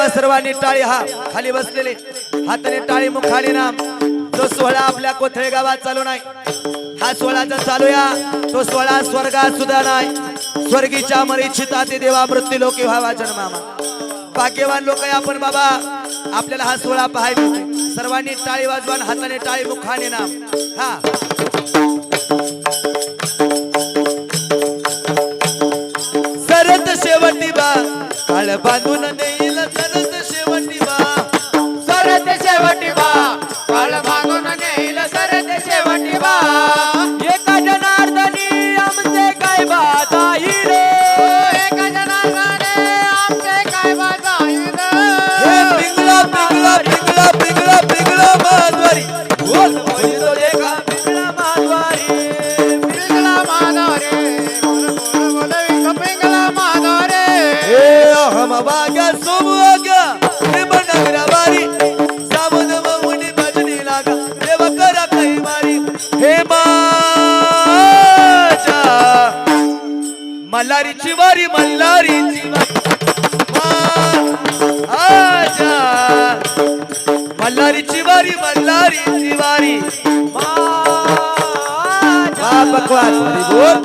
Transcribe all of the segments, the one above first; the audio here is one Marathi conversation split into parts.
वाजवा सर्वांनी टाळी हा खाली बसलेले हाताने टाळी मुखाने नाम जो सोहळा आपल्या कोथळे गावात चालू नाही हा सोहळा जर चालूया तो सोहळा स्वर्गात सुद्धा नाही स्वर्गीच्या मरीचिता ते देवा मृत्यू लोकी व्हावा जन्मामा भाग्यवान लोक आहे आपण बाबा आपल्याला हा सोहळा पाहायला मिळते सर्वांनी टाळी वाजवा हाताने टाळी मुखाने नाम हा सरत शेवटी बा काळ बांधून नेईल सरत शेवटी बा सरत शेवटी बा काळ बांधून नेईल सरत शेवटी बा एका जनार्दनी आमचे काय बाजाई रे एका जनार्दनी आमचे काय बाजाई रे हे पिंगळा पिंगळा पिंगळा पिंगळा पिंगळा माधवारी बोल बोल एका पिंगळा माधवारी पिंगळा माधवरे बोल बोल बोल पिंगळा माधवरे हे अहम भाग्या सोमवाग्या हे बनगरावारी सावध मौनी भजनी लागा देव करा काही मारी हे माझ्या मल्हारीची वारी मल्हारीची आजा मल्हारीची वारी मल्हारीची वारी बकवास हरी बोल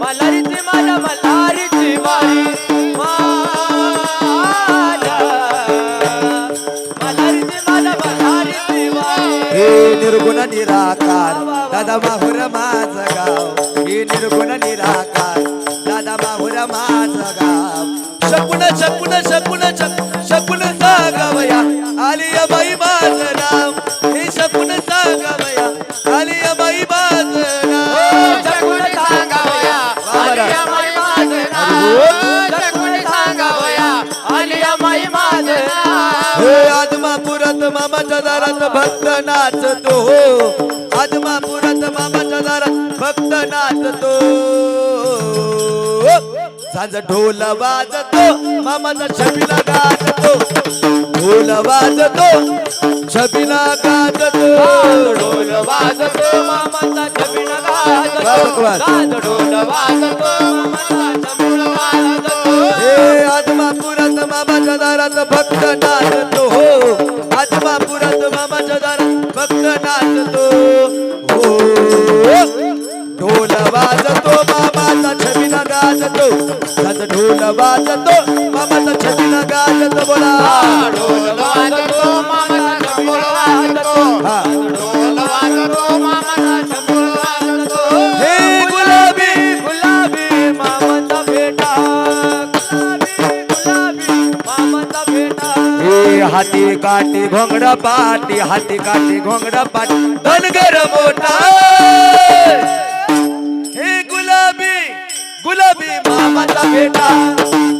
मल्हारीची माझ्या मल्हारीची वारी मल्हारीची माझ्या मल्हारीची वारी हे निर्गुण निराकार दादा माहुर माझ गाव हे निर्गुण निराकार दादा माहुर माझ गाव शकुन शकुन शकुन शकुन सागावया आलिया बाई माझ नाव हे शकुन सागावया आलिया बाई माझ नाव जगून सांगावया आलिया माई माझं नाव जगून सांगावया आलिया माई माझं नाव हे आदमापुरात मामाच्या दारात भक्त नाचतो हो आदमापुरात मामाच्या दारात भक्त नाचतो झांज ढोल वाजतो मामाचा छबिला गाजतो ढोल वाजतो छबिला गाजतो ढोल वाजतो मामाचा छबिना गाजतो गाज ढोल वाजतो मामाचा छबिना गाजतो हे आदमापुरात मामाच्या दारात भक्त नाचतो हो आदमापुरात मामाच्या दारात भक्त नाचतो हो ढोल वाजतो मामाचा छबिना गाजतो त्याचा ढोल वाजतो मामाचा छबिना गाजतो बोला ढोल वाजतो मामाचा छबिना गाजतो हा ढोल वाजतो मामाचा छबिना गाजतो हे गुलाबी गुलाबी मामाचा बेटा गुलाबी मामाचा बेटा हे हाती काठी घोंगडा पाटी हाती काठी घोंगडा पाटी धनगर मोठा हे गुलाबी गुलाबी मामाचा बेटा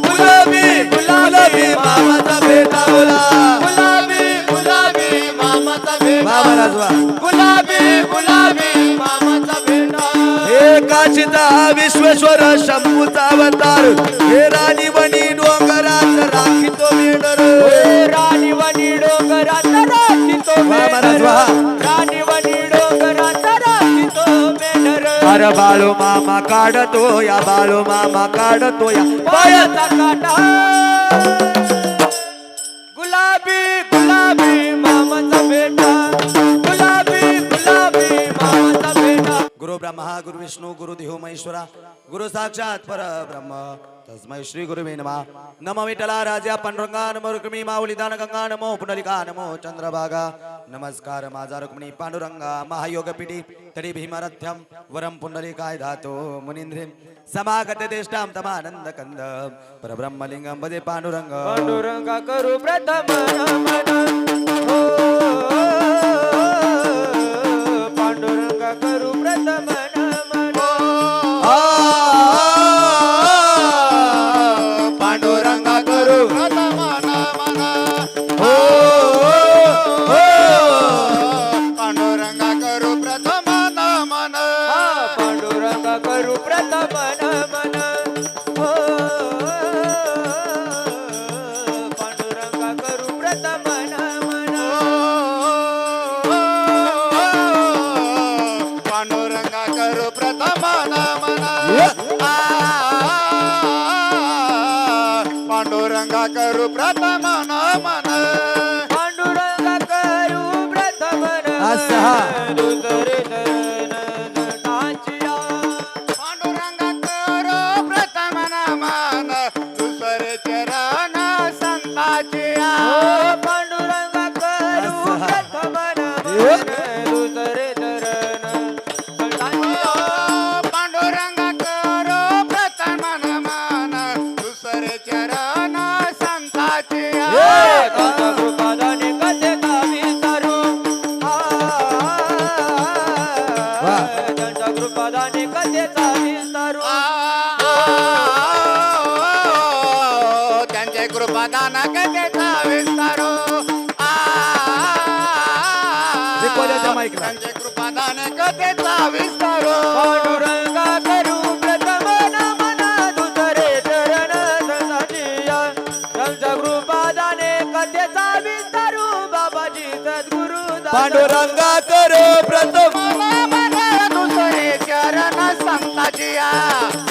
गुलाबी गुलाबी मामाचा बेटा बोला गुलाबी गुलाबी मामाचा बेटा मामा राजवा गुलाबी गुलाबी मामाचा बेटा हे काशीचा विश्वेश्वर शंभूचा अवतार हे राणी वनी डोंगरात राखीतो मेडर राणी वनी डोंगरात राखीतो मामा राजवा राणी वनी डोंगरात राखीतो मेढर अरे बाळू मामा काढतो या बाळू मामा काढतो या पायाचा काटा गुलाबी गुलाबी मामाचा बेटा गुलाबी गुलाबी मामाचा बेटा गुरु ब्रह्मा गुरु विष्णू गुरु देव महेश्वरा गुरु साक्षात परब्रह्म तस्मै श्री गुरुवे नमः नमो विठ्ठला राजा पांडुरंगा नमो रुक्मिणी माऊली दान गंगा नमो पुंडलिका नमो चंद्रभागा नमस्कार माझा रुक्मिणी पांडुरंगा महायोगपीठी तरी भीमरथ्यम वरम पुंडलिकाय धातो मुनींद्रिं समागत देष्टां तमानंद कंद परब्रह्मलिंगम भजे पांडुरंग पांडुरंगा करू प्रथम नमन हो पांडुरंगा करू प्रथम नमन पांडुरंगा करू प्रथम नमन हो पांडुरंगा करू प्रथम नमन पांडुरंगा करू प्रथम नमन हो पांडुरंगा करू प्रथम नमन पांडुरंगा करू प्रथम नमन पांडुरंगा करू प्रथम मन मन पांडुरंग करू प्रथम असं हा. दुसरे चरण नटाचिया पांडुरंग करो प्रथम नमन दुसरे चरण संताची पांडुरंग करू असं हा. प्रथम नमन दुसरे चरण नटाचिया पांडुरंग करो प्रथम नमन दुसरे चरण संताची काका कृपादाने कथेचा विस्तारू वाह. त्यांच्या कृपादाने कथेचा विस्तारू त्यांचे कृपादान कथेचा विस्तारो रेकॉर्डाच्या माईकला. त्यांचे कृपादान कथेचा विस्तारो पांडुरंगा करू प्रथम नमन दुसरे चरण संताचिया त्यांच्या कृपादाने कथेचा विस्तारू बाबाजी सद्गुरु पांडुरंगा करो प्रथम दुसरे चरण संताची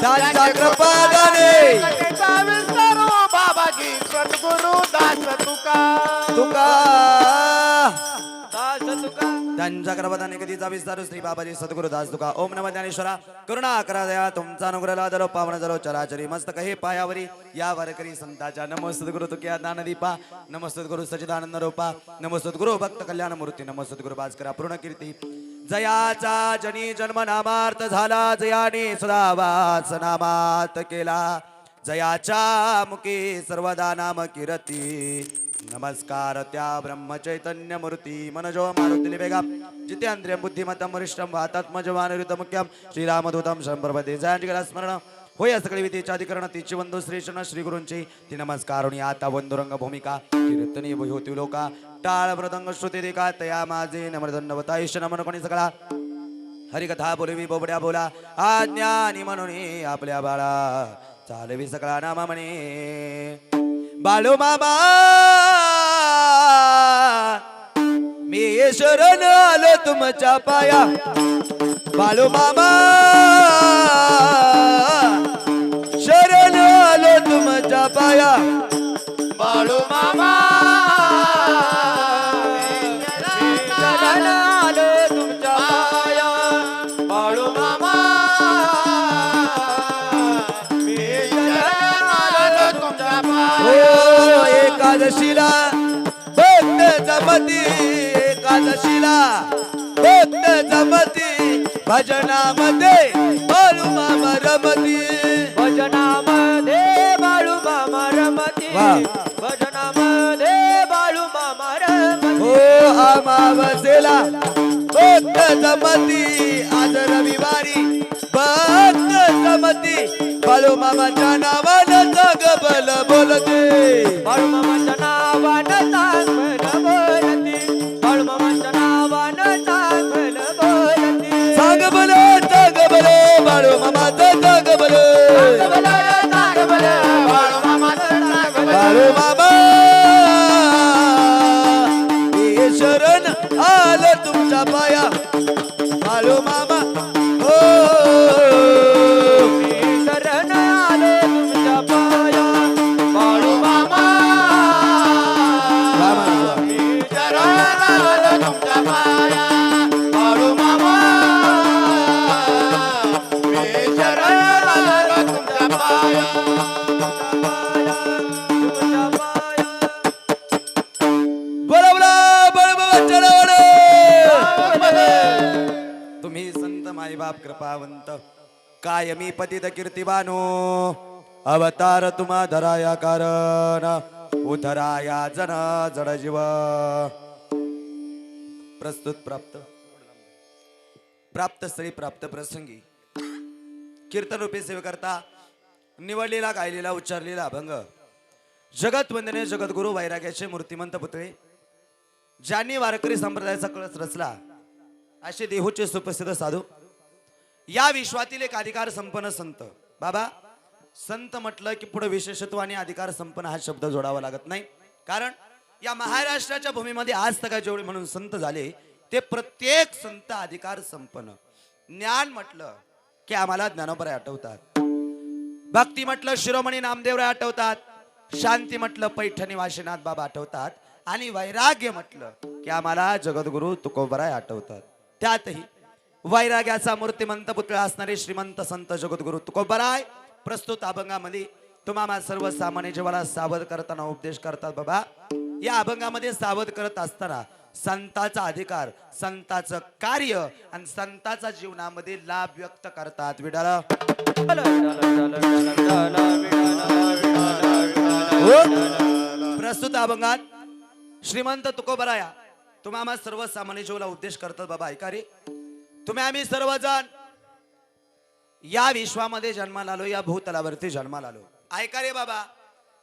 त्यांच्या कृपादाने कथेचा विस्तारो बाबाजी सद्गुरु दास तुका तुका दास तुका त्यांच्या कृपादाने कधीचा विस्तार श्री बाबाजी सद्गुरु दास तुका. ओम नमः ज्ञानेश्वरा. करुणा करा दया तुमचा अनुग्रह लादलो पावन झालो चराचरी मस्तक हे पायावरी या वारकरी संताच्या नमो सद्गुरु तुक्या दानदीपा नमो सद्गुरु सच्चिदानंद रूपा नमो सद्गुरु भक्त कल्याण मूर्ती नमो सद्गुरु भास्करा पूर्ण कीर्ती जयाचा जनी जन्म नामार्थ झाला जयाने सदा वास नामात केला जयाच्या मुखी सर्वदा नाम कीर्ती नमस्कार त्या ब्रह्म चैतन्य मूर्ती मनजो मारुती वेगा जितेंद्रिय बुद्धिमत्तम वरिष्ठम वातात्मजवानरुत मुख्यम श्रीरामदूतम शंभरपदे जयांजला स्मरण होय सकळी विधीच्या अधिकरण तिची वंदो श्री शरण श्री गुरूंची ती नमस्कारुणी आता वंदुरंग भूमिका कीर्तनी होती लोका टाळ मृदंग श्रुती रेखा तया माझे नमृदंड वतायुष नमन कोणी सगळा हरिकथा बोलवी बोबड्या बोला आज्ञानी म्हणून आपल्या बाळा चालवी सगळा नामा म्हणे बाळू मामा मी शरण आलो तुमच्या पाया बाळू मामा शरण आलो तुमच्या पाया बाळू मामा शरण आलो तुमच्या पाया बाळू मामा मी शरण आलो तुमच्या हो एकादशीला भक्त जमती एकादशीला भक्त जमती भजनामध्ये बाळू मामा रमती भजनामध्ये बाळू मामा रमती वाह. भजनामध्ये बाळू मामा रमती हो अमावस्येला भक्त जमती आज रविवारी भक्त जमती बाळू मामाच्या नावानं जगबल बोलते बाळू मामाच्या नावानं चांगलं बोलती बाळू मामाच्या नावानं चांगलं बोलती सांग बल बाळू मामाचं जगबल बाळू मामा हे शरण आलं तुमच्या पाया बाळू मामा हो शरण आले तुमच्या पाया बाळू मामा तुम्ही संत माईबाप कृपावंत कायमी पतित कीर्तिवानो अवतार तुम्हा धराया कारण उधराया जन जड जीव प्रस्तुत प्राप्त स्थळी प्राप्त प्रसंगी कीर्तन रूपी सेवे करता निवडलेला गायलेला उच्चारलेला अभंग जगत वंदने जगद्गुरु वैराग्याचे मूर्तिमंत पुतळे ज्यांनी वारकरी संप्रदायाचा कळस रचला असे देहूचे सुप्रसिद्ध साधू या विश्वातील एक अधिकार संपन्न संत. बाबा संत म्हटलं की पुढे विशेषत्व आणि अधिकार संपन्न हा शब्द जोडावा लागत नाही, कारण या महाराष्ट्राच्या भूमीमध्ये आज तक जेवढे म्हणून संत झाले ते प्रत्येक संत अधिकार संपन्न. ज्ञान म्हटलं की आम्हाला ज्ञानोबराय आठवतात, भक्ती म्हटलं शिरोमणी नामदेवराय आठवतात, शांती म्हटलं पैठणी वाशीनाथ बाबा आठवतात आणि वैराग्य म्हटलं की आम्हाला जगद्गुरु तुकोबराय आठवतात. त्यातही वैराग्याचा मूर्तिमंत पुतळा असणारे श्रीमंत संत जगद्गुरु तुकोबराय प्रस्तुत अभंगामध्ये तुम्हाला सर्वसामान्य जीवाला सावध करताना उपदेश करतात. बाबा या अभंगामध्ये सावध करत असताना संताचा अधिकार, संताचं कार्य आणि संताचा जीवनामध्ये लाभ व्यक्त करतात. विडाला विठाला, विठाला, विठाला, विठाला, विठाला. प्रस्तुत अभंगात श्रीमंत तुकोबराया तुम्हाला सर्वसामान्य जीवाला उपदेश करतात. बाबा ऐका रे, तुम्ही आम्ही सर्वजण या विश्वामध्ये जन्माला आलो, या भूतलावरती जन्माला आलो. ऐका रे बाबा,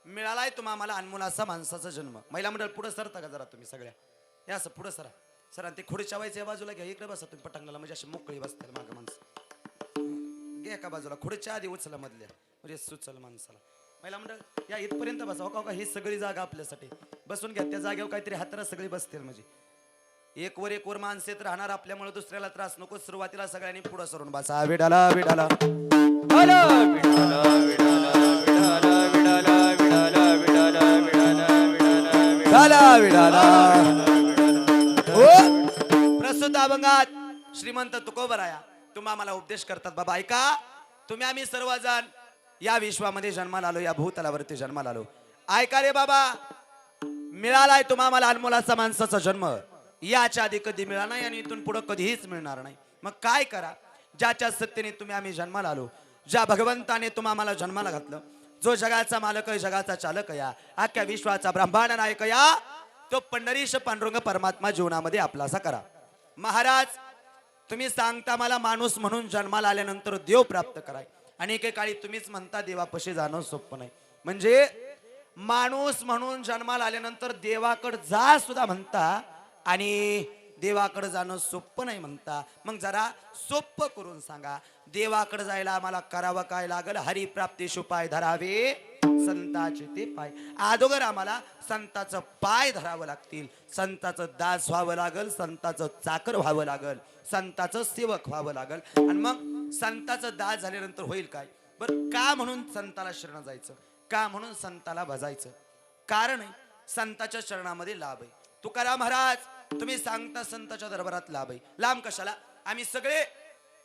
मिळालाय तुम्हाला अनमोल असा माणसाचा जन्म. महिला मंडळ पुढे सरता का जरा तुम्ही सगळ्या, या असं पुढे सरा सर. ते खुर्च्या व्हायचं या बाजूला घ्या, इकडे बसा तुम्ही पटांगणाला, म्हणजे अशी मोकळी बसतील मागं माणसं. घ्या एका बाजूला, खुर्च्या आधी उचला मधल्या, म्हणजे सुचल माणसाला. महिला मंडळ या इथपर्यंत बसा. हो का, ही सगळी जागा आपल्यासाठी बसून घ्या. त्या जागेवर काहीतरी हाताला सगळी बसतील, म्हणजे एक वर माणसेत राहणार आपल्यामुळे दुसऱ्याला त्रास नको. सुरुवातीला सगळ्यांनी पुढे सरून बसा. विडाला विडाला विठाला, विठाला, विठाला, विठाला, विठाला, विठाला, विठाला, विठाला, विठाला, विडाला विडाला. हो प्रस्तुत अभंगात श्रीमंत तुकोबराया तुम्हाला उपदेश करतात. बाबा ऐका, तुम्ही आम्ही सर्वजण या विश्वामध्ये जन्माला आलो, या भूतलावरती जन्माला आलो. ऐका रे बाबा, मिळालाय तुम्हाला अनमोलाचा माणसाचा जन्म. याच्या आधी कधी मिळाला नाही आणि इथून पुढे कधीच मिळणार नाही. मग काय करा, ज्याच्या सत्तेने तुम्ही आम्ही जन्माला आलो, ज्या भगवंताने तुम्हाला जन्माला घातलं, जो जगाचा मालक आहे, जगाचा चालक या, अख्ख्या विश्वाचा ब्रह्मांड नायक या, तो पंढरीश पांडुरंग परमात्मा जीवनामध्ये आपलासा करा. महाराज तुम्ही सांगता मला माणूस म्हणून जन्माला आल्यानंतर देव प्राप्त कराय, आणि एकेकाळी तुम्हीच म्हणता देवापाशी जाणं सोपं नाही. म्हणजे माणूस म्हणून जन्माला आल्यानंतर देवाकडे जा सुद्धा म्हणता आणि देवाकडे जाणं सोपं नाही म्हणता. मग जरा सोपं करून सांगा, देवाकडे जायला आम्हाला करावं काय लागल? हरिप्राप्तीश उपाय धरावे संताचे ते पाय. अगोदर आम्हाला संताचं पाय धरावं लागतील, संताचं दास व्हावं लागल, संताचं चाकर व्हावं लागल, संताचं सेवक व्हावं लागल. आणि मग संताचं दास झाल्यानंतर होईल काय? बरं, का म्हणून संताला शरण जायचं, का म्हणून संताला भजायचं? कारण आहे संताच्या चरणामध्ये लाभ आहे. तुकाराम महाराज तुम्ही सांगता संताच्या दरबारात लाभ आहे. लांब कशाला? आम्ही सगळे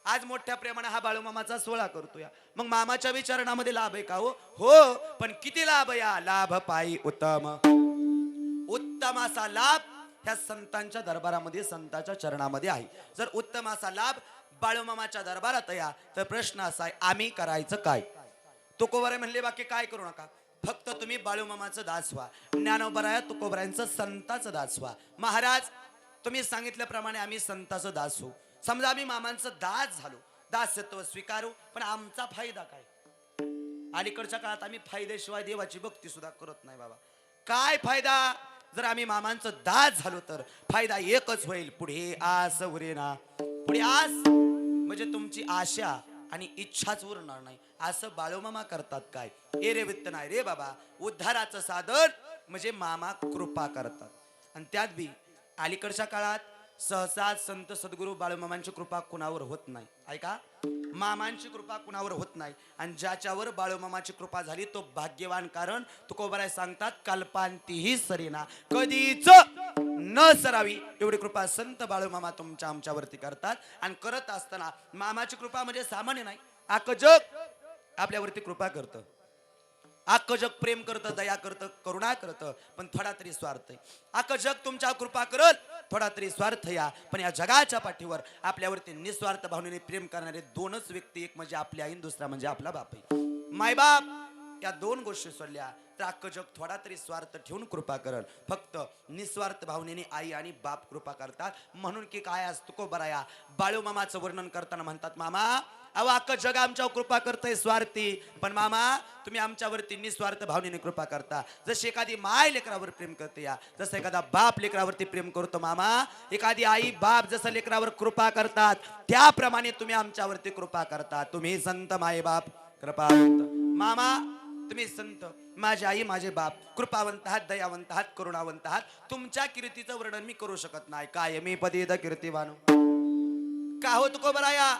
आज मोठ्या प्रेमाने हा बाळूमामाचा सोहळा करतोय. मग मामाच्या विचारणामध्ये लाभ आहे का? हो, पण किती लाभ या? लाभ पायी उत्तम. उत्तम असा लाभ ह्या संतांच्या दरबारामध्ये, संताच्या चरणामध्ये आहे. जर उत्तम असा लाभ बाळूमामाच्या दरबारात या, तर प्रश्न असा आहे, आम्ही करायचं काय? तुकोबराय म्हणले बाकी काय करू नका, फक्त तुम्ही बाळूमामाचं दास व्हा. ज्ञानोबराया तुकोबरायांचं संताचं दास व्हा. महाराज तुम्ही सांगितल्याप्रमाणे आम्ही संताचं दास होऊ. समजा आम्ही मामांचं दास झालो, दासत्व स्वीकारू, पण आमचा फायदा काय? अलीकडच्या काळात आम्ही फायद्याशिवाय देवाची भक्ती सुद्धा करत नाही. बाबा काय फायदा? जर आम्ही मामांचं दास झालो तर फायदा एकच होईल, पुढे आस उरेना. पुढे आस म्हणजे तुमची आशा आणि इच्छाच उरणार नाही. असं बाळूमामा करतात काय? ए रे वित्त नाही रे बाबा, उद्धाराचं साधन म्हणजे मामा कृपा करतात. आणि त्यात बी अलीकडच्या काळात सहसा संत सद्गुरू बाळूमामांची कृपा कुणावर होत नाही. ऐका, मामांची कृपा कुणावर होत नाही, आणि ज्याच्यावर बाळूमामाची कृपा झाली तो भाग्यवान. कारण तुकोबराय सांगतात, कल्पांतीही सरीना, कधीच न सरावी एवढी कृपा संत बाळूमामा तुमच्या आमच्यावरती करतात. आणि करत असताना मामाची कृपा म्हणजे सामान्य नाही, अख्खं जग आपल्यावरती कृपा करतं, अख्खं जग प्रेम करतं, दया करतं, करुणा करतं, पण थोडा तरी स्वार्थ आहे. अख्खं जग तुमच्या कृपा करत, थोडा तरी स्वार्थ या. पण या जगाच्या पाठीवर आपल्यावरती निस्वार्थ भावनेने प्रेम करणारे दोनच व्यक्ती, एक म्हणजे आपली आई, दुसरा म्हणजे आपला बाप आहे. मायबाप या दोन गोष्टी सोडल्या तर अख्खं जग थोडा तरी स्वार्थ ठेवून कृपा करल. फक्त निस्वार्थ भावनेने आई आणि बाप कृपा करतात. म्हणून की काय आज तुकोबराया बाळूमामाचं वर्णन करताना म्हणतात, मामा अहो अख्खं जग आमच्यावर कृपा करतंय स्वार्थी, पण मामा तुम्ही आमच्यावरती निस्वार्थ भावनेने कृपा करता. जशी एखादी माय लेकरावर प्रेम करते या, जसं एखादा बाप लेकरावरती प्रेम करतो मामा, एखादी आई बाप जसं लेकरावर कृपा करतात त्याप्रमाणे तुम्ही आमच्यावरती कृपा करता. तुम्ही संत माय बाप कृपावंत. मामा तुम्ही संत, माझी आई माझे बाप कृपावंत आहात, दयावंत आहात, करुणावंत आहात. तुमच्या कीर्तीचं वर्णन मी करू शकत नाही. काय मी पदीद कीर्तिवान का हो तुकोबराया?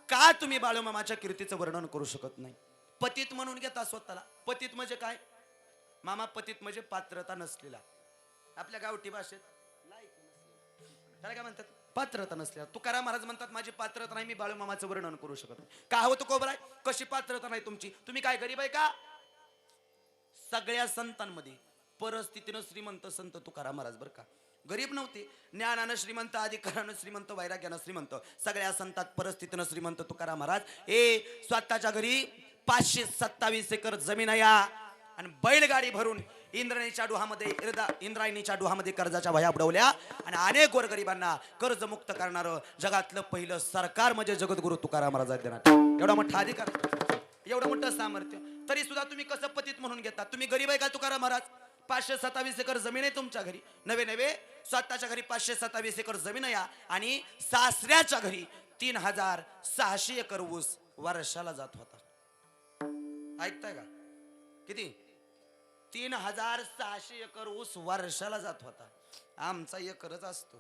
का तुम्ही बाळूमामाच्या कीर्तीचं वर्णन करू शकत नाही? पतित म्हणून घेता स्वतःला. पतित म्हणजे काय? मामा पतित म्हणजे पात्रता नसलेला. आपल्या गावठी भाषेत त्याला काय म्हणतात? पात्रता नसलेला. तुकाराम महाराज म्हणतात माझी पात्रता नाही, मी बाळूमामाचं वर्णन करू शकत नाही. का हो तुकोबराय, कशी पात्रता नाही तुमची? तुम्ही काय गरीब आहे का? सगळ्या संतांमध्ये परिस्थितीनं श्रीमंत संत तुकाराम महाराज बरं का, गरीब नव्हते. ज्ञानानं श्रीमंत, अधिकारानं श्रीमंत, वैराग्यानं श्रीमंत, सगळ्या संतात परिस्थितीनं श्रीमंत तुकाराम महाराज. स्वतःच्या घरी 527 एकर जमीन आहे आणि बैलगाडी भरून इंद्रायणीच्या डोहामध्ये कर्जाच्या वह्या बुडवल्या आणि अनेक गोरगरिबांना कर्जमुक्त करणारं जगातलं पहिलं सरकार म्हणजे जगद्गुरु तुकाराम महाराज देणार. एवढा मोठा अधिकार, एवढं मोठं सामर्थ्य, तरी सुद्धा तुम्ही कसं पतित म्हणून घेता? तुम्ही गरीब आहे का तुकाराम महाराज? 527 एकर जमीन आहे तुमच्या घरी, नवे स्वतःच्या घरी 527 एकर जमीन आहे आणि सासऱ्याच्या घरी 3600 एकर ऊस वर्षाला जात होता. ऐकताय का? किती? 3600 एकर ऊस वर्षाला जात होता. आमचा एकरच असतो,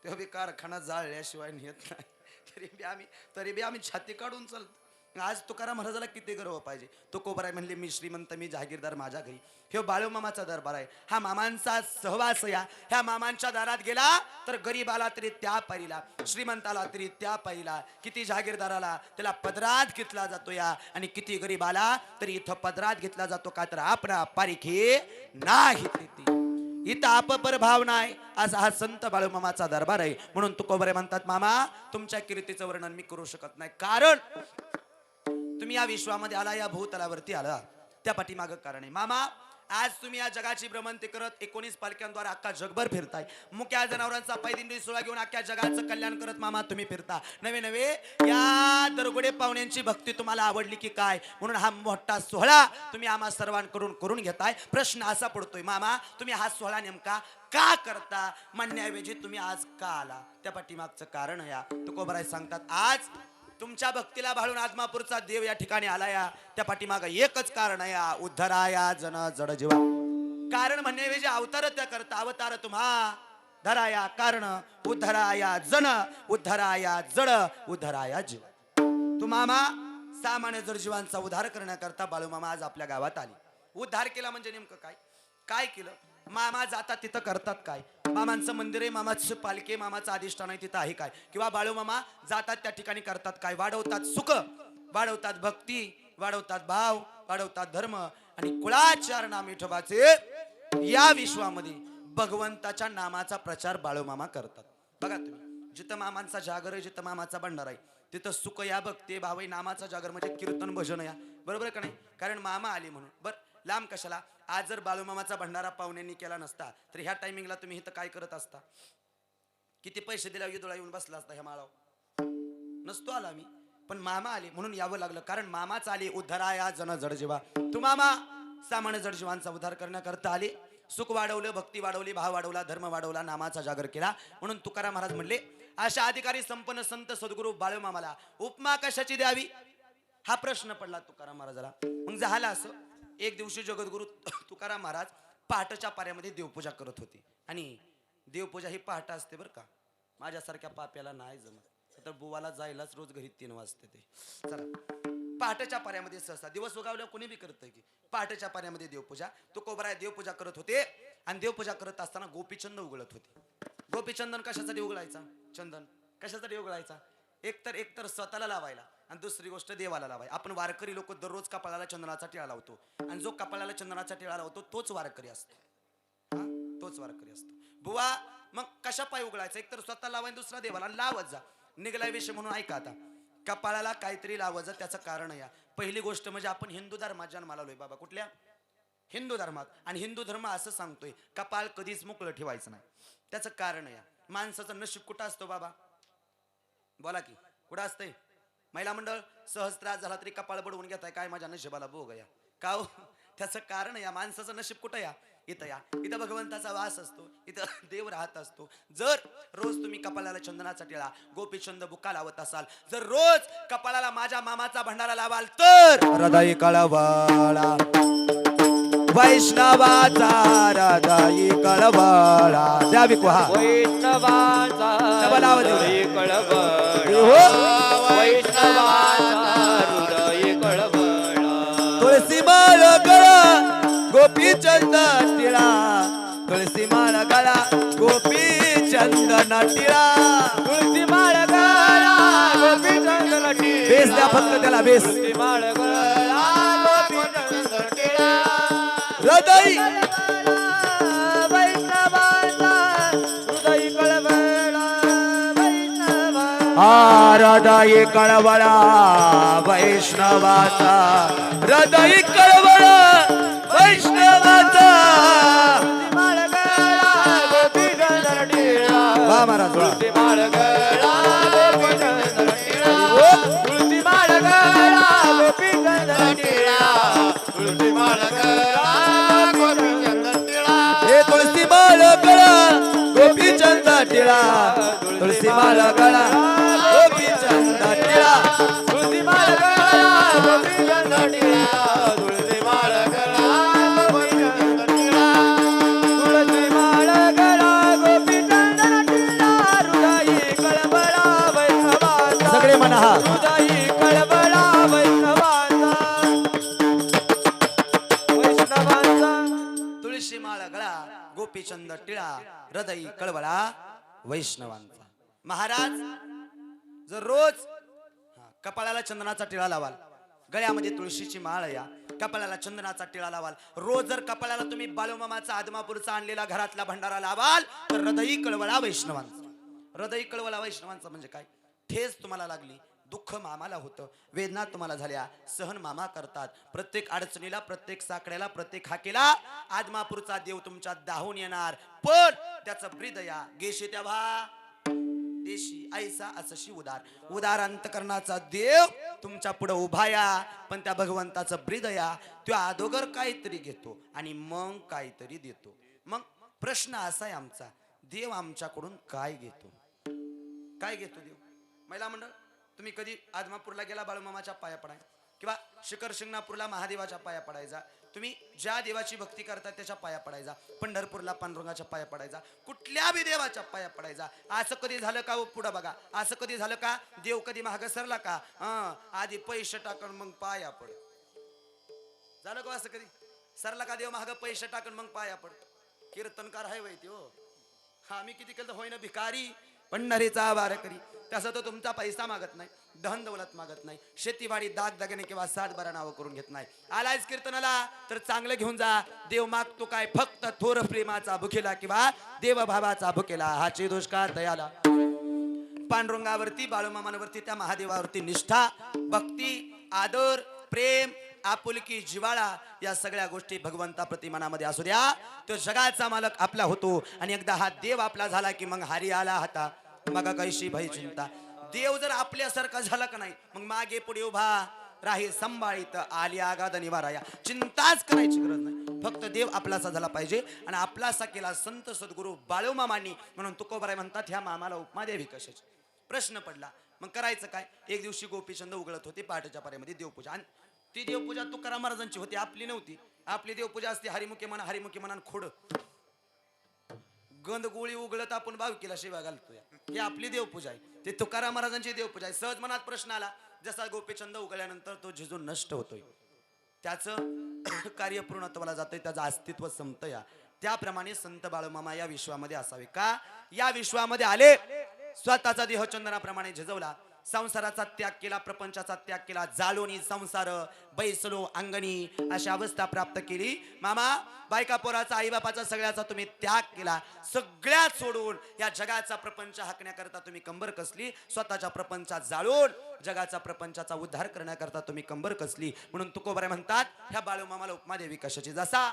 तेव्हा बी कारखाना जाळल्याशिवाय नेत नाही. तरी बी आम्ही छाती काढून चालतो. आज तुकाराम महाराजाला किती गर्व पाहिजे. तो कोबराय म्हणले मी श्रीमंत, मी जहागीरदार माझ्या घरी. हे बाळूमामाचा दरबार आहे, हा मामांचा सहवास या. ह्या मामांच्या दारात गेला तर गरीबाला तरी त्या पारीला, श्रीमंताला तरी त्या पारीला, किती जहागीरदाराला त्याला पदरात घेतला जातो या, आणि किती गरीबाला तरी इथं पदरात घेतला जातो. का तर आपणा पारिखे नाही इथं अपपर भाव नाही. असा हा संत बाळूमामाचा दरबार आहे. म्हणून तुकोबरे म्हणतात मामा तुमच्या कीर्तीचं वर्णन मी करू शकत नाही, कारण तुम्ही या विश्वामध्ये आला, या भूतलावरती आला, त्या पाठीमागं कारण आहे. मामा आज तुम्ही या जगाची भ्रमंती करत 19 पालख्यांद्वारे अख्खा जगभर फिरताय. मुक्या जनावरांचा पैदिंडी सोहळा घेऊन अख्ख्या जगाचं कल्याण करत मामा तुम्ही फिरता. नवे या दरगुडे पाहुण्यांची भक्ती तुम्हाला आवडली की काय, म्हणून हा मोठा सोहळा तुम्ही आम्हा सर्वांकडून करून घेताय. प्रश्न असा पडतोय मामा तुम्ही हा सोहळा नेमका का करता म्हणण्याऐवजी तुम्ही आज का आला? त्या पाठीमागचं कारण या तुकोबराय सांगतात. आज तुमच्या भक्तीला भाळून आदमापूरचा देव या ठिकाणी आला या, त्या पाठीमाग एकच कारण आहे, उद्धराया जन जड जीवा. कारण म्हणण्याऐवजी अवतार त्या करता, अवतार तुम्हा धराया कारण, उद्धराया जन, उद्धराया जड, उद्धराया जीव. तू मामा सामान्य जड जीवांचा उद्धार करण्याकरता बाळूमामा आज आपल्या गावात आली. उद्धार केला म्हणजे नेमकं काय काय केलं? मामा जातात तिथं करतात काय? मामांचं मंदिर आहे, मामाचं पालखी, मामाचं अधिष्ठान आहे, तिथं आहे काय? किंवा बाळूमामा जातात त्या ठिकाणी करतात काय? वाढवतात सुख, वाढवतात भक्ती, वाढवतात भाव, वाढवतात धर्म आणि कुळाचार नाम विठोबाचे या विश्वामध्ये भगवंताच्या नामाचा प्रचार बाळूमामा करतात. बघा तुम्ही, जिथं मामांचा जागर आहे, जिथं मामाचा भंडारा आहे, तिथं सुख या, भक्ती भाव आहे. नामाचा जागर म्हणजे कीर्तन भजन या, बरोबर का नाही? कारण मामा आले म्हणून. बरं लांब कशाला? आज जर बाळूमामाचा भंडारा पाहुण्यांनी केला नसता तर ह्या टायमिंगला तुम्ही इथं काय करत असता? किती पैसे दिला युदुळा येऊन बसला असता ह्या माळावर? नसतो आला मी, पण मामा आले म्हणून यावं लागलं. कारण मामाच आले उद्धराया जन जड जीवा. तू मामा सामान्य जड जीवांचा उद्धार करण्याकरता आले. सुख वाढवलं, भक्ती वाढवली, भाव वाढवला, धर्म वाढवला, नामाचा जागर केला. म्हणून तुकाराम महाराज म्हणले अशा अधिकारी संपन्न संत सद्गुरू बाळूमामाला उपमा कशाची द्यावी हा प्रश्न पडला तुकाराम महाराजाला. मग झाला असं, एक दिवशी जगद्गुरु तुकाराम महाराज पहाटेच्या पाऱ्यामध्ये देवपूजा करत होते. आणि देवपूजा ही पहाट असते बरं का, माझ्यासारख्या पाप्याला नाही जमत, तर बुवाला जायलाच रोज घरी 3 वाजते. ते चला पहाटेच्या पाऱ्यामध्ये सहसा दिवस उगावल्या कोणी बी करतंय की पहाटेच्या पाऱ्यामध्ये देवपूजा. तुकोबराय देवपूजा करत होते आणि देवपूजा करत असताना गोपीचंद उघडत होते. गोपीचंदन कशासाठी उघडायचा? चंदन कशासाठी उघडायचा? एकतर स्वतःला लावायला आणि दुसरी गोष्ट देवाला लावाय. आपण वारकरी लोक दररोज कपाळाला चंदनाचा टिळा लावतो आणि जो कपाळाला चंदनाचा टिळा लावतो तोच वारकरी असतो. तोच वारकरी असतो. बुवा मग कशा पाय उघडायचा? एकतर स्वतः लावाय, दुसरा देवाला लावत जा. निघलाय विषय म्हणून ऐका आता. कपाळाला काहीतरी लावत जा, त्याचं कारण या. पहिली गोष्ट म्हणजे आपण हिंदू धर्मात जन्माला आलोय बाबा. कुठल्या? हिंदू धर्मात. आणि हिंदू धर्म असं सांगतोय कपाळ कधीच मोकळं ठेवायचं नाही. त्याचं कारण या. माणसाचं नशीब कुठं असतो बाबा? बोला की कुठं असतंय? महिला मंडळ सहज त्रास झाला तरी कपाळ बडवून घेताय, काय माझ्या नशिबाला भोग या का हो? त्याचं कारण या. माणसाचं नशीब कुठं या? इथं या. इथं भगवंताचा वास असतो, इथं देव राहत असतो. जर रोज तुम्ही कपाळाला चंदनाचा टिळा, गोपीचंद बुक्का लावत असाल, जर रोज कपाळाला माझ्या मामाचा भंडारा लावाल तर हृदय कळवळा वैष्णवाचा हृदय कळवळा द्यावी कुहा वैष्णवाचा हृदय कळवळा, वैष्णवाचा हृदय कळवळा. तुळशी माळ गळा गोपी गोपी चंद टिळा तुळशी माळ गळा गोपी चंदन टिळा तुळशी माळ गळा गोपी चंदन टिळा बेस द्या फक्त त्याला बेस तुळशी माळ गळा गोपी चंदन टिळा हृदय वैष्णवाचा हृदय कळवळा वैष्णवा हृदय कळवळा वैष्णवाचा हृदय कळवळा वैष्णवाचा माळ गळा गोपी चंदन टिळा वा महाराज वा. तुळशी माळ गळा गोपी चंदन टिळा तुळशी माळ गळा गोपी चंदन टिळा तुळशी माळ गळा गोपी चंदन टिळा हे तुळशी माळ गळा गोपी चंद टिळा तुळशी माळ गळा गोपी चंद टिळा तुळशी माळ गळा गोपी चंदन टिळा तुळशी माळ गळा गोपी चंदन टिळा तुळशी माळ गळा गोपी चंदन टिळा हृदय कळवळा वैष्णवाचा सगळे म्हणा हा हृदय कळवळा वैष्णवाचा वैष्णवाचा तुळशी माळ गळा गोपीचंद टिळा हृदय कळवळा वैष्णवांचा महाराज जर रोज कपाळाला चंदनाचा टिळा लावाल गळ्यामध्ये तुळशीची माळ या कपाळाला चंदनाचा टिळा लावाल रोज जर कपाळाला तुम्ही बाळूमामाचा आदमापूरचा आणलेला घरातला भंडारा लावाल तर हृदय कळवळा वैष्णवांचा हृदय कळवळा वैष्णवांचा म्हणजे काय ठेस तुम्हाला लागली दुःख मामाला होतं वेदना तुम्हाला झाल्या सहन मामा करतात प्रत्येक अडचणीला प्रत्येक साकड्याला प्रत्येक हाकेला आदमापूरचा देव तुमच्या दाहून येणार पण त्याचं हृदया गेशी त्या भा देशी ऐसा असशी उदार अंतकरणाचा देव तुमच्या पुढे उभाया पण त्या भगवंताचं हृदया तो अदोगर काहीतरी घेतो आणि मग काहीतरी देतो मग प्रश्न असा आहे आमचा देव आमच्याकडून काय घेतो देव महिला मंडळ तुम्ही कधी आदमापूरला गेला बाळूमामाच्या पाया पडाय किंवा शिखर शिंगणापूरला महादेवाच्या पाया पडायचा तुम्ही ज्या देवाची भक्ती करता त्याच्या पाया पडायचा पंढरपूरला पांडुरंगाच्या पाया पडायचा कुठल्या बी देवाच्या पाया पडायचा असं कधी झालं का पुढं बघा असं कधी झालं का देव कधी महाग सरला का आधी पैसे टाकून मग पाया पड झालं का असं कधी सरला का देव महाग पैसे टाकून मग पाया पड कीर्तनकार आहे वैती हो आम्ही किती केलं होईना भिकारी पंढरीचा आभार करी तसं तो तुमचा पैसा मागत नाही धन दौलत मागत नाही शेतीवाडी दागदागिने किंवा 7-12 नावं करून घेत नाही आलायच कीर्तनाला तर चांगलं घेऊन जा देव मागतो काय फक्त थोर प्रेमाचा भुकेला किंवा देवभावाचा भुकेला हाची दुष्काळ दयाला पांडुरंगावरती बाळूमामांवरती त्या महादेवावरती निष्ठा भक्ती आदर प्रेम आपुलकी जिवाळा या सगळ्या गोष्टी भगवंताप्रती मनामध्ये असू द्या तो जगाचा मालक आपला होतो आणि एकदा हा देव आपला झाला की मग हरी आला होता मग कैशी भय चिंता देव जर आपल्यासारखा झाला का नाही मग मागे पुढे उभा राही संभाळीत आली आगाद निवाराया चिंताच करायची गरज नाही फक्त देव आपलासा झाला पाहिजे आणि आपलासा केला संत सद्गुरू बाळूमामांनी म्हणून तुकोबाराय म्हणतात ह्या मामाला उपमा द्यावी कशाची प्रश्न पडला मग करायचं काय एक दिवशी गोपीचंद उघडत होते पहाटेच्या पाऱ्यामध्ये देवपूजा आणि ती देवपूजा तुकाराम महाराजांची होती आपली नव्हती आपली देवपूजा असते हरिमुखी म्हणा खोड गंध गोळी उघडत आपण भावकीला शिवा घालतोय ही आपली देवपूजा आहे ते तुकाराम महाराजांची देवपूजा आहे सहज मनात प्रश्न आला जसा गोपीचंद उघडल्यानंतर तो झिजून नष्ट होतोय त्याचं कार्य पूर्णत्वाला जातंय त्याचं अस्तित्व संपतं या त्याप्रमाणे संत बाळूमामा या विश्वामध्ये असावे का या विश्वामध्ये आले स्वतःचा देह चंदनाप्रमाणे झिजवला संसाराचा त्याग केला प्रपंचाचा त्याग केला जाळोनी संसार बैसलो अंगणी अशी अवस्था प्राप्त केली मामा बायका पोराचा आई बापाचा सगळ्याचा तुम्ही त्याग केला सगळ्यात सोडून या जगाचा प्रपंच हाकण्याकरता तुम्ही कंबर कसली स्वतःच्या प्रपंचात जाळून जगाचा प्रपंचाचा उद्धार करण्याकरता तुम्ही कंबर कसली म्हणून तुकोबाराय म्हणतात ह्या बाळूमामाला उपमा देवी कशाची जसा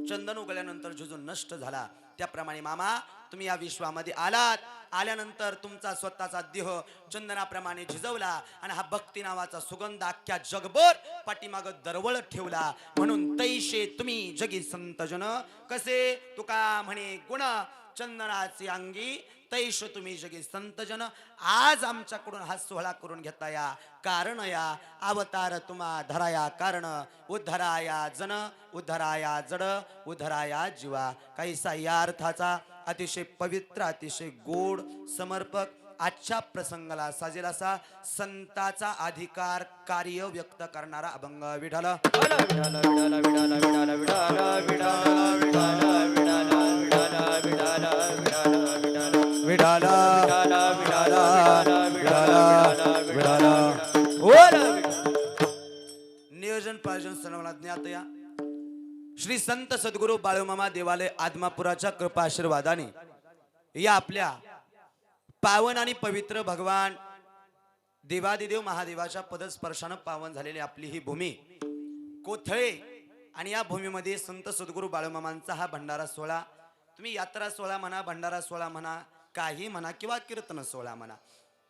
चंदन उगल्यानंतर झुजून नष्ट झाला त्याप्रमाणे मामा तुम्ही या विश्वामध्ये आलात आल्यानंतर तुमचा स्वतःचा देह चंदनाप्रमाणे झिजवला आणि हा भक्ती नावाचा सुगंध अख्ख्या जगभर पाठीमाग दरवळ ठेवला म्हणून तैशे तुम्ही जगी संतजन कसे तुका म्हणे गुण चंदनाची अंगी तैश तुम्ही जगी संतजन आज आमच्याकडून हा सोहळा करून घेता या कारण या अवतार तुम्हा धराया कारण उद्धराया जन उद्धराया जड उद्धराया जीवा काहीसा या अर्थाचा अतिशय पवित्र अतिशय गोड समर्पक आजच्या प्रसंगाला साजेल असा संताचा अधिकार कार्य व्यक्त करणारा अभंग विठाल विठाल नियोजन पायोजन सर्वांना ज्ञात या श्री संत सद्गुरु बाळूमामा देवालय आदमापुराच्या कृपा आशीर्वादाने या आपल्या पावन आणि पवित्र भगवान देवादिदेव महादेवाच्या पदस्पर्शानं पावन झालेली आपली ही भूमी कोथळे आणि या भूमीमध्ये संत सद्गुरु बाळूमामांचा हा भंडारा सोहळा तुम्ही यात्रा सोहळा म्हणा भंडारा सोहळा म्हणा काही म्हणा किंवा कीर्तन सोहळा म्हणा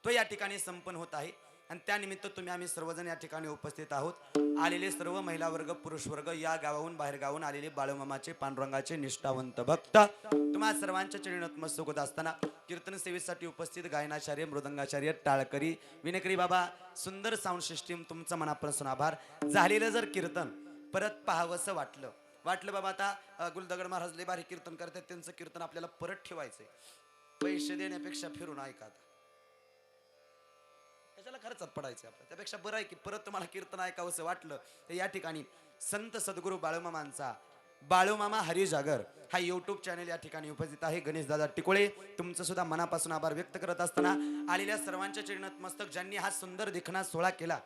तो या ठिकाणी संपन्न होत आहे आणि त्यानिमित्त तुम्ही आम्ही सर्वजण या ठिकाणी उपस्थित आहोत आलेले सर्व महिला वर्ग पुरुष वर्ग या गावाहून बाहेर गावून आलेले बाळूमामाचे पांडुरंगाचे निष्ठावंत भक्त तुम्हा सर्वांच्या चरणी नतमस्तक होत असताना कीर्तन सेवेसाठी उपस्थित गायनाचार्य मृदंगाचार्य टाळकरी विनकरी बाबा सुंदर साऊंड सिस्टीम तुमचा मनापासून आभार झालेलं जर कीर्तन परत पाहावंसं वाटलं बाबा आता गुलदगड महाराज लय भारी कीर्तन करतात त्यांचं कीर्तन आपल्याला परत ठेवायचंय पैसे देण्यापेक्षा फिरून ऐका त्याच्याला खर्चात पडायचं आपलं त्यापेक्षा बरं आहे की परत तुम्हाला कीर्तन ऐकावंसं वाटलं तर या ठिकाणी संत सद्गुरु बाळूमामांचा बाळूमामा हरिजागर हा युट्यूब चॅनल या ठिकाणी उपस्थित आहे गणेश दादा टिकोळे तुमचं सुद्धा मनापासून आभार व्यक्त करत असताना आलेल्या सर्वांच्या चरणी नतमस्तक ज्यांनी हा सुंदर देखणा सोहळा केला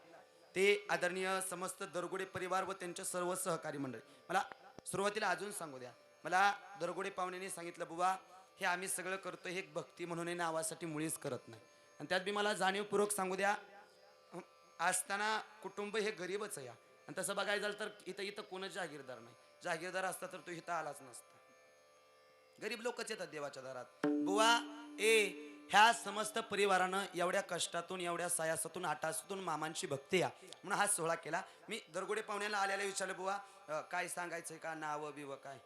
ते आदरणीय समस्त दरगुडे परिवार व त्यांच्या सर्व सहकारी मंडळी मला सुरुवातीला अजून सांगू द्या मला दरगुडे पाहुण्यांनी सांगितलं बुवा हे आम्ही सगळं करतो हे एक भक्ती म्हणून नावासाठी मुळीच करत नाही आणि त्यात बी मला जाणीवपूर्वक सांगू द्या असताना कुटुंब हे गरीबच आहे आणि तसं बघायला झालं तर इथं कोणच जागीरदार नाही जागीरदार असता तर तो इथं आलाच नसता गरीब लोकच येतात देवाच्या दारात बुवा ह्या समस्त परिवारानं एवढ्या कष्टातून एवढ्या सायासातून आटासातून मामांची भक्ती या म्हणून हा सोहळा केला मी दरगुडे पाहुण्याला आल्याला विचारलं बुवा काय सांगायचंय का नाव बिव काय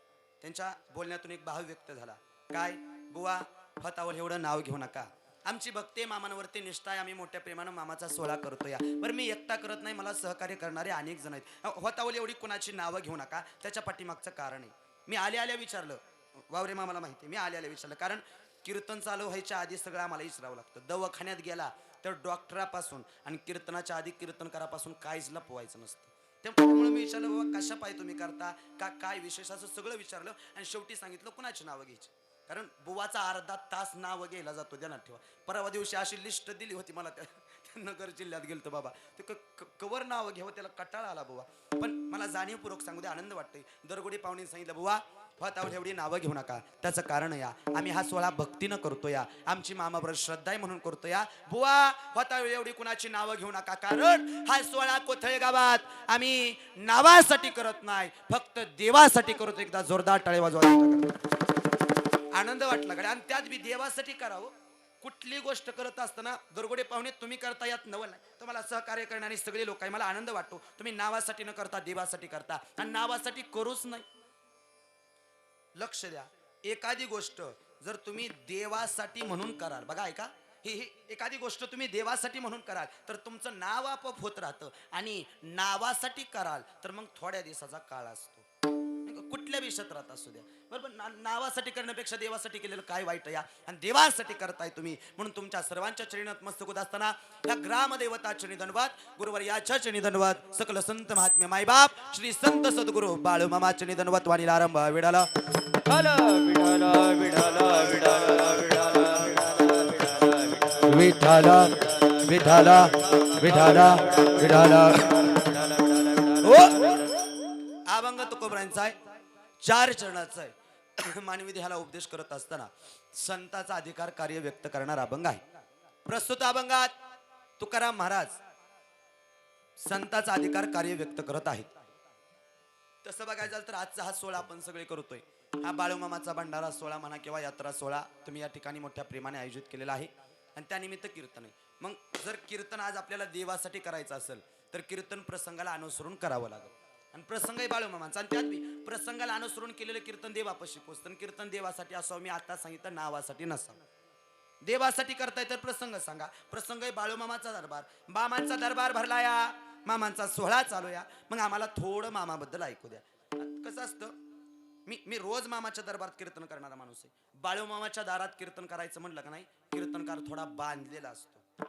त्यांच्या बोलण्यातून एक भाव व्यक्त झाला काय बुवा फतावर एवढं नाव घेऊ नका आमची भक्ती मामांवरती निष्ठा आहे आम्ही मोठ्या प्रेमानं मामाचा सोहळा करतो या बरं मी एकटा करत नाही मला सहकार्य करणारे अनेक जण आहेत होतावली एवढी कोणाची नावं घेऊ नका त्याच्या पाठीमागचं कारण आहे मी आल्या विचारलं वावरे मामाला माहिती मी आल्या विचारलं कारण कीर्तन चालू व्हायच्या आधी सगळं आम्हाला विचारावं लागतं दवाखान्यात गेला तर डॉक्टरापासून आणि कीर्तनाच्या आधी कीर्तनकारापासून काहीच लपवायचं नसतं त्यामुळे मी विचारलं बाबा कशा पाय तुम्ही करता का काय विशेष असं सगळं विचारलं आणि शेवटी सांगितलं कुणाची नावं घ्यायची कारण बुवाचा अर्धा तास नाव घ्यायला जातो ध्यानात ठेवा परवा दिवशी अशी लिस्ट दिली होती मला त्या नगर जिल्ह्यात गेलतो बाबा ते कवर नाव घ्यावं त्याला कटाळा आला बुवा पण मला जाणीवपूर्वक सांगू दे आनंद वाटतोय दरगुडी पाहुणे सांगितलं बुवा फतावर एवढी नावं घेऊ नका त्याचं कारण या आम्ही हा सोहळा भक्तीनं करतो या आमची मामावर श्रद्धा आहे म्हणून करतो या बुवा फतावर एवढी कुणाची नावं घेऊ नका कारण हा सोहळा कोथळे गावात आम्ही नावासाठी करत नाही फक्त देवासाठी करतो एकदा जोरदार टाळे वाजवा आनंद वाटला कडे आणि त्यात बी देवासाठी करावं कुठली गोष्ट करत असताना दरगुडे पाहुणे तुम्ही करता यात नवल नाही तुम्हाला सहकार्य करणारी सगळे लोक आहे मला आनंद वाटतो तुम्ही नावासाठी न करता देवासाठी करता आणि नावासाठी करूच नाही लक्ष द्या एखादी गोष्ट जर तुम्ही देवासाठी म्हणून कराल बघा ऐका ही एखादी गोष्ट तुम्ही देवासाठी म्हणून कराल तर तुमचं नाव आपोआप होत राहतं आणि नावासाठी कराल तर मग थोड्या दिवसाचा काळ असतो कुठल्या बी क्षेत्रात असू द्या बरोबर नावासाठी करण्यापेक्षा देवासाठी केलेलं काय वाईट या आणि देवासाठी करताय तुम्ही म्हणून तुमच्या सर्वांच्या चरणी नतमस्तक होत असताना या ग्रामदेवता चरणी धन्यवाद गुरुवर याच्या चरणी धन्यवाद सकल संत महात्मे मायबाप श्री संत सद्गुरु बाळूमामा चरणी धन्यवाद वाणीला आरंभ विडाला विठाला विठाला विठाला विठाला अभंग तुकोबरांचा आहे 4 चरणाचा आहे मानवी देहाला उपदेश करत असताना संताचा अधिकार कार्य व्यक्त करणारा अभंग आहे प्रस्तुत अभंगात तुकाराम महाराज संताचा अधिकार कार्य व्यक्त करत आहेत तसं बघायचं झालं तर आजचा हा सोहळा आपण सगळे करतोय हा बाळूमामाचा भंडारा सोहळा म्हणा किंवा यात्रा सोहळा तुम्ही या ठिकाणी मोठ्या प्रेमाने आयोजित केलेला आहे आणि त्यानिमित्त कीर्तन आहे मग जर कीर्तन आज आपल्याला देवासाठी करायचं असेल तर कीर्तन प्रसंगाला अनुसरून करावं लागेल आणि प्रसंग आहे बाळूमामांचा आणि त्यात बी प्रसंगाला अनुसरून केलेलं कीर्तन देवापाशी पोचतं कीर्तन देवासाठी असावं मी आता सांगितलं नावासाठी नसावं देवासाठी करताय तर प्रसंग सांगा प्रसंग आहे बाळूमामाचा दरबार मामांचा दरबार भरला या मामांचा सोहळा चालू या मग आम्हाला थोडं मामाबद्दल ऐकू द्या कसं असतं मी रोज मामाच्या दरबारात कीर्तन करणारा माणूस आहे. बाळू मामाच्या दारात कीर्तन करायचं म्हणलं का नाही, कीर्तनकार थोडा बांधलेला असतो.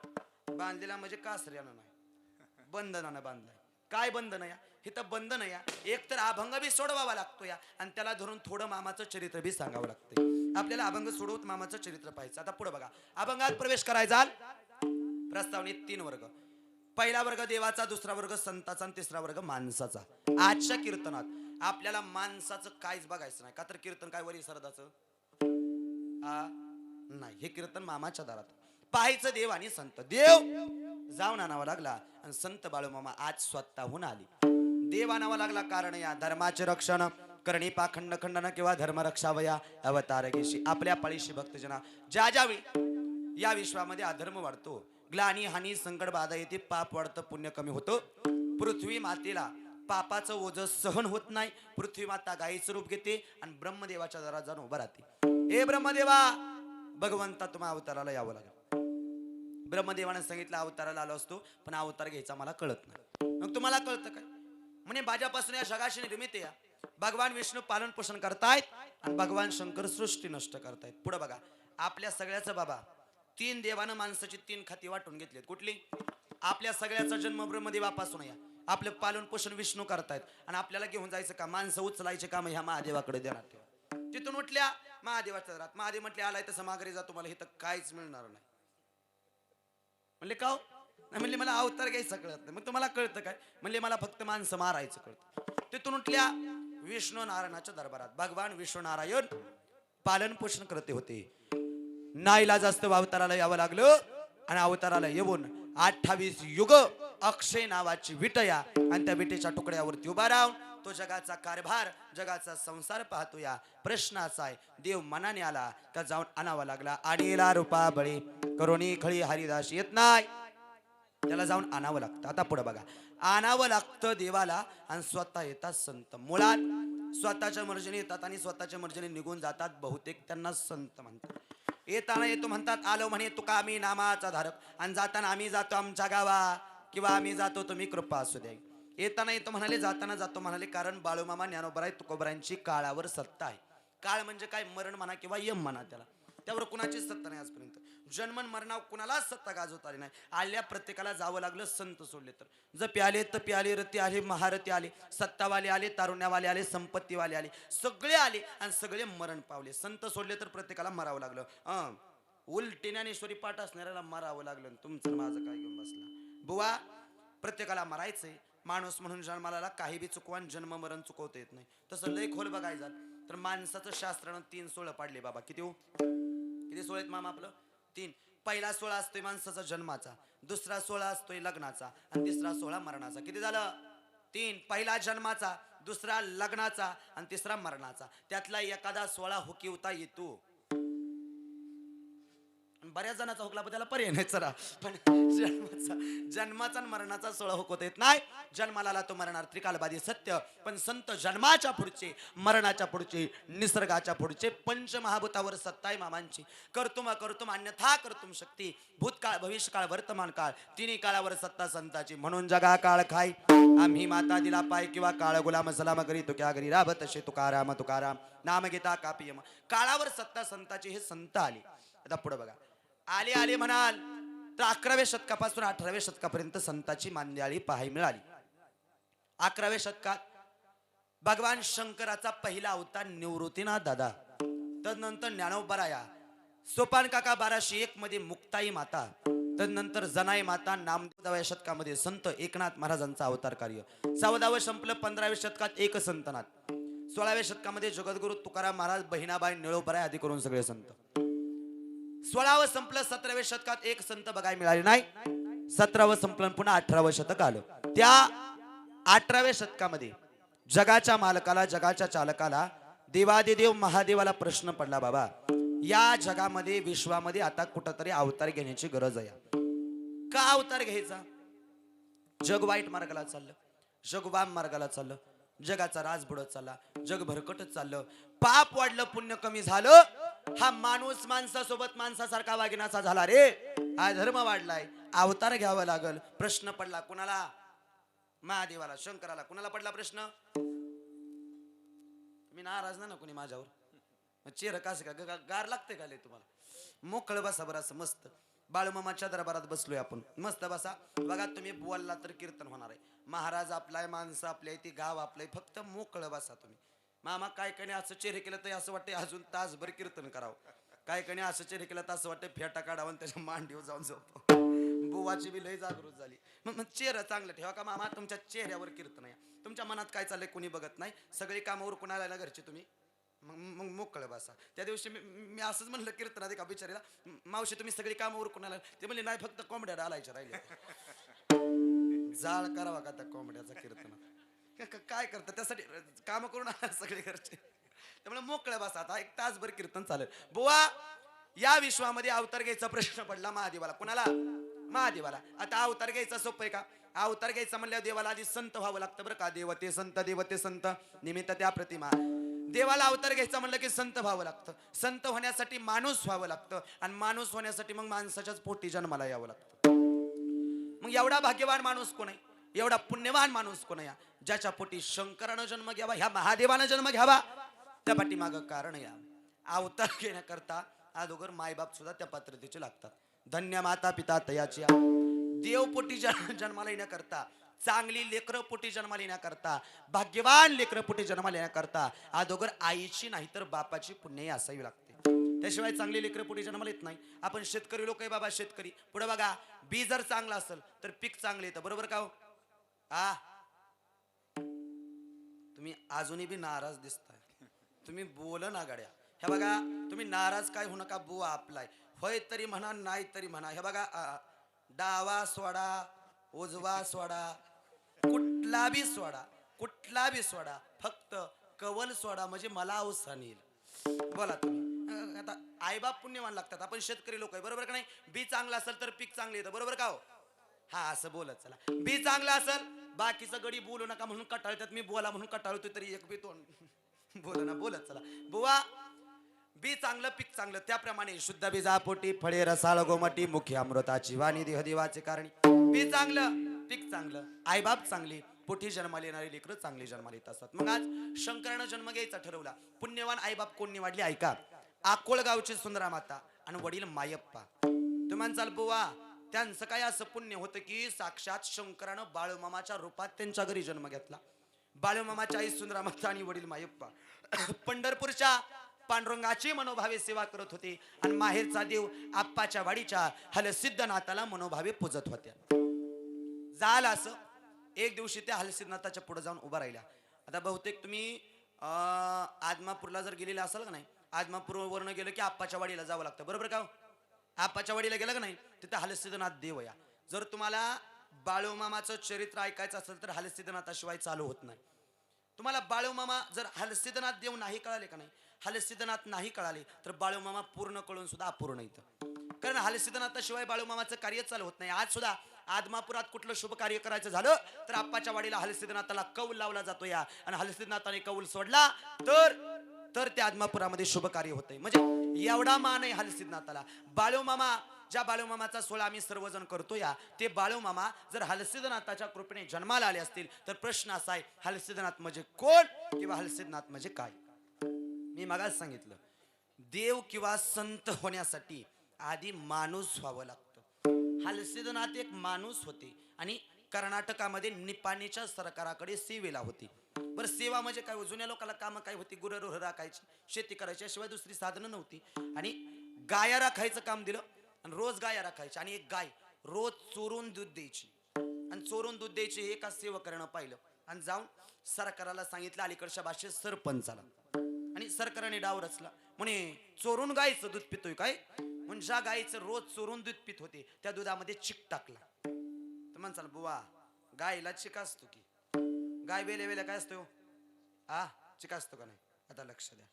बांधलेला म्हणजे कासऱ्यानं नाही, बंधनानं बांधलाय. काय बंधन या? इथं बंधन या, एक तर अभंग बी सोडवावा लागतो या, आणि त्याला धरून थोडं मामाचं चरित्र बी सांगावं लागतंय. आपल्याला अभंग सोडवत मामाचं चरित्र पाहायचं. आता पुढे बघा, अभंगात प्रवेश करायचा. प्रस्तावनेत 3 वर्ग. पहिला वर्ग देवाचा, दुसरा वर्ग संताचा आणि तिसरा वर्ग माणसाचा. आजच्या कीर्तनात आपल्याला माणसाचं काहीच बघायचं नाही. का तर कीर्तन काय वरी सरदाचं नाही, हे कीर्तन मामाच्या दारात पाहायचं. देव आणि संत. देव जाऊन आणावा लागला आणि संत बाळूमामा आज स्वतःहून आली. देव आणावा लागला कारण या धर्माचे रक्षण करणी पाखंड खंडन किंवा धर्म रक्षावया अवतार घेशी. आपल्या पाळीशी भक्तजना ज्या ज्यावेळी या विश्वामध्ये अधर्म वाढतो, ग्लानी हानी संकट बाधा येते, पाप वाढतं, पुण्य कमी होतं, पृथ्वी मातेला पापाचं ओझं सहन होत नाही. पृथ्वी माता गायीचं रूप घेते आणि ब्रह्मदेवाच्या दारात जाऊन उभा राहते. ए ब्रह्मदेवा, भगवंता तुम्हा अवताराला यावं लागेल. ब्रह्मदेवाने सांगितलं अवताराला आलो असतो, पण अवतार घ्यायचा मला कळत नाही. मग तुम्हाला कळतं काय? म्हणजे माझ्यापासून या जगाशी निर्मित या भगवान विष्णू पालन पोषण करतायत आणि भगवान शंकर सृष्टी नष्ट करतायत. पुढे बघा, आपल्या सगळ्याचं बाबा 3 देवानं माणसाची 3 खाती वाटून घेतलीत. कुठली? आपल्या सगळ्याचा जन्म ब्रह्मदेवापासून या. आपलं पालन पोषण विष्णू करतायत आणि आपल्याला घेऊन जायचं का? माणसं उचलायचे काम ह्या महादेवाकडे देणार ठेवा. तिथून उठल्या महादेवाच्या घरात. महादेव म्हटले आलाय तसं माघारी जा, तुम्हाला इथं काहीच मिळणार नाही. म्हणले का हो? म्हणले मला अवतार घ्यायचं कळत नाही. मग तुम्हाला कळतं काय? म्हणले मला फक्त माणसं मारायचं कळतं. तिथून उठल्या विष्णू नारायणाच्या दरबारात. भगवान विष्णू नारायण पालन पोषण करते होते. नाईला जास्त अवताराला यावं लागलं आणि अवताराला येऊन 28 युग अक्षय नावाची विटया आणि त्या विटेच्या तुकड्यावरती उभा राहून तो जगाचा कारभार, जगाचा संसार पाहतो. या प्रश्न असा आहे, देव मनाने आला का जाऊन आणावा लागला. आणीला रूपा बळी करोनी खळी हरिदास येत नाही, त्याला जाऊन आणावं लागतं. आता पुढे बघा, आणावं लागतं देवाला आणि स्वतः येतात संत. मुळात स्वतःच्या मर्जीने येतात आणि स्वतःच्या मर्जीने निघून जातात. बहुतेक त्यांना संत म्हणतात. येताना येतो म्हणतात, आलो म्हणे तुका आम्ही नामाचा धारक, आणि जाताना आम्ही जातो आमच्या गावा किंवा आम्ही जातो तुम्ही कृपा असू द्या. येताना येतो म्हणाले, जाताना जातो म्हणाले, कारण बाळूमामा ज्ञानोबराय तुकोबरायांची काळावर सत्ता आहे. काळ म्हणजे काय? मरण म्हणा किंवा यम म्हणा, त्यावर कुणाचीच सत्ता नाही आजपर्यंत. जन्मन मरणावर कुणालाच सत्ता गाजवता आली नाही. आल्या प्रत्येकाला जावं लागलं. संत सोडले तर जपे आले, तपे आले, रती आले, महारथी आले, सत्तावाले आले, तारुण्यावाले आले, संपत्तीवाले आले, सगळे आले आणि सगळे मरण पावले. संत सोडले तर प्रत्येकाला मरावं लागलं. उलटी ज्ञानेश्वरी पाठ असणाऱ्याला मरावं लागलं. तुमचं माझं काय घेऊन बसला बुवा? प्रत्येकाला मरायचंय. माणूस म्हणून जन्माला काही बी चुकवान जन्म मरण चुकवता येत नाही. तसं लय खोल बघायचं तर माणसाचं शास्त्रानं 3 सोहळं पाडले बाबा. किती हो? किती सोहळे आहेत मामा? आपलं 3. पहिला सोहळा असतोय माणसाचा जन्माचा, दुसरा सोहळा असतोय लग्नाचा आणि तिसरा सोहळा मरणाचा. किती झालं? 3. पहिला जन्माचा, दुसरा लग्नाचा आणि तिसरा मरणाचा. त्यातला एखादा सोहळा हुकीवता येतो. बऱ्याच जणांचा हुकला पण त्याला पर्याय नाही. चला, पण जन्माचा आणि मरणाचा सोहळा हुकवता येत नाही. जन्माला आला तो मरणार, त्रिकालबाधी सत्य. पण संत जन्माच्या पुढचे, मरणाच्या पुढचे, निसर्गाच्या पुढचे पंचमहाभूतावर सत्ता आहे मामांची. कर्तुम अकर्तुम अन्यथा कर्तुम शक्ती. भूतकाळ, भविष्यकाळ, वर्तमान काळ, तिन्ही काळावर सत्ता संताची. म्हणून जगा काळ खाई आम्ही माता दिला पाय, किंवा काळ गुलाम सलाम करी तो क्या घरी राबत असे तुकाराम तुकाराम नाम घेता कापियम. काळावर सत्ता संताची. हे संत आले. आता पुढे बघा, आले आले म्हणाल तर 11व्या शतकापासून 18व्या शतकापर्यंत संताची मांदियाळी पाहायला मिळाली. 11व्या शतकात भगवान शंकराचा पहिला अवतार निवृत्तीनाथ दादा, तदनंतर ज्ञानोबराया, सोपान काका 1201 मध्ये मुक्ताई माता, तदनंतर जनाई माता. 9व्या शतकामध्ये संत एकनाथ महाराजांचा अवतार कार्य. 14वं संपलं. 15व्या शतकात एक संतनाथ. 16व्या शतकामध्ये जगद्गुरु तुकाराम महाराज, बहिणाबाई, निळोबराय आदी करून सगळे संत. 16वं संपलं. 17व्या शतकात एक संत बघायला मिळाले नाही. 17वं संपलं. पुन्हा 18वं शतक आलं. त्या 18व्या शतकामध्ये जगाच्या मालकाला, जगाच्या चालकाला, देवादिदेव महादेवाला प्रश्न पडला, बाबा या जगामध्ये, विश्वामध्ये आता कुठंतरी अवतार घेण्याची गरज आहे. का अवतार घ्यायचा? जग वाईट मार्गाला चाललं, जग वाम मार्गाला चाललं, जगाचा राज बुडत चालला, जग भरकटच चाललं, पाप वाढलं, पुण्य कमी झालं. हा माणूस माणसासोबत माणसासारखा वागण्याचा झाला रे. हा धर्म वाढलाय, अवतार घ्यावा लागल. प्रश्न पडला कुणाला? महादेवाला, शंकराला. कुणाला पडला प्रश्न? मी नाराज नाही ना कोणी माझ्यावर. मग चेहरा कसं का गार लागते का लय तुम्हाला? मोकळं बसा बरं असं मस्त. बाळूमामाच्या दरबारात बसलोय आपण, मस्त बसा. बघा तुम्ही बोलला तर कीर्तन होणार आहे. महाराज आपलाय, माणसं आपले, ती गाव आपलंय, फक्त मोकळं बसा तुम्ही. मामा काय कणी असं चेहरे केलं तर असं वाटतं अजून तासभर कीर्तन करावं. काय कणी असं चेहरे केलं तर असं वाटतं फेटा काढावं आणि त्याच्या मांडीवर जाऊन झोप. बुवाची बी लय जागृत झाली. मग चेहरा चांगलं ठेवा का मामा, तुमच्या चेहऱ्यावर कीर्तन आहे. तुमच्या मनात काय चाललंय कोणी बघत नाही. सगळी कामावर कुणाला ना घरचे तुम्ही, मग मोकळं बसा. त्या दिवशी मी असंच म्हणलं कीर्तनात एका बिचारीला, मावशी तुम्ही सगळी कामावर कुणाला? ते म्हणले नाही फक्त कोंबड्या डालायच्या राहिले. जाळ करावा का त्या कोंबड्याचा कीर्तनात? काय करतं त्यासाठी काम करून आला सगळे घरचे. त्यामुळे मोकळं बसा. आता 1 तासभर कीर्तन चालेल. बुवा या विश्वामध्ये अवतार घ्यायचा प्रश्न पडला महादेवाला. कुणाला? महादेवाला. आता अवतार घ्यायचा सोपं आहे का? अवतार घ्यायचा म्हणल्यावर देवाला आधी संत व्हावं लागतं बरं का. देवते संत निमित्त त्या प्रतिमा. देवाला अवतार घ्यायचा म्हणलं की संत व्हावं लागतं. संत होण्यासाठी माणूस व्हावं लागतं आणि माणूस होण्यासाठी मग माणसाच्याच पोटी जन्माला यावं लागतं. मग एवढा भाग्यवान माणूस कोण आहे? एवढा पुण्यवान माणूस कोण आहे? ज्याच्या पोटी शंकरानं जन्म घ्यावा, ह्या महादेवानं जन्म घ्यावा. त्या पाठीमागं कारण या अवतार घेण्याकरता अगोदर मायबाप सुद्धा त्या पात्रतेचे लागतात. धन्य माता पिता तयाची. देवपोटी जन्माला येण्याकरता, चांगली लेकरं पोटी जन्माला येण्याकरता, भाग्यवान लेकरं पोटी जन्माला येण्याकरता अगोदर आईची नाही तर बापाची पुण्य असावी लागते. त्याशिवाय चांगली लेकरं पोटी जन्माला येत नाही. आपण शेतकरी लोक आहे बाबा, शेतकरी. पुढे बघा, बी जर चांगलं असेल तर पीक चांगलं येतं. बरोबर का हो? तुम्ही अजूनही बी नाराज दिसताय. तुम्ही बोल ना गाड्या. हे बघा, तुम्ही नाराज काय होऊ नका. बुवा आपलाय, होय तरी म्हणा, नाही तरी म्हणा. हे बघा, डावा सोडा, उजवा सोडा, कुठला बी सोडा, फक्त कवल सोडा म्हणजे मला अवसान येईल. बोला तुम्ही. आता आईबाप पुण्यवान लागतात. आपण शेतकरी लोक आहे. बरोबर का नाही? बी चांगलं असेल तर पीक चांगलं येतं. बरोबर का हो? हा, असं बोलत चला. बी चांगलं असेल, बाकीचं गडी बोलू नका म्हणून कटाळतात. मी बोला म्हणून कटाळतो तरी एक बी तोंड बोल ना, बोलत चला. बुवा बी चांगलं पीक चांगलं, त्याप्रमाणे शुद्ध बीजा पोटी फळे रसाळ गोमटी, मुखी अमृताची वाणी, देह देवाचे कारणी. बी चांगलं पीक चांगलं, आईबाप चांगली, पोटी जन्माला येणारी लेकरं चांगली जन्माला येत असतात. मग आज शंकरानं जन्म घ्यायचा ठरवला. पुण्यवान आईबाप कोण निवडली ऐका. अकोळगावची सुंदरा माता आणि वडील मायप्पा. तुम्ही म्हणसाल बुवा त्यांचं काय असं पुण्य होतं की साक्षात शंकरानं बाळूमामाच्या रूपात त्यांच्या घरी जन्म घेतला. बाळूमामाच्या आई सुंदरा माता आणि वडील मायप्पा पंढरपूरच्या पांडुरंगाची मनोभावे सेवा करत होते आणि माहेरचा देव आप्पाच्या वाडीच्या हलसिद्धनाथाला मनोभावे पूजत होत्या. झालं असं, एक दिवशी त्या हलसिद्धनाथाच्या पुढे जाऊन उभा राहिल्या. आता बहुतेक तुम्ही आदमापूरला जर गेलेला असाल का नाही, आदमापूरवरनं गेलं की आप्पाच्या वाडीला जावं लागतं. बरोबर का? आप्पाच्या वाडीला गेलं का नाही, तिथे हलसिद्धनाथ देव या. जर तुम्हाला बाळूमामाचं चरित्र ऐकायचं असेल तर हलसिद्धनाथाशिवाय चालू होत नाही. तुम्हाला बाळूमामा जर हलसिद्धनाथ देव नाही कळाले का नाही, हलसिद्धनाथ नाही कळाले तर बाळूमामा पूर्ण कळून सुद्धा अपूर्ण येतं. कारण हलसिद्धनाथाशिवाय बाळूमामाचं कार्य चालू होत नाही. आज सुद्धा आदमापुरात कुठलं शुभ कार्य करायचं झालं तर आप्पाच्या वाडीला हलसिद्धनाथाला कौल लावला जातो या, आणि हलसिद्धनाथाने कौल सोडला तर त्या आदमापुरामध्ये शुभ कार्य होतंय. म्हणजे एवढा मान आहे हलसिद्धनाथाला. बाळूमामा, ज्या बाळूमामाचा सोहळा आम्ही सर्वजण करतो या, ते बाळूमामा जर हलसिद्धनाथाच्या कृपेने जन्माला आले असतील तर प्रश्न असा आहे, हलसिद्धनाथ म्हणजे कोण किंवा हलसिद्धनाथ म्हणजे काय? मी मगाच सांगितलं, देव किंवा संत होण्यासाठी आधी माणूस व्हावं लागतं. हलसिद्धनाथ एक माणूस होते आणि कर्नाटकामध्ये निपाणीच्या सरकाराकडे सेवेला होती. बरं, सेवा म्हणजे काय? जुन्या लोकांना कामं काय होती? गुरढोरं राखायची, शेती करायची, शिवाय दुसरी साधनं नव्हती. आणि गाया राखायचं काम दिलं आणि रोज गाया राखायची. आणि एक गाय रोज चोरून दूध द्यायची आणि चोरून दूध द्यायची हे एका सेवकानं पाहिलं आणि जाऊन सरकाराला सांगितलं, अलीकडच्या भाषेत सरपंचाला. आणि सरकाराने डाव रचला, म्हणे चोरून गायचं दूध पितोय काय? म्हणजे ज्या गायचं रोज चोरून दूध पित होते त्या दुधामध्ये चिक टाकला. तर म्हणसाल बुवा गायला चिक असतो की? गाय वेल्या काय असतो? चिक असतो का नाही? आता लक्ष द्या,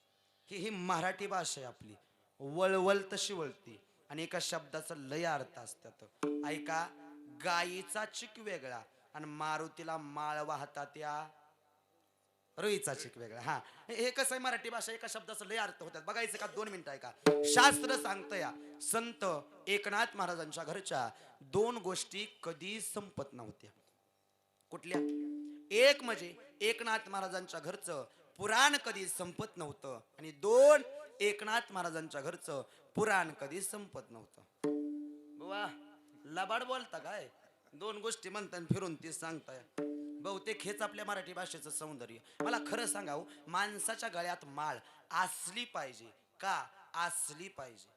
ही मराठी भाषा आहे आपली, वळवल तशी वळती आणि एका शब्दाचा लय अर्थ असतात. ऐका, गायीचा चिक वेगळा आणि मारुतीला माळ वाहतात या रुईचा चिक वेगळा. हा, हे कसं आहे मराठी भाषा, एका शब्दाचा लय अर्थ होतात. बघायचं का? 2 मिनिटं ऐका. शास्त्र सांगतं या, संत एकनाथ महाराजांच्या घरच्या 2 गोष्टी कधी संपत नव्हत्या. कुठल्या? एक म्हणजे एकनाथ महाराजांच्या घरचं पुराण कधी संपत नव्हतं आणि 2 एकनाथ महाराजांच्या घरचं पुराण कधी संपत नव्हतं. बुवा लबाड बोलता काय, 2 गोष्टी म्हणता आणि फिरून ती सांगताय. बहुतेक हेच आपल्या मराठी भाषेचं सौंदर्य. मला खरं सांगावं, माणसाच्या गळ्यात माळ असली पाहिजे का? असली पाहिजे.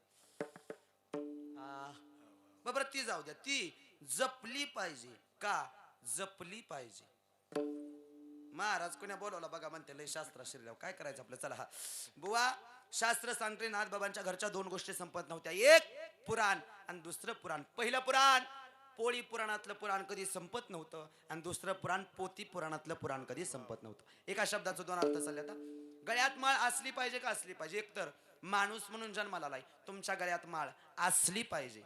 बरोबर, ती जाऊ द्या, ती जपली पाहिजे का? जपली पाहिजे. महाराज कोण्या बोलवला बघा, म्हणते लय शास्त्र शिरल्यावर काय करायचं आपलं. चला बुवा, शास्त्र सांगते नाथबाबांच्या घरच्या 2 गोष्टी संपत नव्हत्या. एक पुराण आणि दुसरं पुराण. पहिलं पुराण पोळी पुराणातलं पुराण कधी संपत नव्हतं आणि दुसरं पुराण पोती पुराणातलं पुराण कधी संपत नव्हतं. एका शब्दाचं 2 अर्थ चालले. आता गळ्यात माळ असली पाहिजे का असली पाहिजे? एकतर माणूस म्हणून जन्माला आलाय, तुमच्या गळ्यात माळ असली पाहिजे.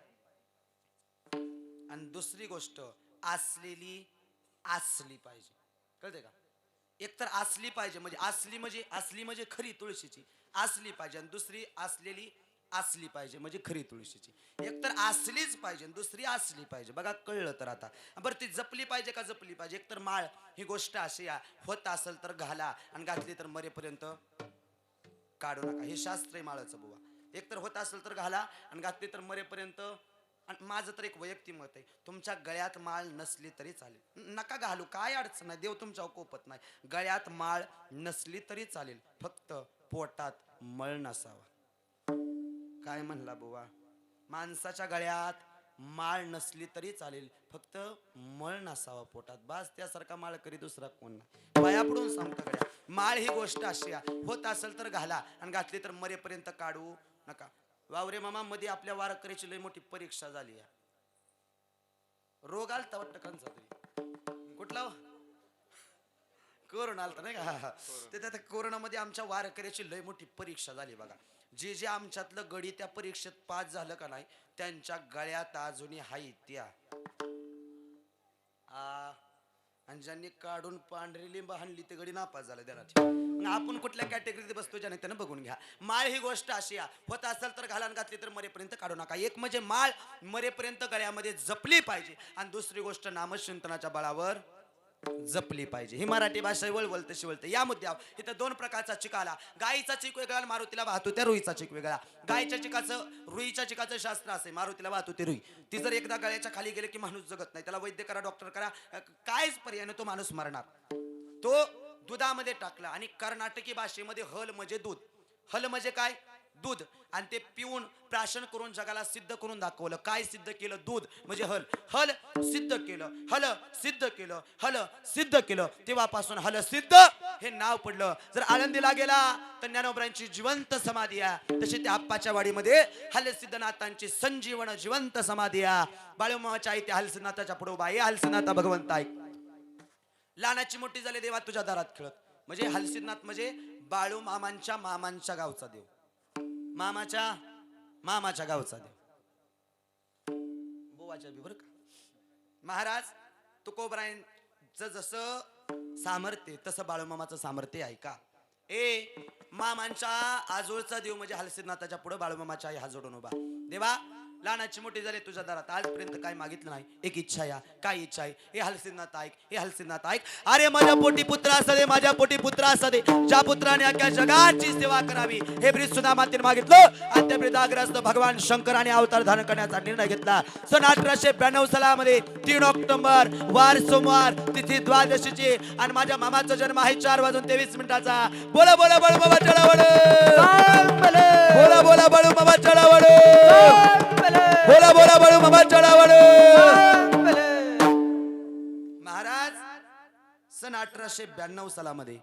आणि दुसरी गोष्ट असलेली असली पाहिजे. कळते का? एकतर असली पाहिजे म्हणजे असली म्हणजे खरी तुळशीची असली पाहिजे, आणि दुसरी असलेली असली पाहिजे म्हणजे खरी तुळशीची. एकतर असलीच पाहिजे आणि दुसरी असली पाहिजे. बघा कळलं तर आता. बरं, ती जपली पाहिजे का जपली पाहिजे? एकतर माळ ही गोष्ट अशी होत असेल तर घाला आणि घातली तर मरेपर्यंत काढू नका. हे शास्त्र आहे माळाचं बुवा. एकतर होत असेल तर घाला आणि घातली तर मरेपर्यंत. आणि माझं तर एक वैयक्तिक मत आहे, तुमच्या गळ्यात माळ नसली तरी चालेल, नका घालू, काय अडचण नाही, देव तुमच्यावर कोपत नाही. गळ्यात माळ नसली तरी चालेल, फक्त पोटात मळ नसावा. काय म्हणला बुवा? माणसाच्या गळ्यात माळ नसली तरी चालेल, फक्त मळ नसावा पोटात. बास, त्यासारखा माळ करी दुसरा कोण नाही. पाया पडून सांगतो गड्या, माळ ही गोष्ट अशी होत असेल तर घाला आणि घातली तर मरेपर्यंत काढू नका. वावरे मामा, मध्ये आपल्या वारकऱ्याची लय मोठी परीक्षा झाली. रोग आलता वाटतं कंचा तरी, कुठला कोरोना आलता नाही का? त्या कोरोनामध्ये आमच्या वारकऱ्याची लय मोठी परीक्षा झाली बघा. जे आमच्यातलं गडी त्या परीक्षेत पास झालं का नाही, त्यांच्या गळ्यात अजूनही हाय त्या. आणि ज्यांनी काढून पांढरी लिंब हाणली ते गडी नापास झालं. त्याला आपण कुठल्या कॅटेगरीत बसतो ज्याने त्यानं बघून घ्या. माळ ही गोष्ट अशी होत असेल तर घालान, घातली तर मरेपर्यंत काढू नका. एक म्हणजे माळ मरेपर्यंत गळ्यामध्ये जपली पाहिजे आणि दुसरी गोष्ट नामचिंतनाच्या बळावर जपली पाहिजे. ही मराठी भाषा वळवल तशी वळते. या मुद्द्यावर इथं 2 प्रकारचा चिक आला. गाईचा चिक वेगळा, मारुतीला वाहतो त्या रुईचा चिक वेगळा. गायच्या चिकाचं, रुईच्या चिकाचं शास्त्र असे, मारुतीला वाहतो ते रुई. ती जर एकदा गळ्याच्या खाली गेले की माणूस जगत नाही. त्याला वैद्य करा, डॉक्टर करा, कायच पर्याय नाही, तो माणूस मरणार. तो दुधामध्ये टाकला आणि कर्नाटकी भाषेमध्ये हल म्हणजे दूध. हल म्हणजे काय? दूध. आणि ते पिऊन प्राशन करून जगाला सिद्ध करून दाखवलं. काय सिद्ध केलं? दूध म्हणजे हल. हल सिद्ध केलं, हल सिद्ध केलं, हल सिद्ध केलं. तेव्हापासून हल सिद्ध हे नाव पडलं. जर आळंदीला गेला तर ज्ञानोबरांची जिवंत समाधी आहे, तशी त्या आप्पाच्या वाडीमध्ये हलसिद्धनाथांची संजीवन जिवंत समाधी आहे. बाळूमामाच्या आई त्या हलसिद्धनाथाच्या पुढे उभा आहे. हलसिद्धनाथ भगवंत आहे. लहानाची मोठी झाली देवा तुझ्या दारात खेळत. म्हणजे हलसिद्धनाथ म्हणजे बाळू मामांच्या मामांच्या गावचा देव, मामाच्या गावचा देव, बोवाच्या बी. बरं का महाराज, तुकोबरायांचं जसं सामर्थ्य तसं बाळूमामाचं सामर्थ्य आहे का? मामांच्या आजोळचा देव म्हणजे हलसिद्धनाथाच्या पुढे बाळूमामाच्या आई हात जोडून उभा. देवा लहानाची मोठी झाली तुझ्या दारात, आजपर्यंत काय मागितलं नाही, एक इच्छा या. काय इच्छा आहे? हे हलसिद्धनाथ ऐक, हे हलसिद्धनाथ ऐक. अरे माझ्या पोटी पुत्र असू दे, माझ्या पोटी पुत्र असू दे, ज्या पुत्राने अख्ख्या जगाची सेवा करावी हे ब्रीद सुद्धा मातीने मागितलं. आणि त्या ब्रीदाग्रस्त भगवान शंकराने अवतार धारण करण्याचा निर्णय घेतला. सन 1892 सालामध्ये 3 ऑक्टोबर वार सोमवार तिथी द्वादशीची. आणि माझ्या मामाचा जन्म आहे 4:23 बोला बोला बाळू मामा चढावड, बोला बोला बाळू मामा चढावड, बोला बोला बाळू मामा चढावड. महाराज सन 1892 सालामध्ये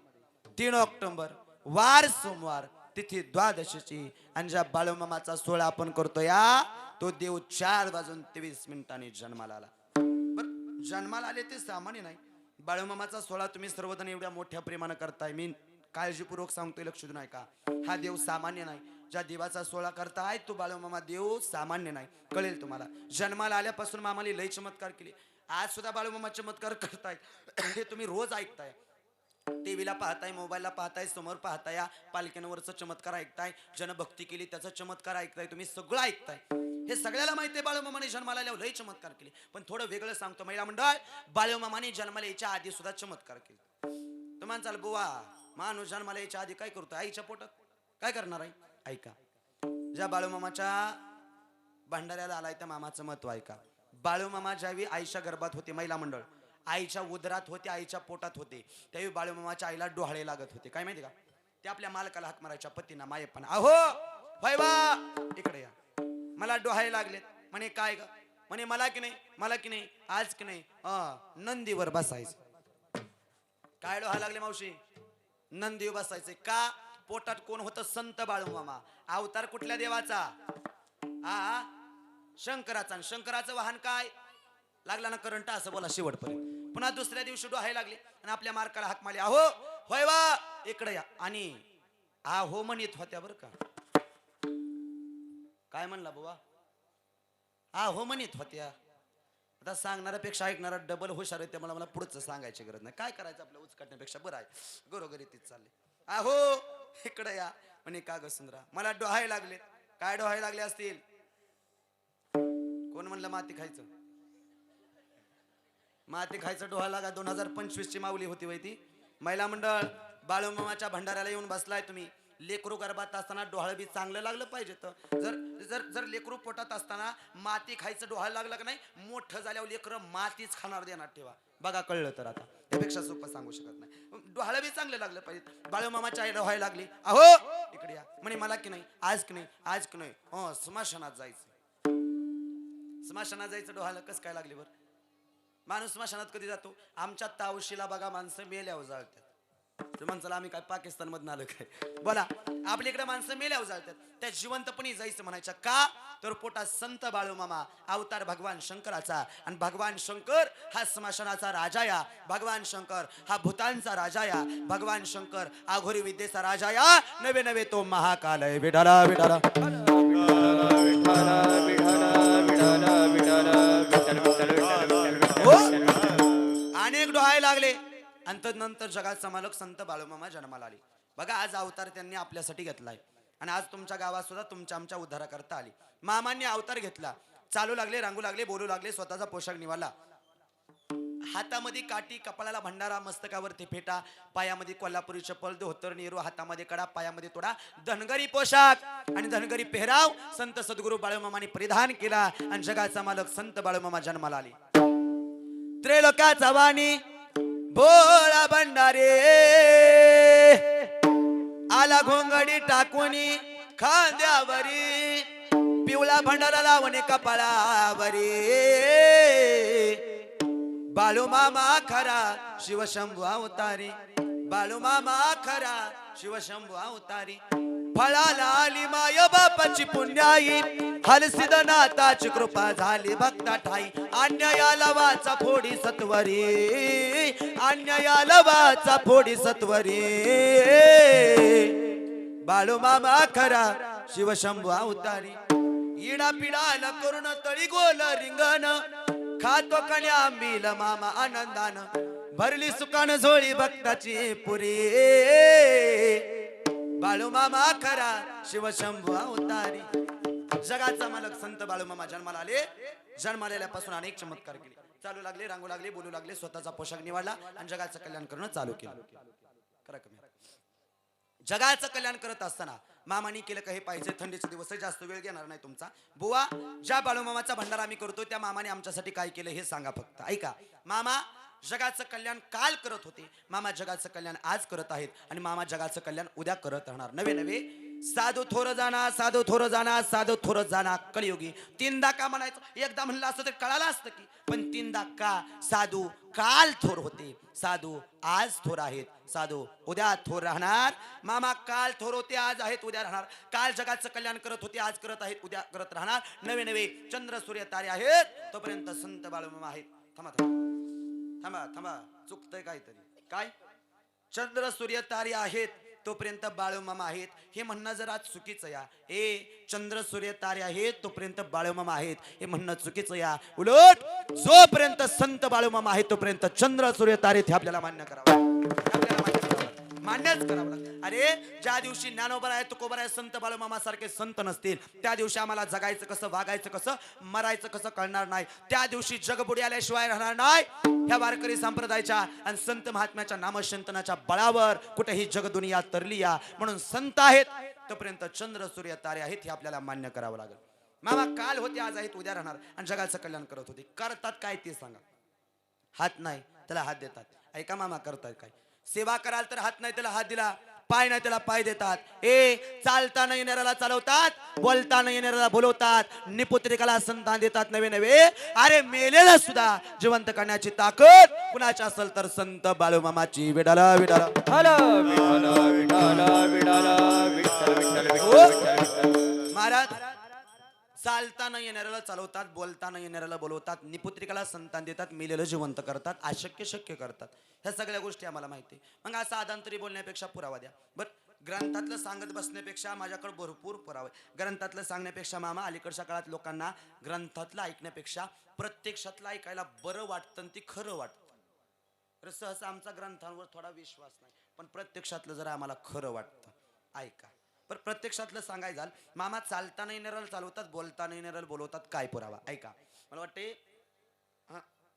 3 ऑक्टोबर वार सोमवार तिथी द्वादशीची. आणि ज्या बाळूमामाचा सोहळा आपण करतो या, तो देव 4:23 जन्माला आला. बर, जन्माला आले ते सामान्य नाही. बाळूमामाचा सोहळा तुम्ही सर्वजण एवढ्या मोठ्या प्रेमानं करताय, मी काळजीपूर्वक सांगतोय, लक्ष देऊ नका. हा देव सामान्य नाही. ज्या देवाचा सोहळा करताय तो बाळूमामा देव सामान्य नाही. कळेल तुम्हाला. जन्माला आल्यापासून मामाने लय चमत्कार केले. आज सुद्धा बाळूमामा चमत्कार करताय, हे तुम्ही रोज ऐकताय. टीव्हीला पाहताय, मोबाईलला पाहताय, समोर पाहताय, पालखीवरचा चमत्कार ऐकताय, जनभक्ती केली त्याचा चमत्कार ऐकताय, तुम्ही सगळं ऐकताय. हे सगळ्याला माहिती आहे बाळूमामाने जन्माला आल्यावर लय चमत्कार केले. पण थोडं वेगळं सांगतो महिला मंडळ, बाळूमामाने जन्माला यायच्या आधी सुद्धा चमत्कार केले. तुम्हाला चाल बुवा माणूस जन्माला यायच्या आधी काय करतो? आईच्या पोटात काय करणार आहे? ऐका, ज्या बाळूमामाच्या भंडाऱ्याला आलाय त्या मामाचं महत्व ऐका. बाळूमामा ज्यावेळी आईच्या गर्भात होते, महिला मंडळ आईच्या उदरात होते, आईच्या पोटात होते, त्यावेळी बाळूमामाच्या आईला डोहाळे लागत होते. काय माहिती का? ते आपल्या मालकाला हाक मारायच्या, पतींना, मायेपणा, अहो व्हायवा इकडे या, मला डोहाळे लागलेत. म्हणे काय ग? म्हणे मला की नाही आज की नाही नंदीवर बसायचं. काय डोहा लागले मावशी? नंदीवर बसायचे. का? पोटात कोण होतं? संत बाळूमामा. अवतार कुठल्या देवाचा? शंकराचा. शंकराचं वाहन काय? लागला ना करंट, असं बोला शेवटपर्यंत. पुन्हा दुसऱ्या दिवशी डोहाय लागले आणि आपल्या मार्काला हाक मारली, अहो होय वा इकडे या. आणि हो म्हणत होत्या बरं का. काय म्हणला बुवा? हो म्हणत होत्या. आता सांगणाऱ्यापेक्षा ऐकणारा डबल हुशार आहे. मला पुढचं सांगायची गरज नाही. काय करायचं आपल्या उचकाटण्यापेक्षा बरं आहे. घरोघरी तीच चालले. अहो इकडे या. म्हणे का ग सुंदरा? मला डोहाय लागले. काय डोहाय लागले असतील? कोण म्हणलं माती खायचं? माती खायचं डोहा लागा. 2025 ची माऊली होती वय ती. महिला मंडळ बाळूमामाच्या भंडाऱ्याला येऊन बसलाय तुम्ही. लेकरू गर्भात असताना डोहाळ बी चांगलं लागलं पाहिजे. तर जर लेकरू पोटात असताना माती खायचं डोहाळ लागलं का नाही, मोठं झाल्यावर लेकरं मातीच खाणार देणार. ठेवा बघा, कळलं तर. आता त्यापेक्षा सोपं सांगू शकत नाही. डोहाळ बी चांगलं लागलं पाहिजे. बाळूमामाच्या आई डोहाय लागली, अहो इकडे या. म्हणे मला की नाही आज की नाही स्मशानात जायचं. स्मशानात जायचं डोहायला कसं काय लागले बरं? माणूस स्मशानात कधी जातो? आमच्या तावशीला बघा माणसं मेल्यावर जाळतात. तर माणसाला आम्ही काय पाकिस्तान मधून आलो काय? बोला, आपल्या इकडे माणसं मेल्यावर जाळतात. त्या जिवंतपणी जायचं म्हणायचं. का? तर पोटात संत बाळूमामा, अवतार भगवान शंकराचा. आणि भगवान शंकर हा स्मशानाचा राजा या. भगवान शंकर हा भूतांचा राजा या. भगवान शंकर आघोरी विद्येचा राजा या. नवे नवे तो महाकाल आहे. विठाला विठाला अनेक डोहाय लागले. नंतर जगाचा मालक संत बाळूमामा जन्माला आले. बघा, आज अवतार त्यांनी आपल्यासाठी घेतलाय. आणि आज तुमच्या गावात सुद्धा तुमच्या आमच्या उद्धारा करता आली. मामांनी अवतार घेतला. चालू लागले, रांगू लागले, बोलू लागले, स्वतःचा पोशाख निवडला. हातामध्ये काठी, कपाळाला भंडारा, मस्तकावरती फेटा, पायामध्ये कोल्हापुरी चप्पल, धोतर नेहरू, हातामध्ये कडा, पायामध्ये तोडा, धनगरी पोशाख आणि धनगरी पेहराव संत सद्गुरू बाळूमामांनी परिधान केला. आणि जगाचा मालक संत बाळूमामा जन्माला आले. त्रैलोक्याचा वाणी भोळा भंडारे आला घोंगडी टाकूनी खांद्यावरी, पिवळा भंडारा लावणे कपाळावरी. बाळूमामा खरा शिवशंभू अवतारी. बाळूमामा खरा शिवशंभू अवतारी. फळाला आली माय बापाची पुण्याई, हलसिद नाथाची कृपा झाली भक्ता ठाई. अन्यायाला वाचा फोडी सत्वरी, अन्यायाला वाचा फोडी सत्वरी. बाळूमामा खरा शिवशंभू अवतारी. इडा पिडाला करून तळी गोल रिंगण, खातो कण्या आंबील मामा आनंदान. भरली सुकान झोळी भक्ताची पुरी. बाळूमामा खरा शिवशंभू अवतारी. जगाचा मालक संत बाळूमामा जन्माला आले. जन्मालेल्यापासून अनेक चमत्कार केले. चालू लागले, रांगू लागले, बोलू लागले, स्वतःचा पोशाख निवडला आणि जगाचं कल्याण करणं चालू केलं. करा कमी. जगाचं कल्याण करत असताना मामानी केलं काही पाहिजे. थंडीचे दिवस, जास्त वेळ घेणार नाही तुमचा. बुवा, ज्या बाळूमामाचा भंडारा आम्ही करतो त्या मामाने आमच्यासाठी काय केलं हे सांगा फक्त. ऐका, मामा जगाचं कल्याण काल करत होते, मामा जगाचं कल्याण आज करत आहेत. आणि मामा जगाचं कल्याण उद्या करत राहणार. नवे नवे साधू थोर जाणार, साधू थोर जाणार, साधू थोर जाणार. कलियुगी तीनदा का म्हणायचं? एकदा म्हणलं असतं तर कळालं असतं की. पण तीनदा का? साधू काल थोर होते, साधू आज थोर आहेत, साधू उद्या थोर राहणार. मामा काल थोर होते, आज आहेत, उद्या राहणार. काल जगाचं कल्याण करत होते, आज करत आहेत, उद्या करत राहणार. नवे नवे चंद्र सूर्य तारे आहेत, तोपर्यंत संत बाळूमामा आहेत. थांबा थांबा थांबा, चुकतंय काहीतरी. काय? चंद्र सूर्य तारे आहेत तोपर्यंत बाळूमामा आहेत हे म्हणणं जर आज चुकीचं या. चंद्र सूर्य तारे आहेत तोपर्यंत बाळूमामा आहेत हे म्हणणं चुकीचं या. उलट जोपर्यंत संत बाळूमामा आहेत तोपर्यंत चंद्र सूर्य तारे हे आपल्याला मान्य करावं. मान्यच करावं लागतं. अरे ज्या दिवशी ज्ञानोबा आहे तुकोबा आहे संत बाळूमामा सारखे संत नसतील त्या दिवशी आम्हाला जगायचं कसं वागायचं कसं मरायचं कसं कळणार नाही. त्या दिवशी जगबुडी आल्याशिवाय राहणार नाही. ह्या वारकरी संप्रदायाच्या आणि संत महात्म्याच्या नामशंतनाच्या बळावर कुठेही जगदुनिया तरली या म्हणून संत आहेत तोपर्यंत चंद्र सूर्य तारे आहेत हे आपल्याला मान्य करावं लागेल. मामा काल होते आज आहेत उद्या राहणार आणि जगाचं कल्याण करत होते. करतात काय ते सांगा. हात नाही त्याला हात देतात. ऐका मामा करतात काय. सेवा कराल तर हात नाही त्याला हात दिला, पाय नाही त्याला पाय देतात. चालताना येणाऱ्याला चालवतात, बोलताना येणाऱ्याला बोलवतात, निपुत्रिकाला संतान देतात नवे नवे. अरे मेलेला सुद्धा जिवंत करण्याची ताकद कुणाची असेल तर संत बाळूमामाची. विडाला विडाला महाराज चालताना येणाऱ्याला चालवतात, बोलताना येणाऱ्याला बोलवतात, निपुत्रिकाला संतान देतात, मेलेलं जिवंत करतात, अशक्य शक्य करतात. ह्या सगळ्या गोष्टी आम्हाला माहिती आहे. मग असं आदांतरी बोलण्यापेक्षा पुरावा द्या. बरं ग्रंथातलं सांगत बसण्यापेक्षा माझ्याकडे भरपूर पुरावे. ग्रंथातलं सांगण्यापेक्षा मामा अलीकडच्या काळात लोकांना ग्रंथातलं ऐकण्यापेक्षा प्रत्यक्षातलं ऐकायला बरं वाटतं आणि ती खरं वाटतं. सहसा आमचा ग्रंथांवर थोडा विश्वास नाही पण प्रत्यक्षातलं जरा आम्हाला खरं वाटतं. ऐका पण प्रत्यक्षातलं सांगायचं झालं मामा चालताना येणाऱ्याला चालवतात, बोलताना येणाऱ्याला बोलवतात. काय पुरावा ऐका. मला वाटते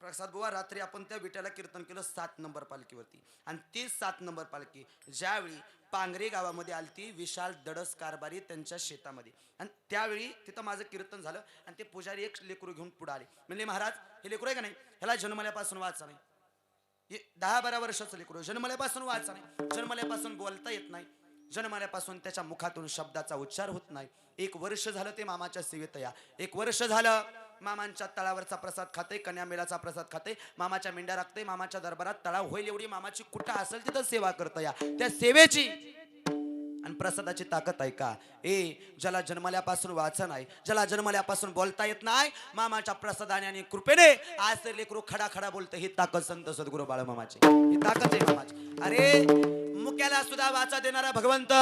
प्रसाद बुवा रात्री आपण त्या विट्याला कीर्तन केलं 7 नंबर पालखीवरती आणि ती 7 नंबर पालखी ज्यावेळी पांगरे गावामध्ये आलती विशाल दडस कारभारी त्यांच्या शेतामध्ये आणि त्यावेळी तिथं माझं कीर्तन झालं आणि ते पुजारी एक लेकरू घेऊन पुढे आले. म्हणले महाराज हे लेकरू आहे का नाही ह्याला जन्मल्यापासून वाचा नाही. 10-12 वर्षाचं लेकरू जन्मल्यापासून वाचा नाही, जन्मल्यापासून बोलता येत नाही, जन्मल्यापासून त्याच्या मुखातून शब्दाचा उच्चार होत नाही. 1 वर्ष झालं ते मामाच्या सेवेत या. 1 वर्ष झालं मामांच्या तळावरचा प्रसाद खाते, कन्या मेळाचा प्रसाद खाते, मामाच्या मेंढ्या राखते, मामाच्या दरबारात तळाव होईल एवढी मामाची कुठं असेल तिथं सेवा करता या. त्या सेवेची आणि प्रसादाची ताकद आहे का. ज्याला जन्मल्यापासून वाचा नाही, ज्याला जन्मल्यापासून बोलता येत नाही, मामाच्या प्रसादाने आणि कृपेने आज ते लेकरू खडा खडा बोलतं. ही ताकद संत सद्गुरू बाळूमामाची, ही ताकद आहे मामाची. अरे मुक्याला सुद्धा वाचा देणारा भगवंत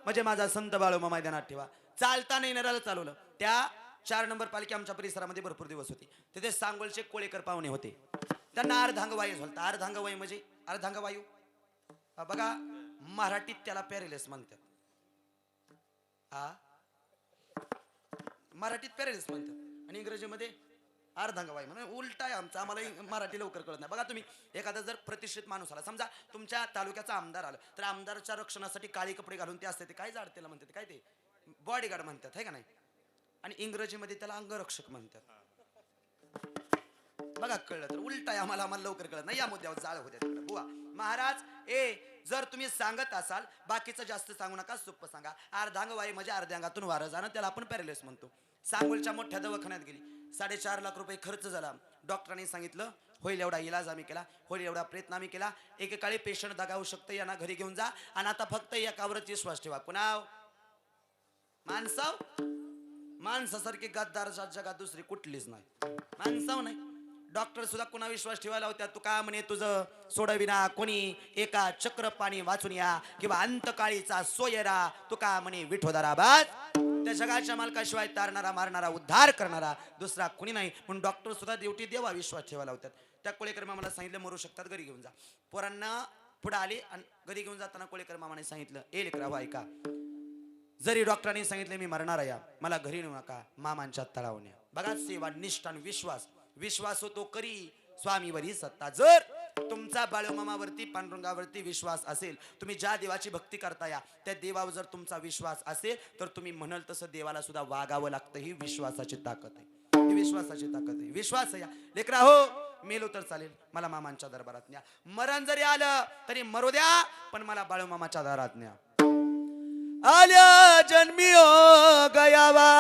म्हणजे माझा संत बाळूमामा ध्यानात ठेवा. चालताना येणाऱ्याला चालवलं. त्या 4 नंबर पालखी आमच्या परिसरामध्ये भरपूर दिवस होती. तिथे सांगोलचे कोळेकर पाहुणे होते. त्यांना अर्धांगवायू झालं. अर्धांगवायू म्हणजे अर्धांगवायू बघा मराठीत त्याला पॅरेलिस म्हणतात. मराठीत पॅरेलिस म्हणतात आणि इंग्रजीमध्ये अर्धांगवायू म्हणजे उलटा आहे आमचा. आम्हाला मराठी लवकर कळत नाही. बघा तुम्ही एखादा जर प्रतिष्ठित माणूस आला समजा तुमच्या तालुक्याचा आमदार आला तर आमदारच्या रक्षणासाठी काळी कपडे घालून ते असते ते काय जाड त्याला म्हणतात काय ते बॉडीगार्ड म्हणतात है का नाही. आणि इंग्रजीमध्ये त्याला अंगरक्षक म्हणतात. बघा कळलं तर उलटा आहे आम्हाला लवकर कळत नाही. या मुद्द्यावर जाळ होत्या बुवा. महाराज जर तुम्ही सांगत असाल बाकीचं जास्त सांगू नका, सोपं सांगा. अर्धांगवायू म्हणजे अर्ध्यांगातून वारं जाणं, त्याला आपण पॅरेलिस म्हणतो. सांगोलच्या मोठ्या दवाखान्यात गेली, 4.5 लाख रुपये खर्च झाला. डॉक्टरांनी सांगितलं होईल एवढा इलाज आम्ही केला, होईल एवढा प्रयत्न आम्ही केला. एकेकाळी पेशंट दगावू शकतं, यांना घरी घेऊन जा आणि आता फक्त एकावरच विश्वास ठेवा. कुणाव माणसाव. माणसासारखी गद्दार जगात दुसरी कुठलीच नाही. माणसाव नाही. डॉक्टर सुद्धा कुणा विश्वास ठेवायला होत्या. तू का म्हणे तुझं सोडविना कोणी एका चक्र पाणी वाचून या किंवा अंतकाळीचा सोयरा तू का म्हणे विठोदरा बाज. त्या जगाच्या मालकाशिवाय तारणारा मारणारा उद्धार करणारा दुसरा कोणी नाही. म्हणून डॉक्टर सुद्धा देवटी देवा विश्वास ठेवायला होत्यात. त्या कोळेकर मामाला सांगितलं मरू शकतात घरी घेऊन जा. पोरांना पुढे आले आणि घरी घेऊन जाताना कोळेकर मामाने सांगितलं लेकराव ऐका, जरी डॉक्टरांनी सांगितले मी मरणार आहे मला घरी नेऊ नका, मामांच्या तळावर न्या. बघा सेवा निष्ठा आणि विश्वास. विश्वास होतो करी स्वामीवरी सत्ता. जर तुमचा बाळूमामावरती पांडुरंगावरती विश्वास असेल, तुम्ही ज्या देवाची भक्ती करता या त्या देवावर जर तुमचा विश्वास असेल तर तुम्ही म्हणाल तसं देवाला सुद्धा वागावं लागतं. ही विश्वासाची ताकद आहे. ही विश्वासाची ताकद आहे. विश्वास या लेकरा हो मेलो तर चालेल मला मामांच्या दरबारात न्या. मरण जरी आलं तरी मरू द्या पण मला बाळूमामाच्या दारात न्या. आल्या जन्मियो गयावा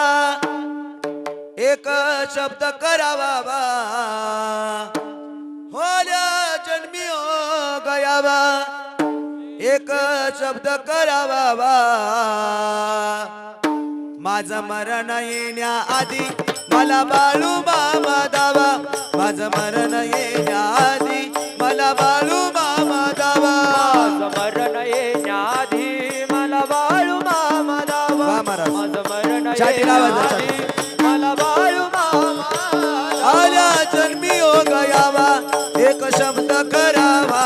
एक शब्द करावा बा. होल्या जन्मियो गयावा एक शब्द करावा बा. माझं मरण येण्याआधी मला बाळूमामा दावा. माझं मरण येण्याआधी मला बाळूमामा दावा. माझं मरण येण्याआधी मला बाळूमामा दावा. माझं मरण येण्याआधी मला बाळूमामा आल्या जन्मी हो गयावा एक शब्द करावा.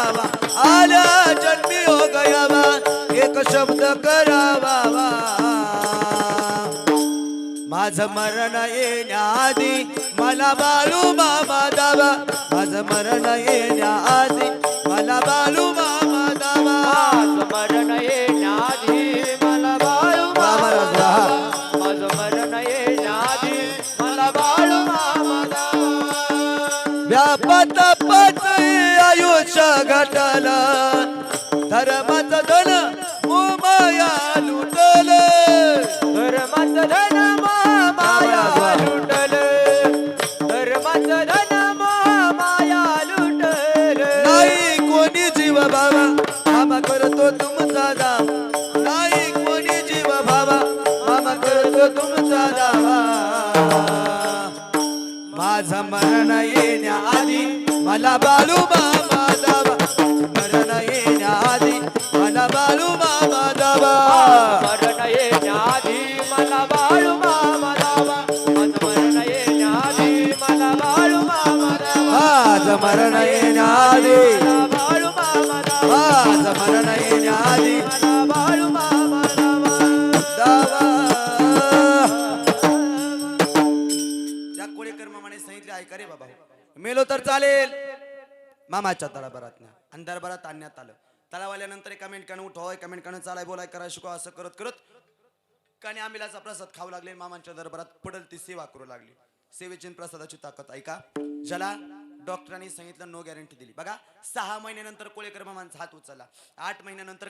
आल्या जन्मी हो गयावा शब्द करावा माझं मरण येण्याआधी मला बाळू मामा दावा माझं मरण येण्याआधी मला बाळू मामा दावा मरण येण्याआधी मला बाळू मामा दावा माझं मरण येण्याआधी मला बाळू मामा दावा व्यापात पाच आयुष्य घटलं धर्माचं धन मोमाया लुटलं धर्माचं धन माया लुटल धर्माचं धन माया लुटल नाही कोणी जीव भावा मामा करतो तुमचा दावा नाही कोणी जीव भावा मामा करतो तुमचा दावा माझं मरण येण्याआधी मला बाळू मामा दावा मरण येण्याआधी मला बाळू मामा दावा मरण येण्याआधी मला बाळू मामा दावा माझं मरण येण्याआधी मला बाळू मामा दावा माझं मरण येण्याआधी मला बाळू मामा दावा माझं मरण येण्याआधी मला बाळू मामा दावा त्या कोळेकर मामाने सांगितले ऐका रे बाबा मेलो तर चालेल मामाच्या तळाभरात ना आणि दरबारात आणण्यात आलं तळावाल्यानंतर एका मिनिटानं उठवाय एका मिनिटानं चालाय बोलाय करा शिकवा असं करत करत काने आंबिलाचा प्रसाद खाऊ लागले मामांच्या दरबारात पडल ती सेवा करू लागली सेवेची प्रसादाची ताकद ऐका ज्याला डॉक्टरांनी सांगितलं नो गॅरंटी दिली बघा 6 महिन्यानंतर कोळेकर मामांचा हात उचलला 8 महिन्यानंतर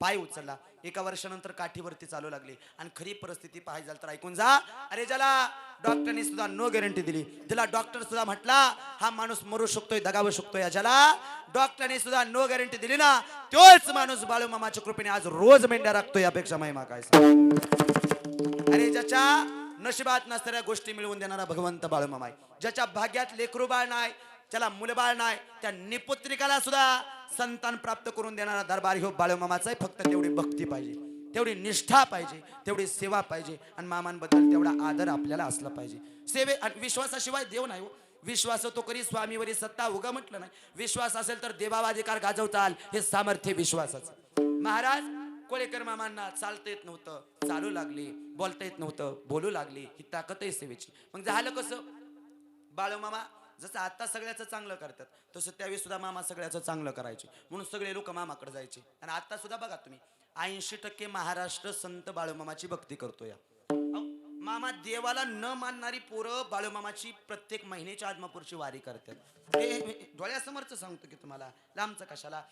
पाय उचलला 1 वर्षानंतर काठीवरती चालू लागली आणि खरी परिस्थिती पाहायची झाली तर ऐकून जा अरे ज्याला डॉक्टरने सुद्धा नो गॅरंटी दिली त्याला डॉक्टर सुद्धा म्हटला हा माणूस मरू शकतोय दगावू शकतोय ज्याला डॉक्टरने सुद्धा नो गॅरंटी दिली ना तोच माणूस बाळू मामाच्या कृपेने आज रोज मेंढ्या राखतोय यापेक्षा महिमा काय सांग अरे ज्याच्या नशिबात नसणाऱ्या गोष्टी मिळवून देणारा भगवंत बाळू मामा आहे ज्याच्या भाग्यात लेकरू बाळ नाही त्याला मुलबाळ नाही त्या निपुत्रिकाला सुद्धा संतान प्राप्त करून देणारा दरबार ह्यो बाळू मामाचा आहे फक्त तेवढी भक्ती पाहिजे तेवढी निष्ठा पाहिजे तेवढी सेवा पाहिजे आणि मामांबद्दल तेवढा आदर आपल्याला असला पाहिजे सेवे आणि विश्वासाशिवाय देव नाही हो विश्वास तो करी स्वामीवरी सत्ता उगा म्हटलं नाही विश्वास असेल तर देवाधिकार गाजवताल हे सामर्थ्य विश्वासाचं महाराज कोळेकर मामांना चालता येत नव्हतं चालू लागली बोलता येत नव्हतं बोलू लागली ही ताकद आहे सेवेची मग झालं कसं बाळू मामा जसं आता सगळ्याचं चांगलं करतात तसं त्यावेळी सुद्धा मामा सगळ्याचं चांगलं करायचे म्हणून सगळे लोक मामाकडे जायचे आणि आता सुद्धा बघा तुम्ही 80% महाराष्ट्र संत बाळूमामाची भक्ती करतोय मामा देवाला न मानणारी पोरं बाळूमामाची प्रत्येक महिन्याच्या आदमापूरची वारी करतात हे डोळ्यासमोरच सांगतो की तुम्हाला लांबचं कशाला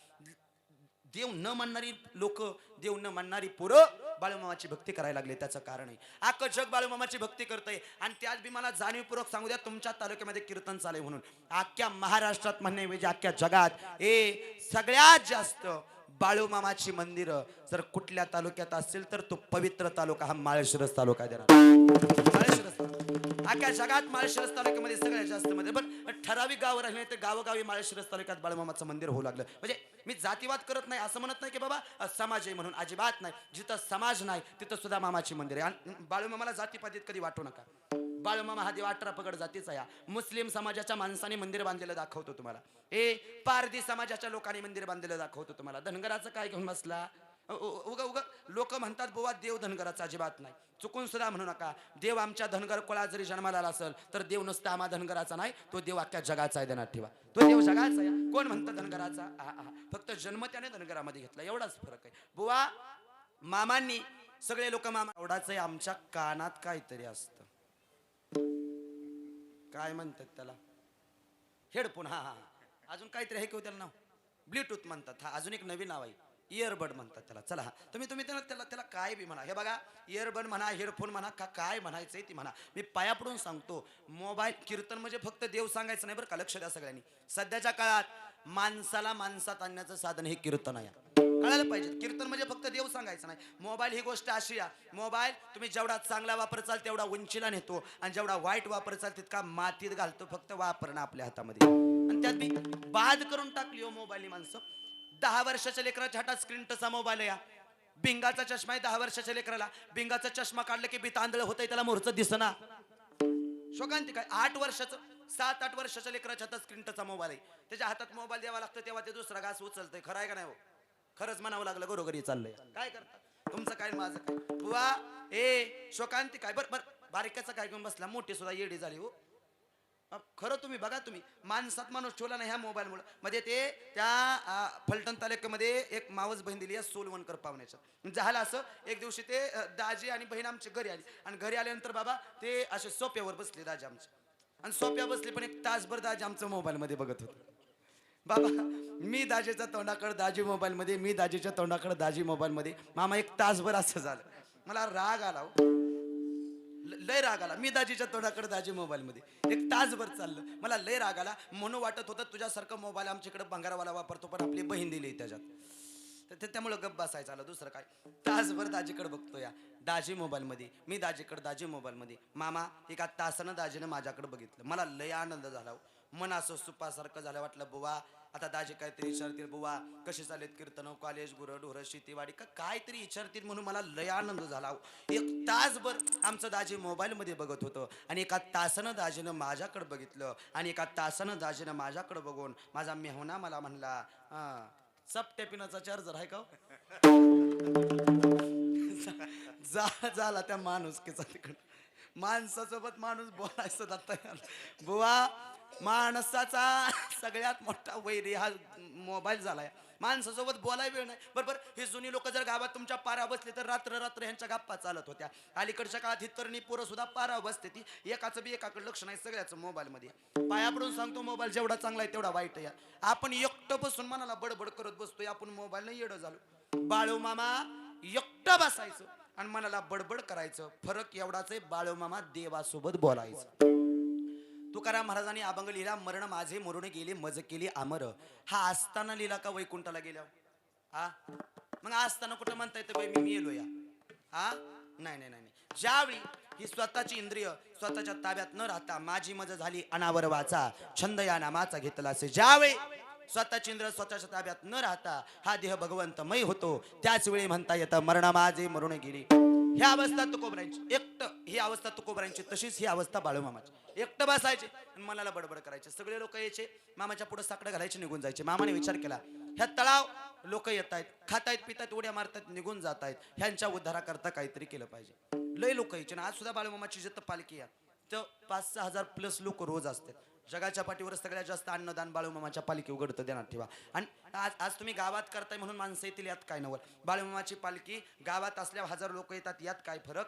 देव न मानणारी लोक देव न मानणारी पोरं बाळूमामाची भक्ती करायला लागले त्याचं कारण आहे अख्खं जग बाळूमामाची भक्ती करतंय आणि त्याच बी मला जाणीवपूर्वक सांगू द्या तुमच्या तालुक्यामध्ये कीर्तन चालू म्हणून अख्ख्या महाराष्ट्रात म्हणण्याऐवजी अख्ख्या जगात सगळ्यात जास्त बाळूमामाची मंदिरं जर कुठल्या तालुक्यात असतील तर तो पवित्र तालुका हा माळशिरस तालुका देणार माळशिरस अख्ख्या जगात माळशिरस तालुक्यामध्ये सगळ्यात जास्त मध्ये पण ठराविक गाव राहिले तर गावोगावी माळशिरस तालुक्यात बाळूमामाचं मंदिर होऊ लागलं म्हणजे मी जातीवाद करत नाही असं म्हणत नाही की बाबा समाज आहे म्हणून अजिबात नाही जिथं समाज नाही तिथं सुद्धा मामाची मंदिर आहे आणि बाळूमामाला जातीपातीत कधी वाटू नका बाळूमामा हा देव 18 पगड जातीचा या मुस्लिम समाजाच्या माणसाने मंदिर बांधलेलं दाखवतो तुम्हाला पारधी समाजाच्या लोकांनी मंदिर बांधलेलं दाखवतो तुम्हाला धनगराचं काय घेऊन बसला उगा उगा लोक म्हणतात बुवा देव धनगराचा अजिबात नाही चुकून सुद्धा म्हणू नका देव आमच्या धनगर कुळात जरी जन्माला आला असेल तर देव नुसता आम्हा धनगराचा नाही तो देव अख्ख्या जगाचा आहे ध्यानात ठेवा तो देव जगाचा आहे कोण म्हणतं धनगराचा फक्त जन्म त्याने धनगरामध्ये घेतला एवढाच फरक आहे बुवा मामांनी सगळे लोक मामा एवढाच आहे आमच्या कानात काहीतरी असतं काय म्हणतात त्याला हेडफोन हा अजून काहीतरी आहे की त्याला नाव ब्लूटूथ म्हणतात हा अजून एक नवीन नाव आहे इयरबड म्हणतात त्याला चला हा तुम्ही त्याला काय बी म्हणा हे बघा इयरबड म्हणा हेडफोन म्हणा काय म्हणायचंय ती म्हणा मी पाया पडून सांगतो मोबाईल कीर्तन म्हणजे फक्त देव सांगायचं नाही बरं का लक्ष द्या सगळ्यांनी सध्याच्या काळात माणसाला माणसात आणण्याचं साधन हे कीर्तन आहे कळायला पाहिजे कीर्तन म्हणजे फक्त देव सांगायचं नाही मोबाईल ही गोष्ट अशी आहे मोबाईल तुम्ही जेवढा चांगला वापरचाल तेवढा उंचीला नेतो आणि जेवढा वाईट वापरचाल तितका मातीत घालतो फक्त वापरणं आपल्या हातामध्ये आणि त्यात बी बाद करून टाकली हो मोबाईलनी माणसं 10 वर्षाच्या लेकराच्या हातात स्क्रीन टचचा मोबाईल आहे बिंगाचा चष्मा आहे 10 वर्षाच्या लेकराला बिंगाचा चष्मा काढलं की बी तांदळ होतंय त्याला मोरचं दिसना शोकांती काय 8 वर्षाचं 7-8 वर्षाच्या लेकराच्या हातात स्क्रीन टचचा मोबाईल आहे त्याच्या हातात मोबाईल द्यावा लागतो तेव्हा ते दुसरा घास उचलतंय खरं आहे का नाही हो खरंच म्हणावं लागलं घरोघरी चाललंय काय करता तुमचं काय आणि माझं काय बुवा ए शोकांती काय बर बर बारीकाचा काय घेऊन बसला मोठी सुद्धा येडी झाली हो खरं तुम्ही बघा तुम्ही माणसात माणूस ठेवला नाही ह्या मोबाईलमुळे मध्ये ते त्या फलटण तालुक्यामध्ये एक मावस बहीण दिली आहे सोलवणकर पाहुण्याच्या झालं असं एक दिवशी ते दाजी आणि बहीण आमच्या घरी आली आणि घरी आल्यानंतर बाबा ते असे सोप्यावर बसले दाजी आमचे आणि सोप्या बसले पण एक तासभर दाजी आमचं मोबाईलमध्ये बघत होते बाबा मी दाजीच्या तोंडाकडे दाजी मोबाईलमध्ये मी दाजीच्या तोंडाकडे दाजी मोबाईलमध्ये मामा एक तासभर असं झालं मला राग आला हो. लय राग आला मी दाजीच्या तोंडाकडे दाजी मोबाईलमध्ये एक तासभर चाललं मला लय राग आला म्हणून वाटत होतं तुझ्यासारखं मोबाईल आमच्याकडे भंगारवाला वापरतो पण आपली बहीण दिली त्याच्यात तर त्यामुळे गप्प बसायचं आलं दुसरं काय तासभर दाजीकडे बघतो या दाजी मोबाईलमध्ये मी दाजीकडे दाजी मोबाईलमध्ये मामा एका तासानं दाजीनं माझ्याकडे बघितलं मला लय आनंद झाला मन असं सुपासारखं झालं वाटलं बुवा आता दाजी काहीतरी विचारतील बुवा कसे चालेत कीर्तन कॉलेज गुरं ढोरं शेतीवाडी का काहीतरी विचारतील म्हणून मला लय आनंद झाला एक तासभर आमचं दाजी मोबाईलमध्ये बघत होतं आणि एका तासानं दाजीनं माझ्याकडे बघितलं आणि एका तासानं दाजीनं माझ्याकडे बघून माझा मेहुणा मला म्हणला चपट्या पिनाचा चार्जर आहे का झाला त्या माणुसकीचा तिकडं माणसासोबत माणूस बोलायचं जाता बुवा माणसाचा सगळ्यात मोठा वैरी हा मोबाईल झालाय माणसासोबत बोलाय वेळ नाही बरोबर हे जुनी लोक जर गावात तुमच्या पारा बसले तर रात्र रात्र ह्यांच्या गप्पा चालत होत्या अलीकडच्या काळात ही तरुणी पोरं सुद्धा पारा बसते ती एकाचं बी एकाकडे लक्ष नाही सगळ्याचं मोबाईल मध्ये पाया पडून सांगतो मोबाईल जेवढा चांगला आहे तेवढा वाईट आहे आपण एकटं बसून मनाला बडबड करत बसतोय आपण मोबाईल नाही येडं झालो बाळू मामा एकटं बसायचं आणि मनाला बडबड करायचं फरक एवढाच आहे बाळू मामा देवासोबत बोलायचं तुकाराम महाराजांनी अभंग लिहिला मरण माझे मरून गेले मज केली आमर हा असताना लिहिला का वैकुंठाला गेल्या हा मग असताना कुठं म्हणता येतं बाई मी येलो या हा नाही नाही नाही ज्यावेळी ही स्वतःची इंद्रिय स्वतःच्या ताब्यात न राहता माझी मज झाली अनावर वाचा छंद या नामाचा घेतला असे ज्यावेळी स्वतःची इंद्रिय स्वतःच्या ताब्यात न राहता हा देह भगवंतमय होतो त्याच वेळी म्हणता येतं मरण माझे मरून गेली ही अवस्था तुकोबरांची एकटं ही अवस्था तुकोबरांची तशीच ही अवस्था बाळूमामाची एकटं बसायचे मनाला बडबड करायचे सगळे लोक यायचे मामाच्या पुढे साकडं घालायचे निघून जायचे मामाने विचार केला ह्या तळाव लोक येत आहेत खातायत पितायत उड्या मारतात निघून जात आहेत ह्यांच्या उद्धाराकरता काहीतरी केलं पाहिजे लय लोक यायचे ना आज सुद्धा बाळूमामाची जिथं पालखी आहे तर 5-6 हजार प्लस लोक रोज असतात जगाच्या पाठीवर सगळ्यात जास्त अन्नदान बाळूमामाच्या पालखी उघडतं देण्यात ठेवा आणि आज तुम्ही गावात करताय म्हणून माणसं येतील यात काय नवल बाळूमामाची पालखी गावात असल्यावर 1000 लोक येतात यात काय फरक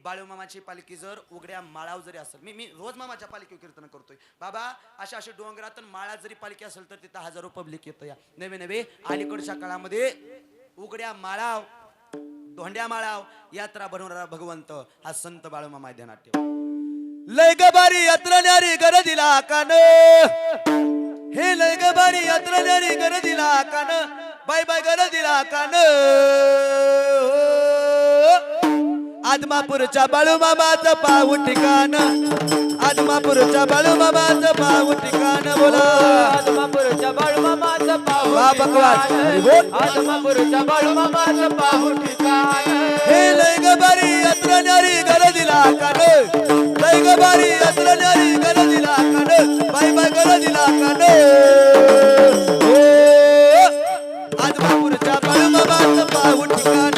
बाळूमामाची पालखी जर उघड्या माळाव जरी असेल मी रोज मामाच्या पालखी कीर्तन करतोय बाबा अशी डोंगरात माळा जरी पालखी असेल तर तिथं हजारो पब्लिक येतं या नवे अलीकडच्या काळामध्ये उघड्या माळाव धोंड्या माळाव यात्रा बनवणारा भगवंत हा संत बाळूमामा ध्यानात ठेवा लय गबारी यात्रा न्यारी गर दिला कान हे लय गबारी यात्रा न्यारी गर दिला कान बाय बाय गर दिला कान आदमापूरच्या बाळूमामाचं पाऊ ठिकाण आदमापूरच्या बाळूमामाचं पाऊ ठिकाण बोला आदमापूरच्या बाळूमामाचं पाऊ वा बकवास हरी बोल आदमापूरच्या बाळूमामाचं पाऊ ठिकाण हे लय गबारी यात्रा न्यारी गर दिला कान लय गबारी यात्रा न्यारी गर दिला कान बाय बाय गर दिला कान आदमापूरच्या बाळूमामाचं पाऊ ठिकाण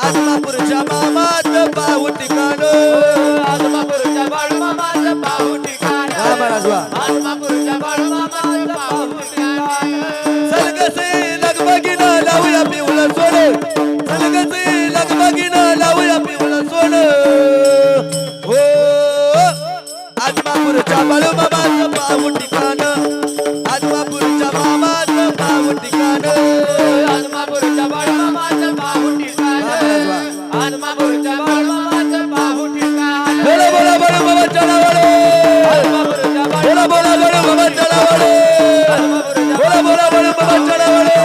आदमापूरच्या मामाचं पाऊ ठिकाण आदमापूरच्या बाळूमामाचं पाऊ ठिकाण आदमापूरच्या बाळूमामाचं पाऊ ठिकाण सलगसे लगबगीनं लावूया पिवळं सोनं सलगसे लगबगीनं लावूया पिवळं सोनं हो आदमापूरच्या बाळूमामाचं पाऊ ठिकाण आदमापूरच्या मामाचं पाऊ ठिकाण आदमापूरच्या बाळूमामाचं पाऊ ठिकाण आदमापूरच्या बाळूमामाचं पाऊ ठिकाण बोला बोला बाळूमामा चढावळे बोला बोला बाळूमामा चढावळे बोला बोला बाळूमामा चढावळे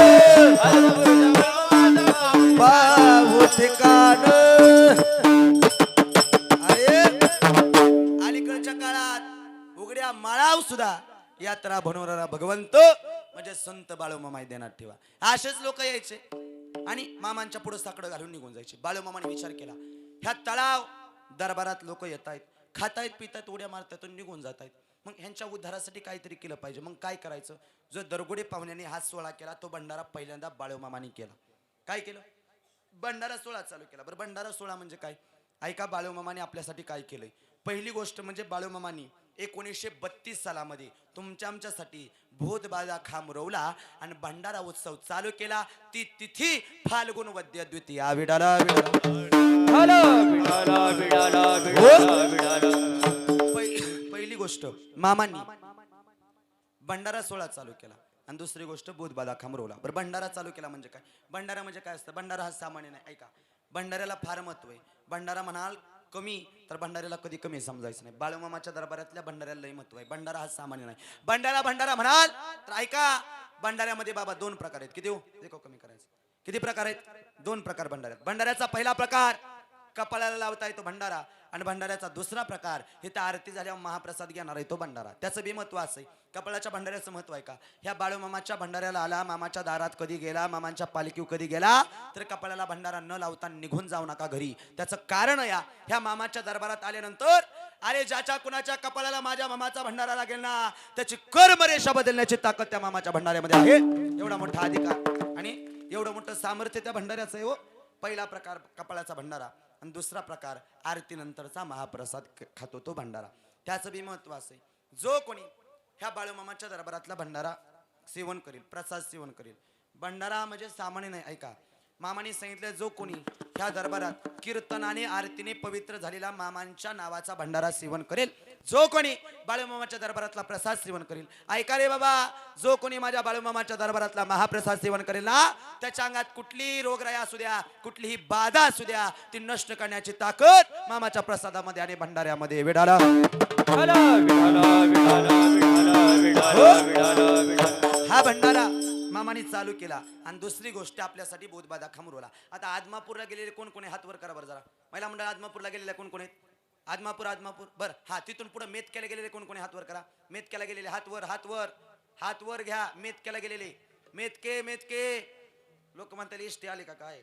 पाऊ ठिकाण अलीकडच्या काळात उघड्या माळाव सुद्धा यात्रा बनवणारा भगवंत म्हणजे संत बाळूमामा ध्यानात ठेवा असेच लोक यायचे आणि मामांच्या पुढे साकडं घालून निघून जायचे बाळूमामाने विचार केला ह्या तळाव दरबारात लोक येत आहेत खातायत पितायत उड्या मारतात निघून जात आहेत मग ह्यांच्या उद्धारासाठी काहीतरी केलं पाहिजे. मग काय करायचं? जो दरगुडे पाहुण्याने हा सोहळा केला तो भंडारा पहिल्यांदा बाळूमामाने केला. काय केलं? भंडारा सोहळा चालू केला. बरं, भंडारा सोहळा म्हणजे काय? ऐका, बाळूमामाने आपल्यासाठी काय केलंय. पहिली गोष्ट म्हणजे बाळूमामानी 1932 सालामध्ये तुमच्या आमच्यासाठी भूतबाजा खांबरवला आणि भंडारा उत्सव चालू केला. ती तिथी फाल्गुन वद्य द्वितीया. विडाला हॅलो बिडाला बिडाला बिडाला बिडाला. पहिली गोष्ट मामांनी भंडारा सोहळा चालू केला आणि दुसरी गोष्ट भूतबाधा खांबरवला. बरं, भंडारा चालू केला म्हणजे काय? भंडारा म्हणजे काय असतं? भंडारा हा सामान्य नाही. ऐका, भंडाऱ्याला फार महत्व आहे. भंडारा म्हणाल कमी तर भंडाऱ्याला कधी कमी समजायचं नाही. बाळूमामाच्या दरबारातल्या भंडाऱ्याला लई महत्व आहे. भंडारा हा सामान्य नाही. भंडारा भंडारा म्हणाल तर ऐका, भंडाऱ्यामध्ये बाबा 2 प्रकार आहेत. किती हो? देखो कमी करायचं. किती प्रकार आहेत? 2 प्रकार भंडाऱ्यात. भंडाऱ्याचा पहिला प्रकार कपाळाला लावता येतो भंडारा, आणि भंडाऱ्याचा दुसरा प्रकार इथं आरती झाल्यावर महाप्रसाद घेणार आहे तो भंडारा. त्याचं बी महत्व असं आहे. कपाळाच्या भंडाऱ्याचं महत्व आहे का? ह्या बाळूमामाच्या भंडाऱ्याला आला, मामाच्या दारात कधी गेला, मामांच्या पालखीव कधी गेला तर कपाळाला भंडारा न लावता निघून जाऊ नका घरी. त्याचं कारण या ह्या मामाच्या दरबारात आल्यानंतर अरे ज्याच्या कुणाच्या कपाळाला माझ्या मामाचा भंडारा लागेल ना त्याची कर्मरेषा बदलण्याची ताकद त्या मामाच्या भंडाऱ्यामध्ये आहे. एवढा मोठा अधिकार आणि एवढं मोठं सामर्थ्य त्या भंडाऱ्याचं आहे हो. पहिला प्रकार कपाळाचा भंडारा आणि दुसरा प्रकार आरतीनंतरचा महाप्रसाद खातो तो भंडारा. त्याचं बी महत्व असे, जो कोणी ह्या बाळूमामाच्या दरबारातला भंडारा सेवन करील, प्रसाद सेवन करील. भंडारा म्हणजे सामान्य नाही. ऐका, मामाने सांगितलं जो कोणी ह्या दरबारात कीर्तनाने आरतीने पवित्र झालेला मामांच्या नावाचा भंडारा सेवन करेल, जो कोणी बाळूमामाच्या दरबारातला प्रसाद सेवन करेल. ऐका रे बाबा, जो कोणी माझ्या बाळूमामाच्या दरबारातला महाप्रसाद सेवन करेल ना त्याच्या अंगात कुठलीही रोगराया असू द्या, कुठलीही बाधा असू द्या, ती नष्ट करण्याची ताकद मामाच्या प्रसादामध्ये आणि भंडाऱ्यामध्ये. वेडाला हॅलो बिडाला बिडाला बिडाला बिडाला बिडाला बिडाला. हा भंडारा मामाने चालू केला. आणि दुसरी गोष्ट आपल्यासाठी बोधबाधा खांबरवला. आता आदमापूरला गेलेले कोण कोण आहे? हात वर करा बरं जरा. महिला मंडळ आदमापूरला गेलेले कोण कोण आहेत? आदमापूर बरं. हा, तिथून पुढे मेतक्याला गेलेले कोण कोण आहे? हात वर करा. मेतक्याला गेलेले हात वर, हात वर, हात वर घ्या. मेतक्याला गेलेले मेतके लोक म्हणतात इष्टी आले का काय?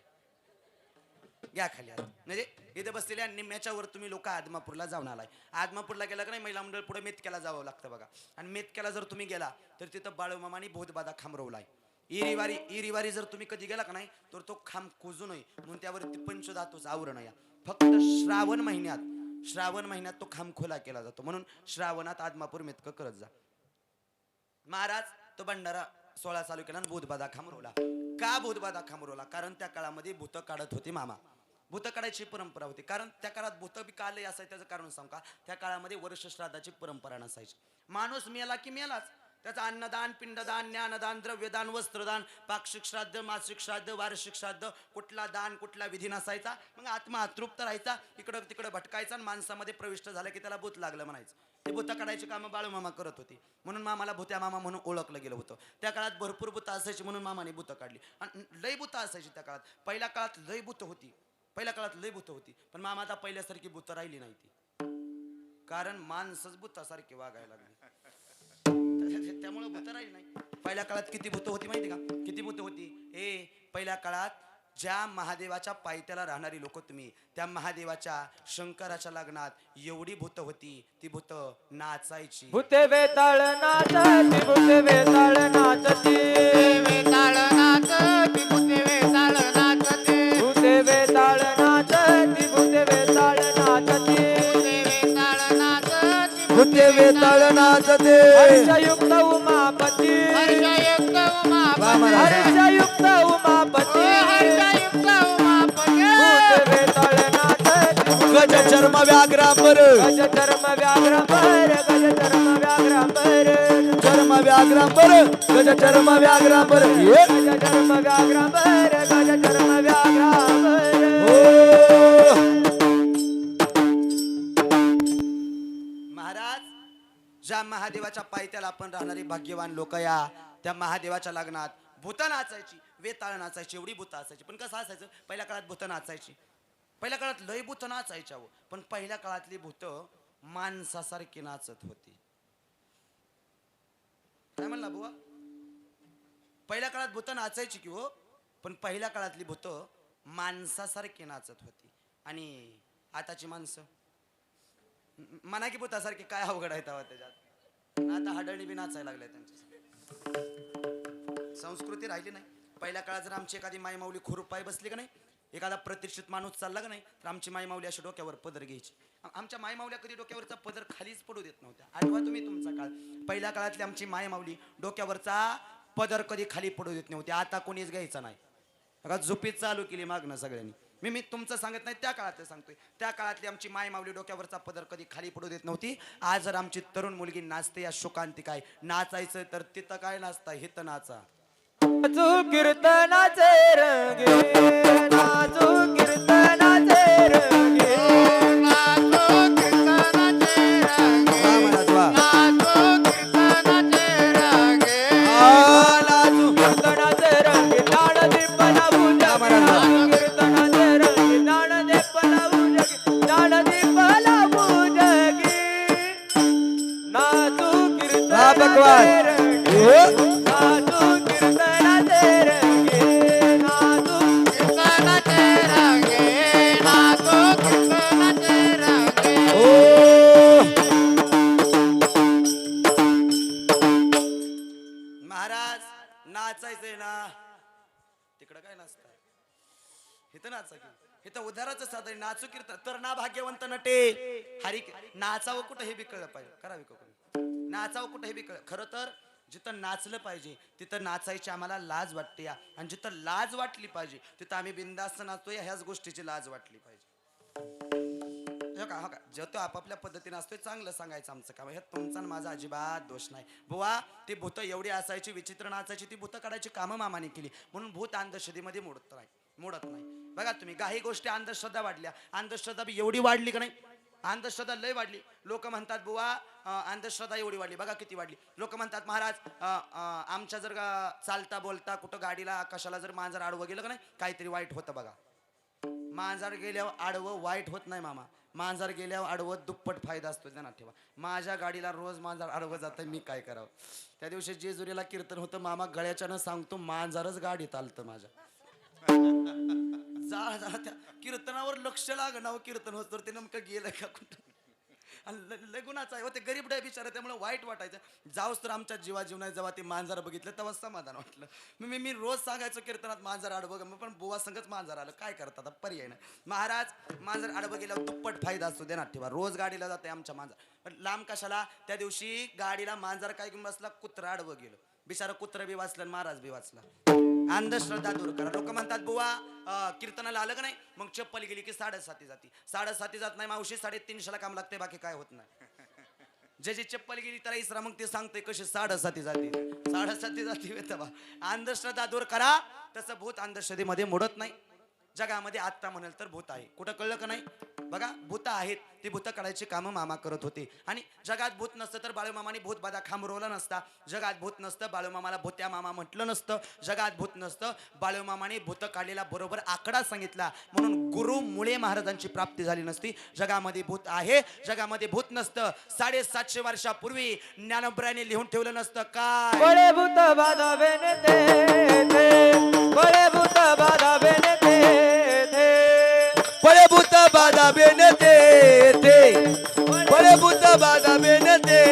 घ्या खाली. म्हणजे इथे बसलेल्या निम्म्याच्या वर तुम्ही लोक आदमापूरला जाऊन आलाय. आदमापूरला गेला का नाही महिला मंडळ पुढे मेतक्याला जावं लागतं बघा. आणि मेतक्याला जर तुम्ही गेला तर तिथं बाळूमामानी भूतबाधा खांबरवलाय. इरिवारी जर तुम्ही कधी गेला का नाही तर तो खांब कुजू नये म्हणून त्यावरती पंचधातूचं आवरण आहे. फक्त श्रावण महिन्यात तो खांब खुला केला जातो. म्हणून श्रावणात आदमापूर मेतकं करत जा. महाराज तो भंडारा सोहळा चालू केला आणि भूतबाधा खांबरवला. का भूतबाधा खांबरवला? कारण त्या काळामध्ये भूत काढत होती मामा. भूत काढायची परंपरा होती. कारण त्या काळात भूत बी काले असायचं. त्याचं कारण सांग का, त्या काळामध्ये वर्ष श्राद्धाची परंपरा नसायची. माणूस मेला की मेलाच, त्याचं अन्नदान, पिंडदान, ज्ञानदान, द्रव्यदान, वस्त्रदान, पाक्षिक श्राद्ध, मासिक श्राद्ध, वार्षिक श्राद्ध, कुठला दान कुठला विधी नसायचा. मग आत्मा अतृप्त राहायचा, इकडं तिकडं भटकायचा आणि माणसामध्ये प्रविष्ट झालं की त्याला भूत लागलं म्हणायचं. ते भूत काढायची कामं बाळूमामा करत होती. म्हणून मामाला भूत्या मामा म्हणून ओळखलं गेलं होतं. त्या काळात भरपूर भूत असायची म्हणून मामाने भूत काढली. आणि लय भूत असायची त्या काळात. पहिल्या काळात लय भूत होती. पण मामा आता पहिल्यासारखी भूत राहिली नाही ती. कारण माणसंच भूतासारखी वागायला लागली. त्यामुळे भूत राहिली नाही. पहिल्या काळात किती भूत होती माहिती का? किती भूत होती? पहिल्या काळात ज्या महादेवाच्या पायथ्याला राहणारी लोक तुम्ही, त्या महादेवाच्या शंकराच्या लग्नात एवढी भूत होती. ती भूत नाचायची. भूते बेताळ नाचती, भूते बेताळ नाचती, वेताळ नाचती, भूते वेताळ नाचती, भूते बेताळ नाचती, भूते बेताळ नाचती, भूते वेताळ नाचती, हर्षयुक्त उमापती, हर्षयुक्त उमापती, हर्षयुक्त उमापती, हर्षयुक्त उमापती, भूते बेताळ नाचती, गज चर्म व्याघ्रांबर, गज चर्म व्याघ्रांबर, गज चर्म व्याघ्रांबर, चर्म व्याघ्रांबर, गज चर्म व्याघ्रांबर, गज चर्म व्याघ्रांबर, गज चर्म व्याघ्रांबर. महाराज, ज्या महादेवाच्या पायथ्याला आपण राहणारी भाग्यवान लोक या त्या महादेवाच्या लग्नात भूत नाचायची, वेताळ नाचायची, एवढी भूत असायची. पण कसं असायचं? पहिल्या काळात भूत नाचायची. पहिल्या काळात लय भूत नाचायच्या हो. पण पहिल्या काळातली भूत माणसासारखी नाचत होती. काय म्हणला बुवा? पहिल्या काळात भूत नाचायची की हो, पण पहिल्या काळातली भूत माणसासारखी नाचत होती. आणि आताची माणसं म्हणा की भूतासारखी काय अवघड आहे तेव्हा त्याच्यात. आता हाडळणी बी नाचायला लागल्या त्यांच्या संस्कृती राहिली नाही. पहिल्या काळात जर आमची एखादी माई माऊली खुरूप पाय बसली का नाही, एखादा प्रतिष्ठित माणूस चालला का नाही, तर आमची माई माऊली अशी डोक्यावर पदर घ्यायची. आमच्या माई माऊल्या कधी डोक्यावरचा पदर खालीच पडू देत नव्हत्या. आठवा तुम्ही तुमचा काळ. पहिल्या काळातली आमची माई माऊली डोक्यावरचा पदर कधी खाली पडू देत नव्हती. आता कोणीच घ्यायचा नाही. बघा झोपीत चालू केली मागणं सगळ्यांनी. मी तुमचं सांगत नाही, त्या काळातलं सांगतोय. त्या काळातली आमची माय माऊली डोक्यावरचा पदर कधी खाली पडू देत नव्हती. आज जर आमची तरुण मुलगी नाचते या शोकांतिक आहे, नाचायचं तर तिथं काय नाचता, हिथं नाचा. नाचू कीर्तनाचे रंगे, नाचू कीर्तनाचे रंगे, नाचो कीर्तनाचे रंगे, वा महाराज वा. नाचो कीर्तनाचे रंगे, नाचू कीर्तनाचे रंगे, ज्ञानदीपला पूजा, नाचू कीर्तनाचे रंगे, ज्ञानदीपला पूजा, ज्ञानदीपला पूजा, नाचू कीर्तनाचे रंगे, नाचू कीर्तनाचे रंगे, नाचू कीर्तनाचे रंगे, नाचो कीर्तनाचे रंगे. महाराज नाचायचंय ना, तिकडं काय नाचताय, इथं नाचा की. इथं उद्धाराचं साधन नाचू कीर्तन तर ना भाग्यवंत नटे हरी. नाचावं कुठं हे बी कळलं पाहिजे. करावी का कोणी नाचावं कुठं हे बी कळ. खरं तर जिथं नाचलं पाहिजे तिथं नाचायची आम्हाला लाज वाटते या. आणि जिथं लाज वाटली पाहिजे तिथं आम्ही बिनधास्त नाचतोय. ह्याच गोष्टीची लाज वाटली पाहिजे. हो का जो तो आपापल्या पद्धतीने असतोय. चांगलं सांगायचं आमचं काम. ह्यात तुमचा आणि माझा अजिबात दोष नाही. बुवा ती भूत एवढी असायची, विचित्र नाचायची. ती भूत काढायची कामं मामाने केली म्हणून भूत अंधश्रद्धेमध्ये मोडत नाही. बघा तुम्ही काही गोष्टी अंधश्रद्धा वाढल्या. अंधश्रद्धा बी एवढी वाढली का नाही, अंधश्रद्धा लय वाढली. लोक म्हणतात बुवा अंधश्रद्धा एवढी वाढली. बघा किती वाढली. लोक म्हणतात महाराज आमच्या जर चालता बोलता कुठं गाडीला कशाला जर मांजर आडवं गेलं का नाही, काहीतरी वाईट होतं. बघा मांजर गेल्यावर आडवं वाईट होत नाही मामा. मांजर गेल्यावर आडवं दुप्पट फायदा असतो. ध्यानात ठेवा. माझ्या गाडीला रोज मांजर आडवं जातं, मी काय करावं. त्या दिवशी जेजुरीला कीर्तन होतं मामा, गळ्याच्यानं सांगतो मांजरच गाडीत आलतं माझ्या. जा त्या कीर्तनावर लक्ष लागणार. कीर्तन होत तर ते नेमकं गेलं का कुठं. लय गुणाचं आहे. ते गरीब डाय बिचारा, त्यामुळे वाईट वाटायचं. जाऊस तर आमच्या जीवाजीवनात जेव्हा ते मांजर बघितलं तेव्हा समाधान वाटलं. मी रोज सांगायचो कीर्तनात मांजर आडवं, पण बुवा संगच मांजर आलं, काय करतात पर्याय नाही. महाराज मांजर आडवं गेल्यावर दुप्पट फायदा असतो. देणार ठेवा. रोज गाडीला जाते आमच्या मांजर. पण लांब कशाला, त्या दिवशी गाडीला मांजर काय घेऊन बसला, कुत्रा आडवं गेलं. बिचारा कुत्रा बी वाचलं, महाराज बी वाचला. अंधश्रद्धा दूर करा. लोक म्हणतात बुवा कीर्तनाला आलं का नाही मग चप्पल गेली की 7:30 जाती. 7:30 जात नाही मावशी, 3:30ला काम लागते, बाकी काय होत नाही. जे चप्पल गेली त्याला इसरा मग ते सांगते कशी 7:30 जाते. 7:30 जाती. अंधश्रद्धा दूर करा. तसं भूत अंधश्रद्धेमध्ये मोडत नाही. जगामध्ये आत्ता म्हणाल तर भूत आहे. कुठं कळलं का नाही. बघा भूत आहेत, ती भूत काढायची कामं मामा करत होते. आणि जगात भूत नसतं तर बाळूमामाने भूत बाधा खांबरवला नसता. जगात भूत नसतं बाळूमामाला भूत्या मामा म्हटलं नसतं. जगात भूत नसतं बाळूमामाने भूत काढलेला बरोबर आकडा सांगितला म्हणून गुरु मुळे महाराजांची प्राप्ती झाली नसती. जगामध्ये भूत आहे, जगामध्ये भूत नसतं. 750 वर्षापूर्वी ज्ञानोबराने लिहून ठेवलं नसतं काय. बळे भूत बाधा बेने ते, बळे भूत बाधा बेने ते, बळे भूत बाधा बेने ते, बळे भूत बाधा बेने ते.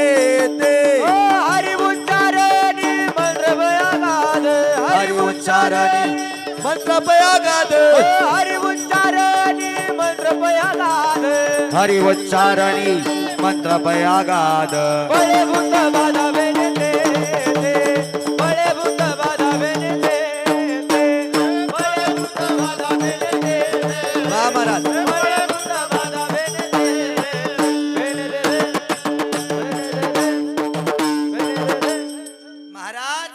हरी उच्चारणी मंत्र बयागाद, हरी उच्चारणी मंत्र बयागाद, हरी उच्चारणी मंत्र बयागाद, हरी उच्चारणी मंत्र बयागाद. बळे भूत बाधा बेने ते, बळे भूत बाधा बेने ते, बळे भूत बाधा बेने ते, महाराज बळे भूत बाधा बेने महाराज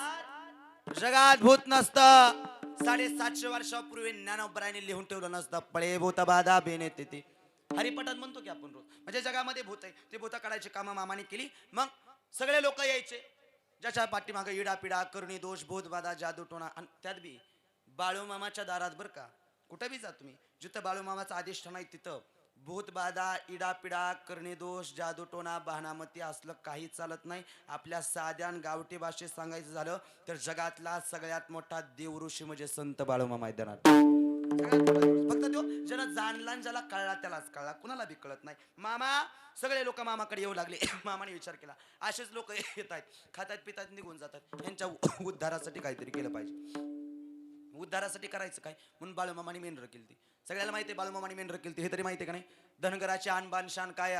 जगात भूत नसतं. 750 वर्षापूर्वी ज्ञानोबराने लिहून ठेवलं नसतं. पळे भूत बाधा बेने ते. हरिपटात म्हणतो की आपण रोज. म्हणजे जगामध्ये भूत आहे, ते भूत काढायची कामं मामाने केली. मग सगळे लोक यायचे ज्याच्या पाठीमागे इडापिडा करुणी दोष भूत बाधा जादू टोणा. आणि त्यात बी बाळूमामाच्या दारात बरं का, कुठं बी जा तुम्ही, जिथं बाळूमामाचा अधिष्ठान आहे तिथं भूत बाधा इडापिडा करणी दोष जादू टोणा बहानामती असलं काही चालत नाही. आपल्या साध्या गावठी भाषेत सांगायचं झालं तर जगातला सगळ्यात मोठा देवऋषी म्हणजे संत बाळूमामा मैदानात. सगळ्यात मोठा दिवस. फक्त तो ज्याला जाणला आणि ज्याला कळला त्यालाच कळला, कुणाला बी कळत नाही. मामा सगळे लोक मामाकडे येऊ लागले. मामाने विचार केला असेच लोक येत आहेत, खातात पितात निघून जातात, यांच्या उद्धारासाठी काहीतरी केलं पाहिजे. उद्धारासाठी करायचं काय म्हणून बाळूमामाने मेंढर केली ती. सगळ्याला माहिती आहे बाळूमामाने मेंढर केली ती, हे तरी माहिती आहे का नाही? धनगराची आणबान शान काय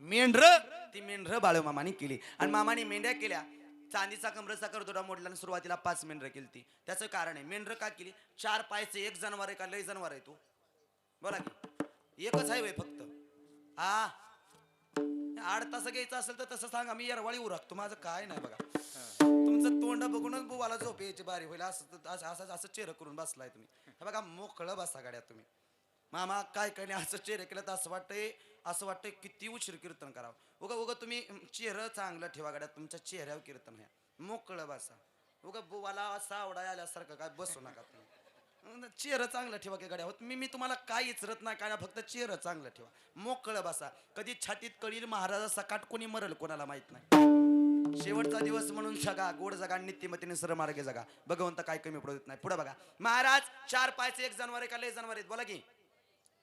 मेंढर. ती मेंढर बाळूमामाने केली आणि मामाने मेंढ्या केल्या. चांदीचा कमरचा करदोडा मोडला आणि सुरुवातीला 5 मेंढर केली ती. त्याचं कारण आहे मेंढर का केली? 4 पायचं एक जनावर आहे का लय जनावर आहे तू? बोला की एकच आहे वय फक्त. 8 तास घ्यायचं असेल तर तसं सांगा, मी येरवाळी उरकतो, माझं काय नाही बघा. तुमचं तोंड बघूनच बुवाला झोप यायची बारी होईल. असं चेहरा करून बसलाय तुम्ही. हे बघा मोकळं बसा गाड्या तुम्ही. मामा काय काय नाही असं चेहरा केलं तर असं वाटतंय किती उशीर कीर्तन करावं. उगा उगा तुम्ही चेहरा चांगलं ठेवा गाड्या, तुमच्या चेहऱ्यावर कीर्तन आहे. मोकळं बसा. उगा बुवाला असा आवडा आल्यासारखं काय बसू नका तुम्ही. चेहरा चांगलं ठेवा की गाड्या. मी तुम्हाला काय इचरत नाही काय, फक्त चेहरा चांगलं ठेवा, मोकळं बसा. कधी छातीत कळील महाराजा सकाट कोणी मरल कोणाला माहित नाही. शेवटचा दिवस म्हणून जगा, गोड जगा, नित्यमतीने सरळ मार्गे जगा. भगवंत काय कमी पडू देत नाही. पुढे बघा, महाराज 4 पायचे एक जनावर आहे का लय जनावर आहेत? बोला की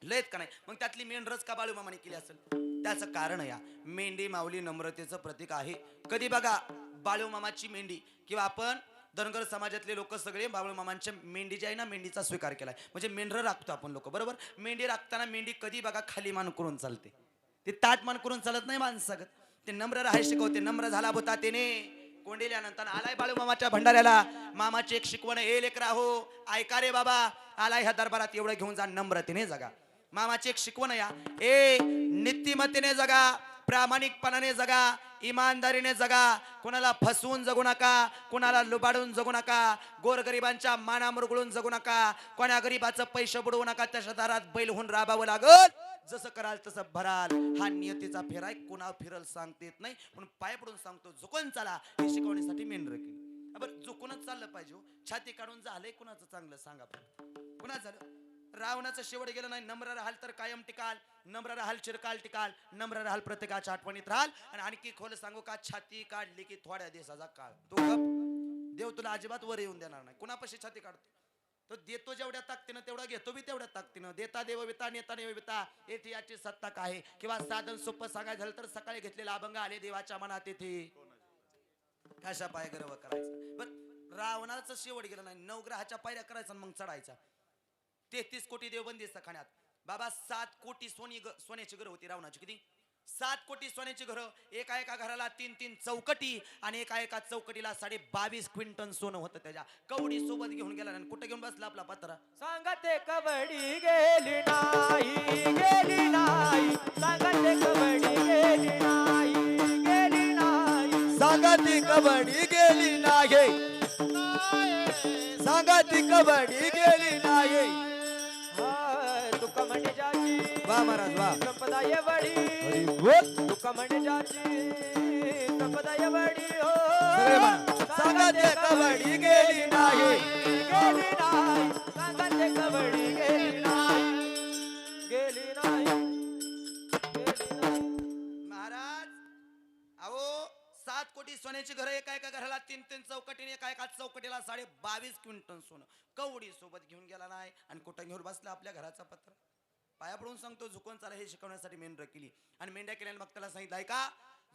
लयत का नाही? मग त्यातली मेंढरच का बाळूमामाने केली असेल? त्याचं कारण या मेंढी माऊली नम्रतेचं प्रतीक आहे. कधी बघा बाळूमामाची मेंढी किंवा आपण धनगर समाजातले लोक सगळे बाळूमामांच्या मेंढी जी आहे ना, मेंढीचा स्वीकार केलाय. म्हणजे मेंढर राखतो आपण लोक, बरोबर? मेंढी राखताना मेंढी कधी बघा खाली मान करून चालते. ते ताट मान करून चालत नाही माणसागत. ते नम्र राहाय शिकवते. नम्र झाला भूता तेने कोंडेल्यानंतर आलाय बाळूमामाच्या भंडाऱ्याला. मामाची एक शिकवण हे लेकरा हो ऐका रे बाबा, आलाय ह्या दरबारात एवढं घेऊन जा, नम्रतेने जगा. मामाची एक शिकवण या ए नीतिमत्तेने जगा, प्रामाणिकपणाने जगा, इमानदारीने जगा. कोणाला फसवून जगू नका, कोणाला लुबाडून जगू नका, गोरगरिबांच्या माना मुरगळून जगू नका, कोणा गरीबाचं पैसे बुडवू नका. त्याच्या दारात बैल होऊन राबावं लागल. जसं कराल तसं भराल. हा नियतीचा फेराय, कोणा फिरल सांगता येत नाही. म्हणून पाय पडून सांगतो झुकून चला. हे शिकवण्यासाठी मेंढर केली. बरं झुकूनच चाललं पाहिजे. छाती काढून झालंय कुणाचं चांगलं सांगा. कुणाच झालं? रावणाचं शेवट गेलं नाही. नम्र राहाल तर कायम टिकाल, नम्र राहाल चिरकाल टिकाल, नम्र राहाल प्रत्येकाच्या आठवणीत राहाल. आणि आणखी खोल सांगू का, छाती काढली की थोड्या दिवसाचा काळ तो गप. देव तुला अजिबात वर येऊन देणार नाही. कुणापाशी छाती काढतो? तो देतो जेवढ्या ताकदीनं तेवढा घेतो बी तेवढ्या ताकदीनं. देता देव विता नेता देव विता, येथे याची सत्ता काय. किंवा साधन सोपं सांगायचं झालं तर सकाळी घेतलेला अभंग आले देवाच्या मनात येथे कशा पाय गर्व करायचा. पण रावणाचं शेवट गेलं नाही. 9 ग्रहाच्या पायऱ्या करायचा मग चढायचा. 33 कोटी देव बंदिस्त खाण्यात. बाबा 7 कोटी सोन्याची घरं होती रावणाची. किती? 7 कोटी सोन्याची घरं. एका एका घराला 3-3 चौकटी आणि एका चौकटीला 22.5 क्विंटल सोनं होतं. त्याच्या कवडी सोबत घेऊन गेला आणि कुठे घेऊन बसला आपला पत्रा. सांगते कबड्डी गेली नाही, गेली नाही. सांगते कबड्डी गेली नाही, गेली नाही. सांगती कबड्डी गेली नाही, सांगती कबड्डी गेली नाही. तुका म्हणजे जाची वा महाराज वा. संपदा एवढी, हरी बोल. तुका म्हणजे जाची संपदा एवढी हो. सगळे म्हणा. सांगते कबड्डी गेली नाही, गेली नाही. सांगते कबड्डी गेली नाही, गेली नाही, गेली नाही. महाराज अहो 7 कोटी सोन्याची घरं. एका घराला 3-3 चौकटीने, एका चौकटीला 22.5 क्विंटल सोनं कवडी सोबत घेऊन गेला नाही. आणि कुठं घेऊन बसला आपल्या घराचा पत्र. पाया पडून सांगतो झुकून चाला. हे शिकवण्यासाठी मेंढर केली. आणि मेंढ्या केल्याने मग त्याला सांगितलं ऐका,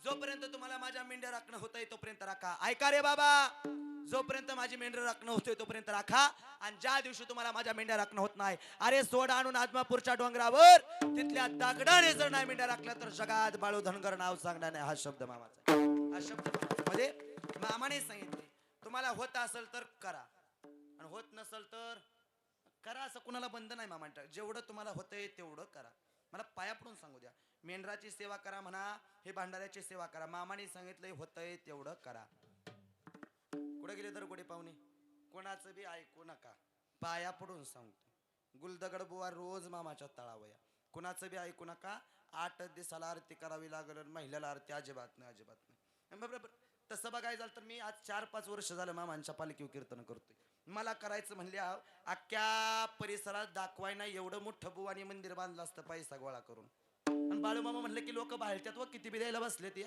जोपर्यंत तुम्हाला माझ्या मेंढ्या राखणं होतंय तोपर्यंत राखा. ऐका रे बाबा, जोपर्यंत माझी मेंढ्या राखणं होतंय तोपर्यंत राखा. आणि ज्या दिवशी तुम्हाला माझ्या मेंढ्या राखणं होत नाही, अरे सोड आणून आदमापूरच्या डोंगरावर तिथल्या दगडाने जर नाही मेंढ्या राखल्या तर जगात बाळू धनगर नाव सांगणार नाही. हा शब्द मामाचा. हा शब्द म्हणजे मामाने सांगितले तुम्हाला होत असेल तर करा आणि होत नसेल तर करा. असं कुणाला बंद नाही मामा. जेवढं तुम्हाला होतंय तेवढं करा. मला पाया पडून सांगू द्या. मेंढराची सेवा करा म्हणा, हे भांडाऱ्याची सेवा करा. मामाने सांगितलंय होतंय तेवढं करा. कुठे गेले तर कुठे पाहुणे? कोणाचं बी ऐकू नका. पाया पडून सांगतो. गुलदगड बुवा रोज मामाच्या तळावया. कुणाचं बी ऐकू नका. 8 दिवसाला आरती करावी लागल. महिलेला आरती अजिबात नाही, अजिबात नाही. बरोबर. तसं बघायचं झालं तर मी आज 4-5 वर्ष झालं मामांच्या पालखीवर कीर्तन करतोय. मला करायचं म्हणले अख्ख्या परिसरात दाखवाय नाही एवढं मोठं बुवानी मंदिर बांधलं असतं पैसा गोळा करून. आणि बाळूमामा म्हणलं की लोक बाहेरच्यात व किती बी द्यायला बसले ते.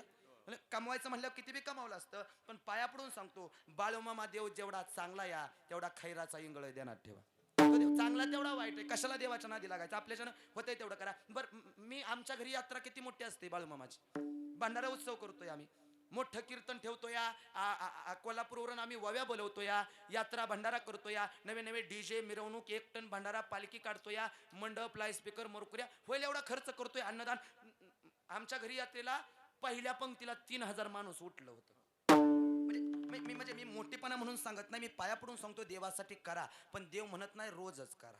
म्हणजे कमवायचं म्हणल्यावर किती बी कमावलं असतं, पण पाया पडून सांगतो, बाळूमामा देव जेवढा चांगला या तेवढा खैराचा इंगळ ध्यानात ठेवा. तो देव चांगला तेवढा वाईट आहे, कशाला देवाच्या नादी लागायचं, आपल्याच्यानं होतंय तेवढं करा. बरं, मी आमच्या घरी यात्रा किती मोठी असते बाळूमामाची, भंडारा उत्सव करतोय आम्ही, मोठं कीर्तन ठेवतो या, कोल्हापूरवरून आम्ही वव्या बोलवतो या, यात्रा भंडारा करतो या, नवे नवे डीजे, मिरवणूक, 1 टन भंडारा, पालखी काढतो या, मंडप, लाईट स्पीकर, मोरकुऱ्या, होईल एवढा खर्च करतोय. अन्नदान, आमच्या घरी यात्रेला पहिल्या पंक्तीला 3000 माणूस उठलं होतं. म्हणजे मी मोठेपणा म्हणून सांगत नाही, मी पाया पडून सांगतो, देवासाठी करा, पण देव म्हणत नाही रोजच करा.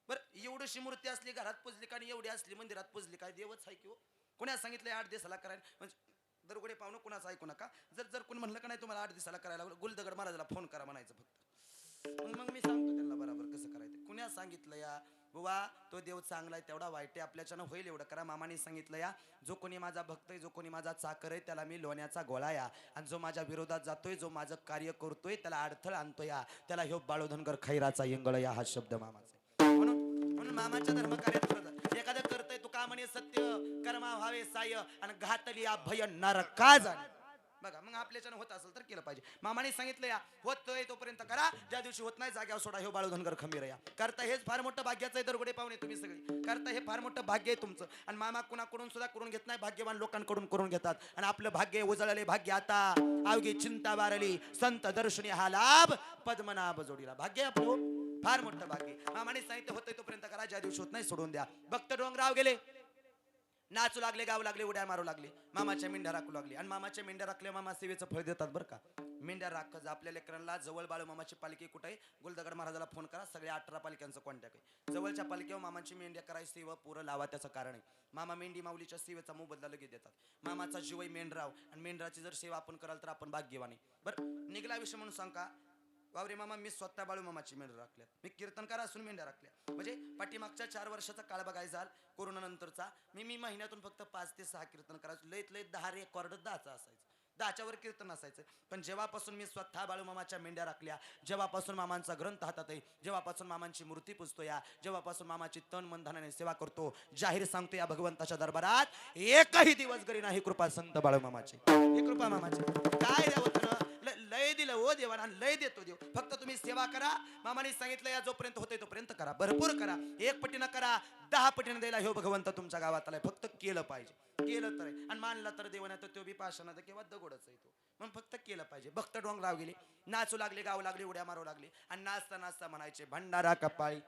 बरं, एवढीशी मूर्ती असली घरात पुजली का, आणि एवढी असली मंदिरात पुजली काय, देवच आहे की हो. कोणा सांगितलं 8 दिवसाला करायला, म्हणजे दरगुडे पाहुणं कोणाचं ऐकू नका. जर कोणी म्हणलं का नाही तुम्हाला 8 दिवसाला करायला, गुलदगड महाराजाला फोन करा म्हणायचं फक्त. मग मी सांगतो त्यांना बरोबर कसं करायचं. कुणा सांगितलं या बुवा, तो देव चांगला आहे तेवढा वाईट आहे, आपल्याच्यानं होईल एवढं करा. मामाने सांगितलं या, जो कोणी माझा भक्त आहे, जो कोणी माझा चाकर आहे, त्याला मी लोण्याचा गोळा या, आणि जो माझ्या विरोधात जातोय, जो माझं कार्य करतोय, त्याला अडथळ आणतो या, त्याला ह्यो बाळूधनगर खैराचा इंगळ या, हा शब्द मामाचा. म्हणून मामाच्या धर्म कार्यात एखादं करतय तू का म्हणे सत्य कर्मा व्हावे साय, आणि घातली अभय नरका जाणे. बघा, मग आपल्याच्यानं होत असेल तर केलं पाहिजे. मामाने सांगितलं या, होतोय तोपर्यंत करा, ज्या दिवशी होत नाही जाग्यावर सोडा, हे बाळूधनगर खंबीर या. करता हेच फार मोठं भाग्याचं आहे. दरगुडे पाहुणे तुम्ही सगळे करता, हे फार मोठं भाग्य आहे तुमचं. आणि मामा कुणाकडून सुद्धा करून घेत नाही, भाग्यवान लोकांकडून करून घेतात. आणि आपलं भाग्य उजळले भाग्य आता, अवघी चिंता बारली, संत दर्शनी हा लाभ, पद्मनाभ जोडीला. भाग्य आपलं फार मोठं भाग्य. मामाने सांगितलं होतंय तोपर्यंत करा, ज्या दिवशी होत नाही सोडून द्या. भक्त डोंगराव गेले, नाचू लागले, गाव लागले, उड्या मारू लागले, मामाच्या मेंढ्या राखू लागली. आणि मामाच्या मेंढ्या राखल्या मामा सेवेचं फळ देतात बरं का. मेंढ्या राख आपल्या लेकरांना जवळ बाळू मामाची पालखी कुठे आहे, गुलदगड महाराजाला फोन करा, सगळ्या 18 पालख्यांचं कॉन्टॅक्ट आहे. जवळच्या पालखीवर मामाची मेंढ्या करायची सेवा पुरं लावा, त्याचं कारण आहे. मामा मेंढी माऊलीच्या सेवेचा मोबदला लगेच देतात. मामाचा जीव आहे मेंढराव, आणि मेंढराची जर सेवा आपण कराल तर आपण भाग्यवान आहे. बरं, निघला विषय म्हणून सांग का वावरे मामा, मी स्वतः बाळू मामाची मेंढ्या राखल्या, मी कीर्तनकार असून मेंढ्या राखल्या. म्हणजे पाठीमागच्या 4 वर्षाचा काळ बघायचा जाल, कोरोना नंतरचा, मी महिन्यातून फक्त 5 ते 6 कीर्तन करायचो. लयत 10 रेकॉर्ड 10चा असायचं, 10च्या वर कीर्तन असायचं. पण जेव्हापासून मी स्वतः बाळू मामाच्या मेंढ्या राखल्या, जेव्हापासून मामांचा ग्रंथ हातात आहे, जेव्हापासून मामांची मूर्ती पुजतो या, जेव्हापासून मामाची तन मन धनाने सेवा करतो, जाहीर सांगतो या भगवंताच्या दरबारात एकही दिवस घरी नाही कृपा संत बाळू मामाची. ही कृपा मामाची. काय द्यावं लय दिलं ओ देवाना, लय देतो देव, फक्त तुम्ही सेवा करा. मामाने सांगितलं या, जोपर्यंत होतंय तोपर्यंत करा, भरपूर करा, 1 पटीनं करा, 10 पटीनं द्यायला ह्यो भगवंत तुमच्या गावात आलाय. फक्त केलं पाहिजे, केलं तर. आणि मानला तर देवाना तर तो बी पाषाणा किंवा दगडच आहे तो, मग फक्त केलं पाहिजे. भक्त डोंगराव गेले, नाचू लागले, गाव लागले, उड्या मारू लागले, आणि नाचता नाचता म्हणायचे, भंडारा कपाळी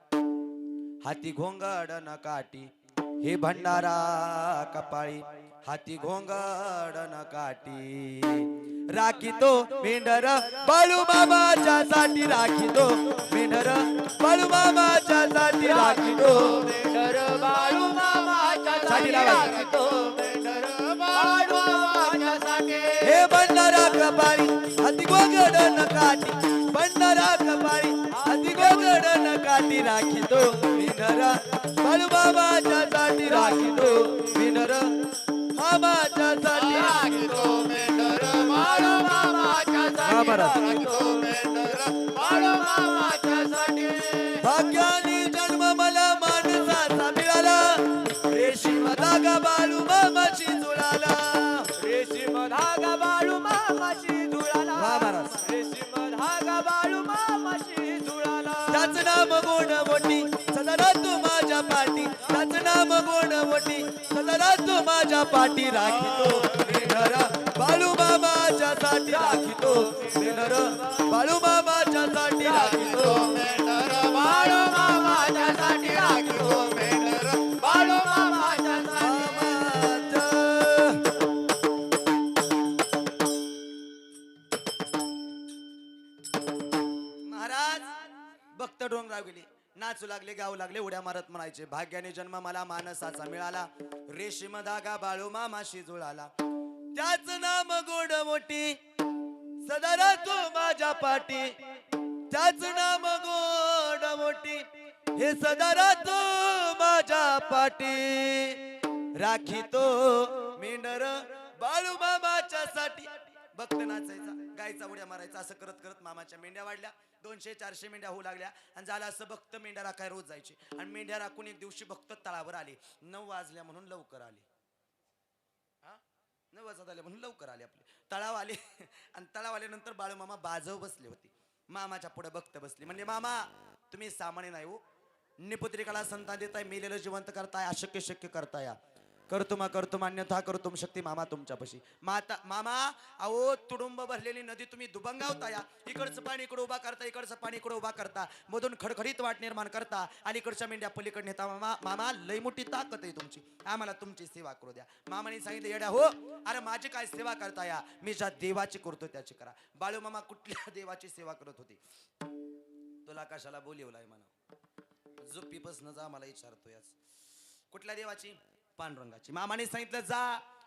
हाती घोंगड न काठी, हे भंडारा कपाळी हाती घोंगड न काठी, राखीतो मेंढर बाळू मामाच्या साठी, राखीतो मेंढर बाळू मामाच्या साठी, राखीतो मेंढर बाळू मामाच्या साठी, राखीतो मेंढर बाळू मामाच्या साठी. हे भंडारा कपाळी हाती घोंगड न काठी, भंडारा कपाळी हाती घोंगड न काठी, राखीतो मेंढर बाळू मामाच्या साठी, राखीतो मेंढर मामाच्या साठी, राखीतो मेंढर बाळू मामाच्या साठी, राखीतो मेंढर बाळू मामाच्या साठी. भाग्याने जन्म मला माणसाचा मिळाला, रेशीम धागा बाळू मामाशी जुळाला, रेशीम धागा बाळू मामाशी जुळाला, रेशीम धागा बाळू मामाशी जुळाला. त्याचं नाम गोड मोठी सदा तू माझ्या पाठी, त्याचं नाम गोड मोठी सदा तू माझ्या पाठी, राखीतो मेंढर बाळू मामाच्या साठी, राखीतो मेंढर बाळू मामाच्या साठी, राखीतो मेंढर बाळू मामाच्या साठी, राखीतो मेंढर बाळू मामाच्या साठी. महाराज भक्त डोंगराव गेले, नाचू लागले, गाऊ लागले, उड्या मारत म्हणायचे, भाग्याने जन्म मला मानसाचा मिळाला, रेशीम धागा बाळू मामाशी जुळाला, त्याच नाम गोड मोठी सदा राहतो माझ्या पाठी, त्याच नाम गोड मोठी हे सदा राहतो माझ्या पाठी, राखीतो मेंढर बाळू मामाच्या साठी. भक्त नाचायचा, गायचा, उड्या मारायचा, असं करत करत मामाच्या मेंढ्या वाढल्या, 200-400 मेंढ्या होऊ लागल्या. आणि झालं असं, भक्त मेंढ्या राखाय रोज जायचे. आणि मेंढ्या राखून एक दिवशी भक्त तळावर आले, 9 वाजल्या म्हणून लवकर आले. 9 वाजता आले म्हणून लवकर आले आपले तळाव आले आणि तळाव आल्यानंतर बाळूमामा बाजव बसले होते. मामाच्या पुढे बघत बसली. म्हणजे मामा तुम्ही सामान्य नाही हो, निपुत्रिकाला संतान देताय, मेलेलं जिवंत करताय, अशक्य शक्य करताय. करतुम अन्यथा करतुम शक्ती मामा तुमच्यापाशी. मामा अहो तुडुंब भरलेली नदी तुम्ही दुबंगावता या. इकडचं पाणी इकडं उभा करता, इकडचं पाणी इकडं उभा करता, मधून खडखडीत वाट निर्माण करता, अलीकडच्या मेंढ्या पलीकडे नेता. मामा लई मोठी ताकद आहे तुमची, आम्हाला तुमची सेवा करू द्या. मामाने सांगितलं येड्या हो, अरे माझी काय सेवा करता या, मी ज्या देवाची करतो त्याची करा. बाळू मामा कुठल्या देवाची सेवा करत होती? तुला कशाला बोलिवलाय म्हणा, झोपीपासून जा मला विचारतो याच. कुठल्या देवाची? पांडुरंगाची. मामाने सांगितलं जा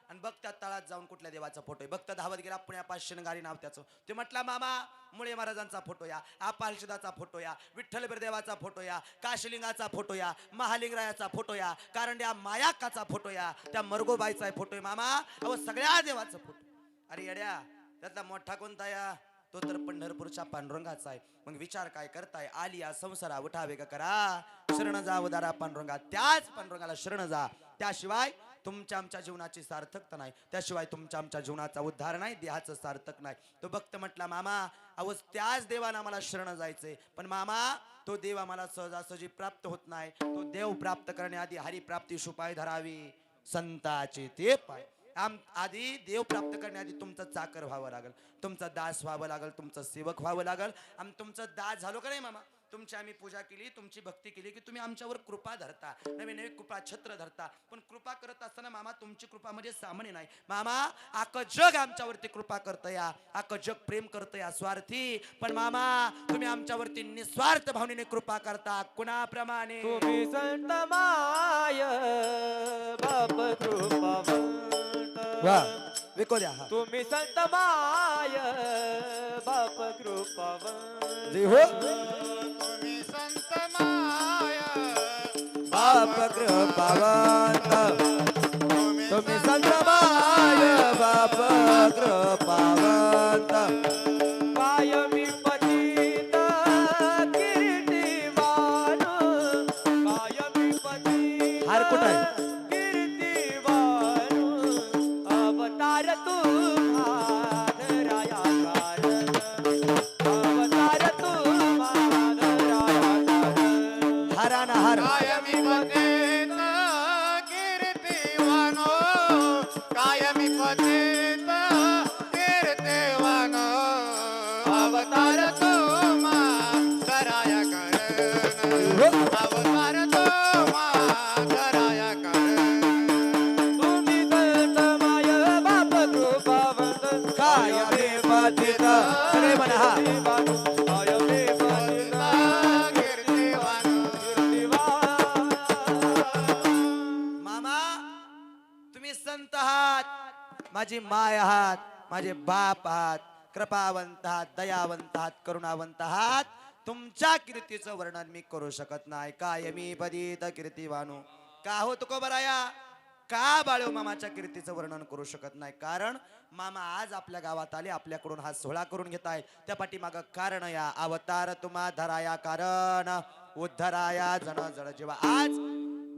आणि बघ त्या तळात जाऊन कुठल्या देवाचा फोटो आहे. बघता धावत गेला, पुण्यापास शिनगारी नाव त्याचं. ते म्हटला मामा मुळे महाराजांचा फोटो या, आपालशिदाचा फोटो या, विठ्ठल बिरदेवाचा फोटो या, काशलिंगाचा फोटो या, महालिंगरायाचा फोटो या, कारंड्या मायाकाचा फोटो या, त्या मरगोबाईचा फोटो आहे. मामा अहो सगळ्या देवाचा फोटो. अरे येड्या त्यातला मोठा कोणता या? तो तर पंढरपूरच्या पांडुरंगाचा आहे. मग विचार काय करताय? आलिया संसारा उठावे का करा, शरण जा उदारा पांडुरंगा. त्याच पांडुरंगाला शरण जा, त्याशिवाय तुमच्या आमच्या जीवनाची सार्थकता नाही, त्याशिवाय तुमच्या आमच्या जीवनाचा उद्धार नाही, देहाचं सार्थक नाही. तो भक्त म्हटला मामा अहो त्याच देवाला मला शरण जायचंय, पण मामा तो देव आम्हाला सहजासहजी प्राप्त होत नाही. तो देव प्राप्त करण्याआधी हरिप्राप्तीस उपाय धरावी, संताचे ते पाय. आधी देव प्राप्त करण्याआधी तुमचं चाकर व्हावं लागेल, तुमचा दास व्हावं लागेल, तुमचं सेवक व्हावं लागेल. आम्ही तुमचं दास झालो का नाही मामा? तुमची आम्ही पूजा केली, तुमची भक्ती केली की तुम्ही आमच्यावर कृपा धरता, नवीन नवीन कृपा छत्र धरता. पण कृपा करत असताना मामा तुमची कृपा म्हणजे सामान्य नाही. मामा अख्खं जग आमच्यावरती कृपा करतं या, अख्खं जग प्रेम करतं या स्वार्थी. पण मामा तुम्ही आमच्यावरती निस्वार्थ भावनेने कृपा करता. कुणाप्रमाणे? तुम्ही संत माय बाप कृपावंत. वा विको द्या. तुम्ही संत माय बाप कृपावंत. जी हो. तुम्ही संत माय बाप कृपावंत, तुम्ही संतमाय बाप कृपावंत. कायमी पतित कीर्तिवान, कायमी पतित हार कुठं आहे? कीर्तिवान. अवतार तुम्हा धराया कारण, अवतार तुम्हा धराया कारण. हारा ना हार. कायमी पतित कीर्तिवानो, कायमी पतित कीर्तिवानो. अवतार तुम्हा धराया कारण, अवतार तुम्हा धराया कारण. तुम्ही संत माय बाप कृपावंत. कायमी पतित सगळे म्हणा हा. कायमी पतित कीर्तिवानो. कीर्तिवान. मामा तुम्ही संत आहात, माझी माय आहात, माझे बाप आहात, कृपावंत आहात, दयावंत आहात, करुणावंत आहात. तुमच्या कीर्तीचं वर्णन मी करू शकत नाही. कायमी पतित कीर्तिवानो. का हो तुकोबराया? का बाळू मामाच्या कीर्तीचं वर्णन करू शकत नाही? कारण मामा आज आपल्या गावात आले, आपल्याकडून हा सोहळा करून घेताय. त्या पाठीमाग कारण या. अवतार तुम्हा धराया कारण, उद्धराया जन जड जीवा. आज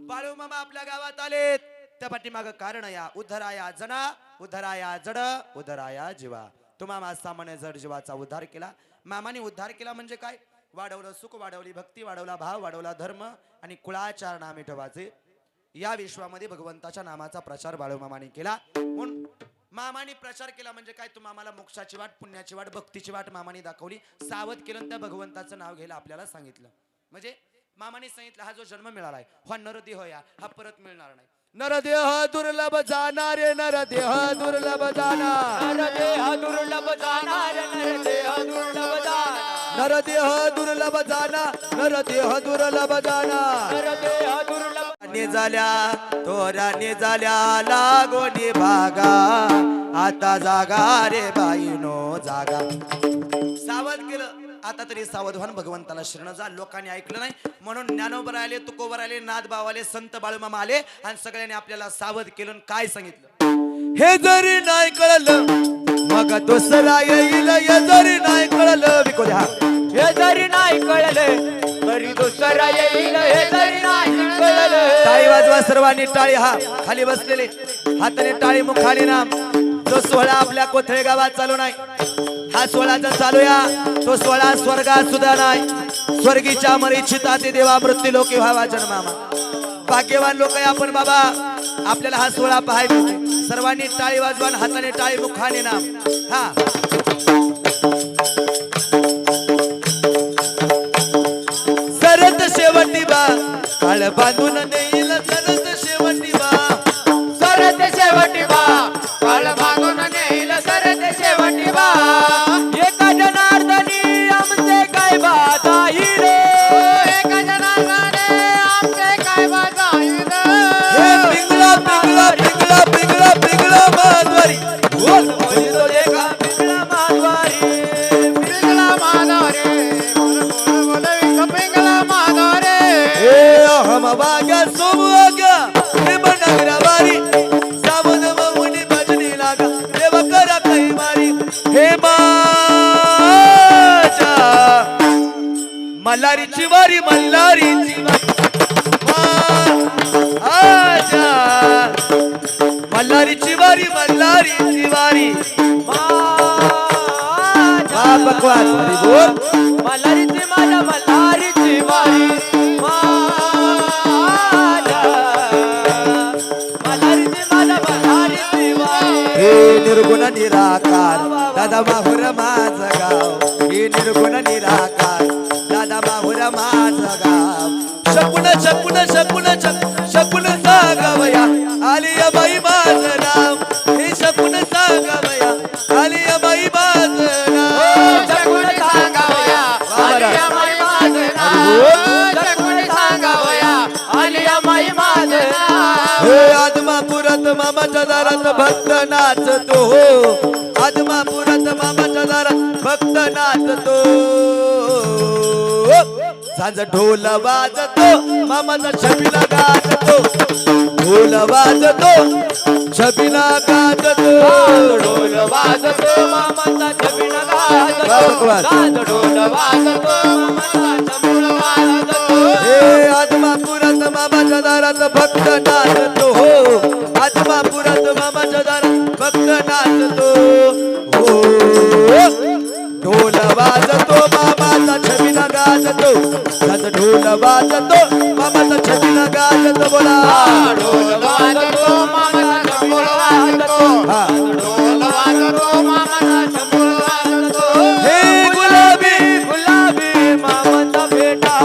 बाळू मामा आपल्या गावात आलेत, त्या पाठीमाग कारण या. उद्धराया जना, उद्धराया जड, उद्धराया जीवा. तुम्हा सामान्य जड जीवाचा उद्धार केला. मामाने उद्धार केला म्हणजे काय? वाढवलं सुख, वाढवली भक्ती, वाढवला भाव, वाढवला धर्म आणि कुळाचार नामे ठेवायचे. या विश्वामध्ये भगवंताच्या नामाचा प्रचार बाळूमामाने केला. म्हणून मामाने प्रचार केला म्हणजे काय? तुम्ही आम्हाला मोक्षाची वाट, पुण्याची वाट, भक्तीची वाट मामाने दाखवली. सावध केलं, त्या भगवंताचं नाव घ्यायला आपल्याला सांगितलं. म्हणजे मामाने सांगितलं हा जो जन्म मिळालाय हा नरदेह या, हा परत मिळणार नाही. नरदेह दुर्लभ जाणार रे, नरदेह दुर्लभ जाणार, नरदेह दुर्लभ जाणार, नरदेह दुर्लभ जाणार, नरदेह दुर्लभ जाणार, नरदेह दुर्लभ जाणार. नरदेह दुर्लभ. निजाल्या तोरा निजाल्या लागोनी भागा, आता जागा रे बाईनो जागा. सावध केलं, आता तरी सावधान भगवंताला शरण जा. लोकांनी ऐकलं नाही म्हणून ज्ञानोबर आले, तुकोबर आले, नाथबाव आले, संत बाळूमामा आले आणि सगळ्यांनी आपल्याला सावध केलं. काय सांगितलं? हे जरी नाही कळलं मग दुसरा येईल, हे जरी नाही कळलं विको द्या. हे जरी नाही कळले तरी दुसरा येईल हे तरी नाही कळलं. टाळी वाजवा सर्वांनी, टाळी हा खाली बसलेले हाताने टाळी मुखाने नाम. जो सोहळा आपल्या कोथळे गावात चालू नाही, हा सोहळा जर चालूया तो सोहळा स्वर्गात सुद्धा नाही. स्वर्गीच्या मरीचिता ते देवा मृत्यू लोकी व्हावा जन्मामा. भाग्यवान लोक आहे आपण बाबा, आपल्याला हा सोहळा पाहायचा आहे. सर्वांनी टाळी वाजवा, हाताने टाळी मुखाने नाम. हा सरत शेवटी बा काळ बांधून नेईल, सरत शेवटी बा. सरत शेवटी बा काळ मागून नेईल सरत शेवटी बा. एका जनार्दनी आमचे काय बाजाई रे. एका जनार्दने आमचे काय बाजाई हे रे. पिंगळा पिंगळा पिंगळा पिंगळा पिंगळा माधवारी. बोल बोलितो देखा पिंगळा माधवारी पिंगळा माधवारी बोल बोल बोल पिंगळा माधवारी. हे हम बाग्या सोम आग्या हे बनगरावारी. सावध मौनी भजनी लागा देव करा काही मारी. हे माझ्या मल्हारीची वारी, मल्हारीची आजा मल्हारीची वारी, मल्हारीची वारी. हा बकवास हरी बोल. मल्हारीची माझ्या मल्हारीची वारी. मल्हारीची माझ्या मल्हारीची वारी. हे निर्गुण निराकार दादा माहुर माझं गाव. हे निर्गुण निराकार दादा माहुर माझं गाव. शकुन शकुन शकुन शकुन सांगावया आलिया बाई माझं नाव. हे शकुन सांगावया आलिया बाई माझं नाव. जगून सांगावया आलिया माई माझं नाव. जगून सांगावया आलिया माई माझं नाव. हे आदमापुरात मामाच्या दारात भक्त नाचतो हो. आदमापुरात मामाच्या दारात भक्त नाचतो. झांज ढोल वाजतो मामाचा छबिला गाजतो. ढोल वाजतो छबिला गाजतो. ढोल वाजतो मामाचा छबिना गाजतो. बकवास. ढोल वाजतो मामाचा छबिना गाजतो. हे आदमापुरात मामाच्या दारात भक्त नाचतो हो. आदमापुरात मामाच्या दारात भक्त नाचतो हो. ढोल वाजतो मामाचा छबिना गाजतो. त्याचा ढोल वाजतो मामाचा छबिना गाजतो. बोला ढोल वाजतो मामाचा छबिना गाजतो. हा. ढोल वाजतो मामाचा छबिना गाजतो. हे गुलाबी गुलाबी मामाचा बेटा.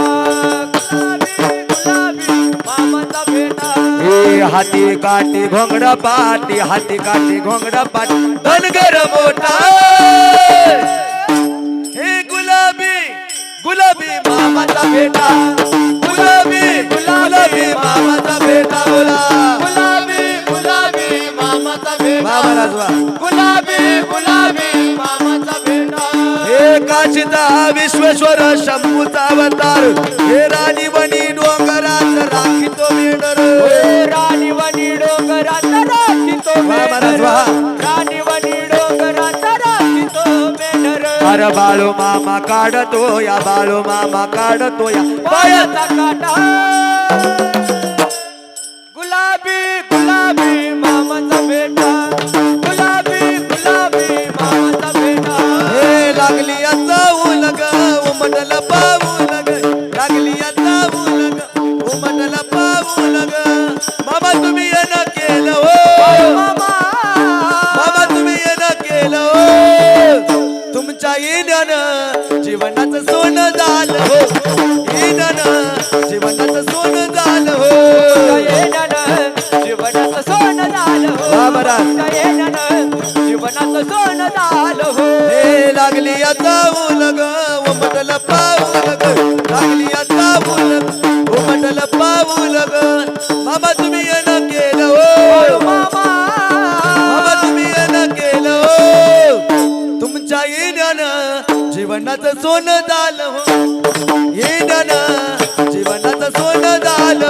गुलाबी गुलाबी मामाचा बेटा. हे हाती काठी घोंगडा पाटी, हाती काठी घोंगडा पाटी धनगर मोठा. हे गुलाबी गुलाबी मामाचा बेटा. गुलाबी गुलाबी मामाचा बेटा. बोला गुलाबी गुलाबी मामाचा बेटा. मामा राजवा. गुलाबी गुलाबी मामाचा बेटा. हे काशीचा विश्वेश्वर शंभूचा अवतार. हे राणी बनी डोंगरात राखीतो मेडर. राणीवणी डोंगरात राखीतो मामा राजवा. राणीवणी डोंगरात राखीतो मेढर. अरे बाळू मामा काढतो या, बाळू मामा काढतो या पायाचा काटा. गुलाबी गुलाबी मामाचा बेटा. गुलाबी गुलाबी मामाचा बेटा. हे लागली आता उलग उमटल पाऊल ग. लागली आता उलग उमटल पाऊल ग. मामा तुम्ही येणं केलं हो. मामा तुम्ही येणं केलं हो. तुमच्या येण्यानं जीवनाचं सोनं झालं हो. येण्यानं जीवनाचं सोनं झालं हो. जीवनाचं सोनं झालं हो. बाबराज. जीवनाचं सोनं झालं हो. हे लागली आता उलग उमटल पाऊल ग. लागली आता उलग उमटल पाऊल ग. मामा तुम्ही येणं केलं हो. मामा तुम्ही येणं केलं हो. तुमच्या येण्यानं जीवनाचं सोनं झालं हो. येण्यानं जीवनाचं जीवनाचं सोनं झालं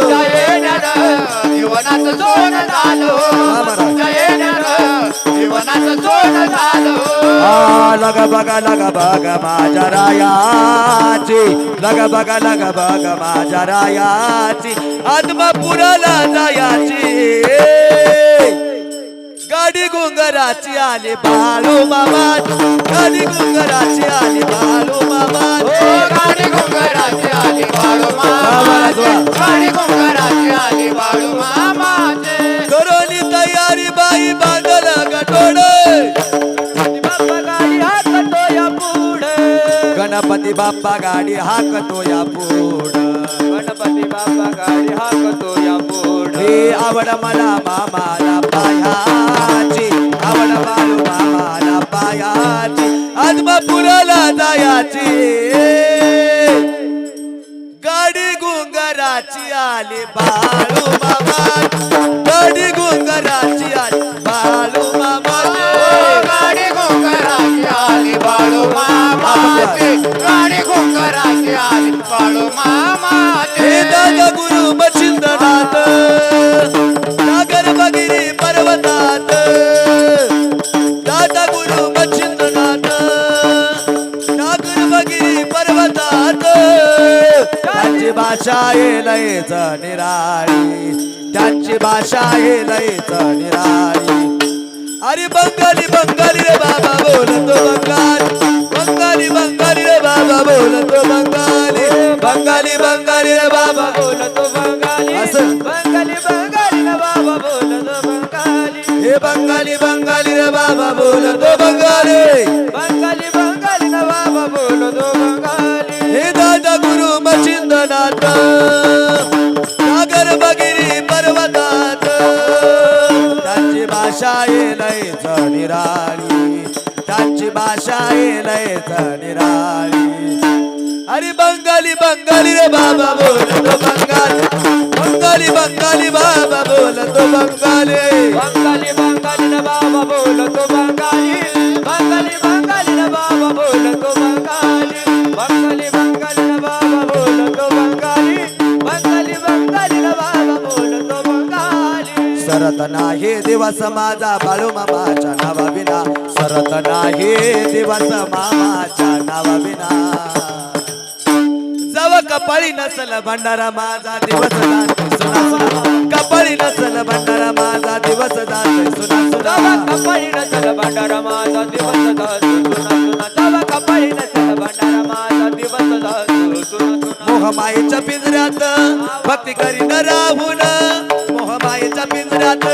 तुमच्या येण्यानं जीवनाचं सोनं झालं तुमच्या येण्यानं जीवनाचं सोनं झालं लगा बघा माझ्या रायाची लगा बघा माझ्या रायाची आत्मापुराला जायाची गाडी गुंगराची आली बाळू मामा गाडी गुंगराची आली बाळू मामा गाडी घुंगराची आली बाळू मामाचे गाडी घुंगराची आली बाळू मामाचे करोनी तयारी बाई बांधल गटोड गणपती बाप्पा गाडी हाकतो या पुढं गणपती बाप्पा गाडी हाकतो या गणपती बाप्पा गाडी हाकतो या पुढं हे आवड मला मामाला पायाची आवड बाळू मामाला पायाची आत्मापुराला जायाची गाडी गुंगराची आली बाळू मामा गाडी गुंगराची आली बाळू मामा गाडी घुंगराची आली बाळू मामाचे गाडी घुंगराची आली बाळू मामाचे हे दादा गुरु मच्छिंदनाथ सागर भगिनी पर्वतात दादा गुरु मच्छिंदनाथ सागर भगिनी पर्वतात त्यांची भाषा आहे लयच निराळी त्यांची भाषा आहे लयच निराळी अरे बंगाली रे बाबा बोलतो बंगाली रे बाबा बोलतो बंगाली रे बाबा बोलतो बंगाली असं बंगाली ना बाबा बोलतो बंगाली हे बंगाली रे बाबा बोलतो बंगाली बंगाली ना बाबा बोलतो बंगाली हे दादा गुरु मच्छिंदनाथ सागर भगिनी पर्वतात त्यांची भाषा आहे लयच निराळी त्यांची भाषा आहे लयच निराळी अरे बंगाली रे बाबा बोलतो बंगाली बाबा बोलतो बंगाली ना बाबा बोलतो बंगाली बंगाली ना बाबा बोलतो बंगाली बंगाली ना बाबा बोलतो बंगाली बंगाली ना बाबा बोलतो बंगाली सरत नाही दिवस माझा बाळू मामाच्या नावा विना सरत नाही दिवस मामाच्या नावा विना जव कपाळी नसल भंडारा माझा दिवस जातोय सुना सुना कपाळी नसल भंडारा माझा दिवस जातोय सुना सुना तवा कपाळी नसल भंडारा माझा दिवस जातो सुना सुना तवा कपाळी नसल भंडारा माझा दिवस जातो सुना सुना मोहमायेच्या पिंजऱ्यात भक्ती करी न राहून मोहमायेच्या पिंजऱ्यात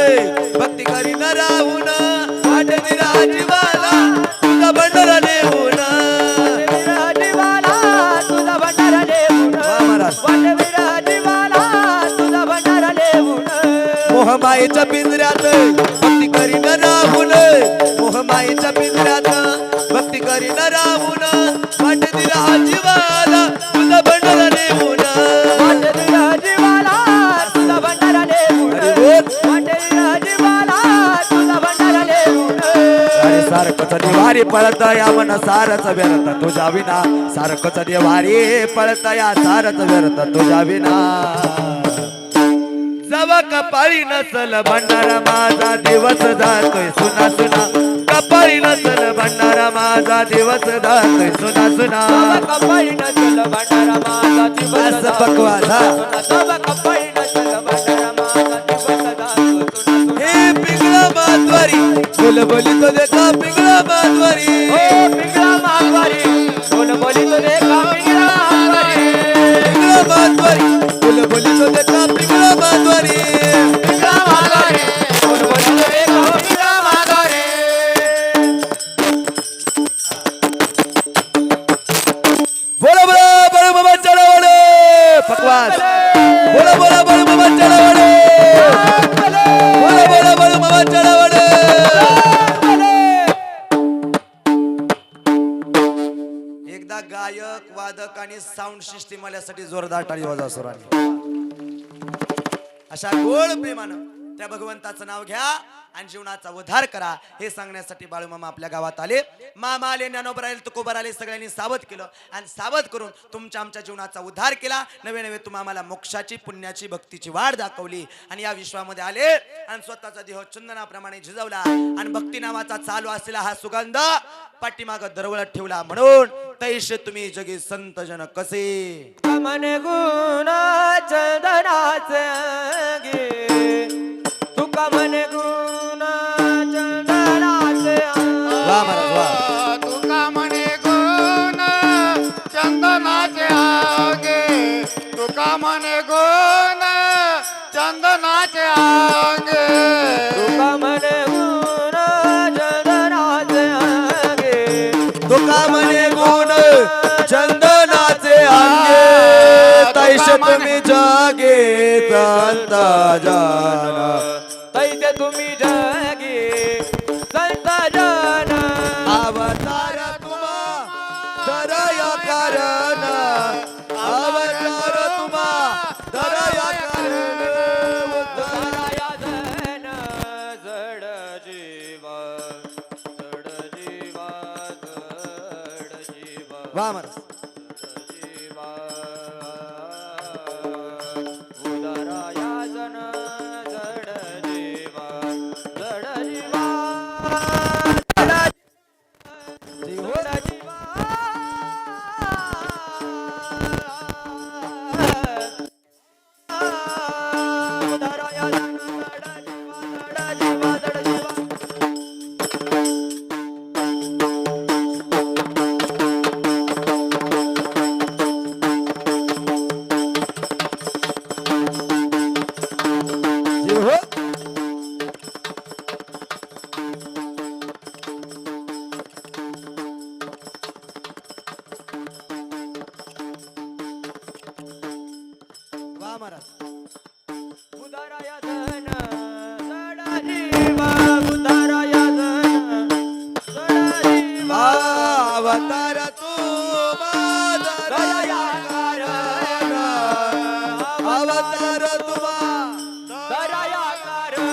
भक्ती करी न राहून वाट निराजीवाला तुझा भंडारा नेऊन विराजीवाला तुझा भंडारा देऊन वाट विराजीवाला तुझा भंडारा देऊन मोहमायेच्या पिंजऱ्यात भक्ती करी न राहून मोहमायेच्या पिंजऱ्यात भक्ती करी न राहून वाट निराजीवाला तुझा भंडारा नेऊन वाट विराजीवाला तुझा भंडारा देऊन वाट विराजीवाला तुझा भंडारा देऊन अरे सारखंच दिवारी पळत या मन सारच व्यर्थ तुझ्या विना सारखंच दिवारी पळत या सारच व्यर्थ तुझ्या विना जव कपाळी नसल भंडारा माझा दिवस जातोय सुना सुना कपाळी नसल भंडारा माझा दिवस जातोय सुना सुना कपाळी नसल भंडारा माझा दिवस असं पकवास हा तवा कपाळी नसल भंडारा माझा दिवस जातो सुना सुना हे पिंगळा माधवारी बोली तो देखा पिंगळा माधवारी ओ पिंगळा मागवारी कोण बोली तो देखा पिंगळा मागवारी पिंगळा माधवारी बोली तो देखा पिंगळा माधवारी पिंगळा मागवारी कोण बोली तो देखा पिंगळा मागवारी बोला बोला बळू बाबा चढवडे पकवास बोला बोला बळू बाबा चढवडे बोला बोला बळू बाबा चढवडे एकदा गायक वादक आणि साऊंड सिस्टीम आल्यासाठी जोरदार टाळी वाजवा सुरांनी अशा गोड प्रेमानं त्या भगवंताचं नाव घ्या आणि जीवनाचा उद्धार करा हे सांगण्यासाठी बाळूमामा आपल्या गावात आले. मामा आले, ज्ञानोबा आले, तुकोबा आले, सगळ्यांनी सावध केलं आणि सावध करून तुमच्या आमच्या जीवनाचा उद्धार केला. नवे नवे तुम्ही आम्हाला मोक्षाची पुण्याची भक्तीची वाट दाखवली आणि या विश्वामध्ये आले आणि स्वतःचा देह चंदनाप्रमाणे झिजवला आणि भक्ती नावाचा चालू असलेला हा सुगंध पाठीमाग दरवळत ठेवला. म्हणून तैसे तुम्ही जगी संत जन कसे मन गुण चंदनाचे अंगी तुका मन गुण चंदनाचे वा महाराज वा. तुका म्हणे गुण चंदनाचे आगे तुका म्हणे गुण चंदनाचे आगे तुका मन गुण चंदनाचे अंगी तुका म्हणे गुण चंदनाचे अंगे तैसे तुम्ही जगे संत जन तैसे तुम्ही जगी संत जन अवतार तुम्हा दरया कारण अवतार तुम्हा दरया कारण दया जन जड जीवा जड जीवा जड जीवा वा महाराज. जीवा उदराया जन जड जीवा जड जीवा जड जीवा उदराया जन जड जीवा जड जीवा जीव हो. वा महाराज. उदराया जन जड जीवा उदराया जन जड जीवा अवतार तुम्हा दरया कारण अवतार तुम्हा दया कारण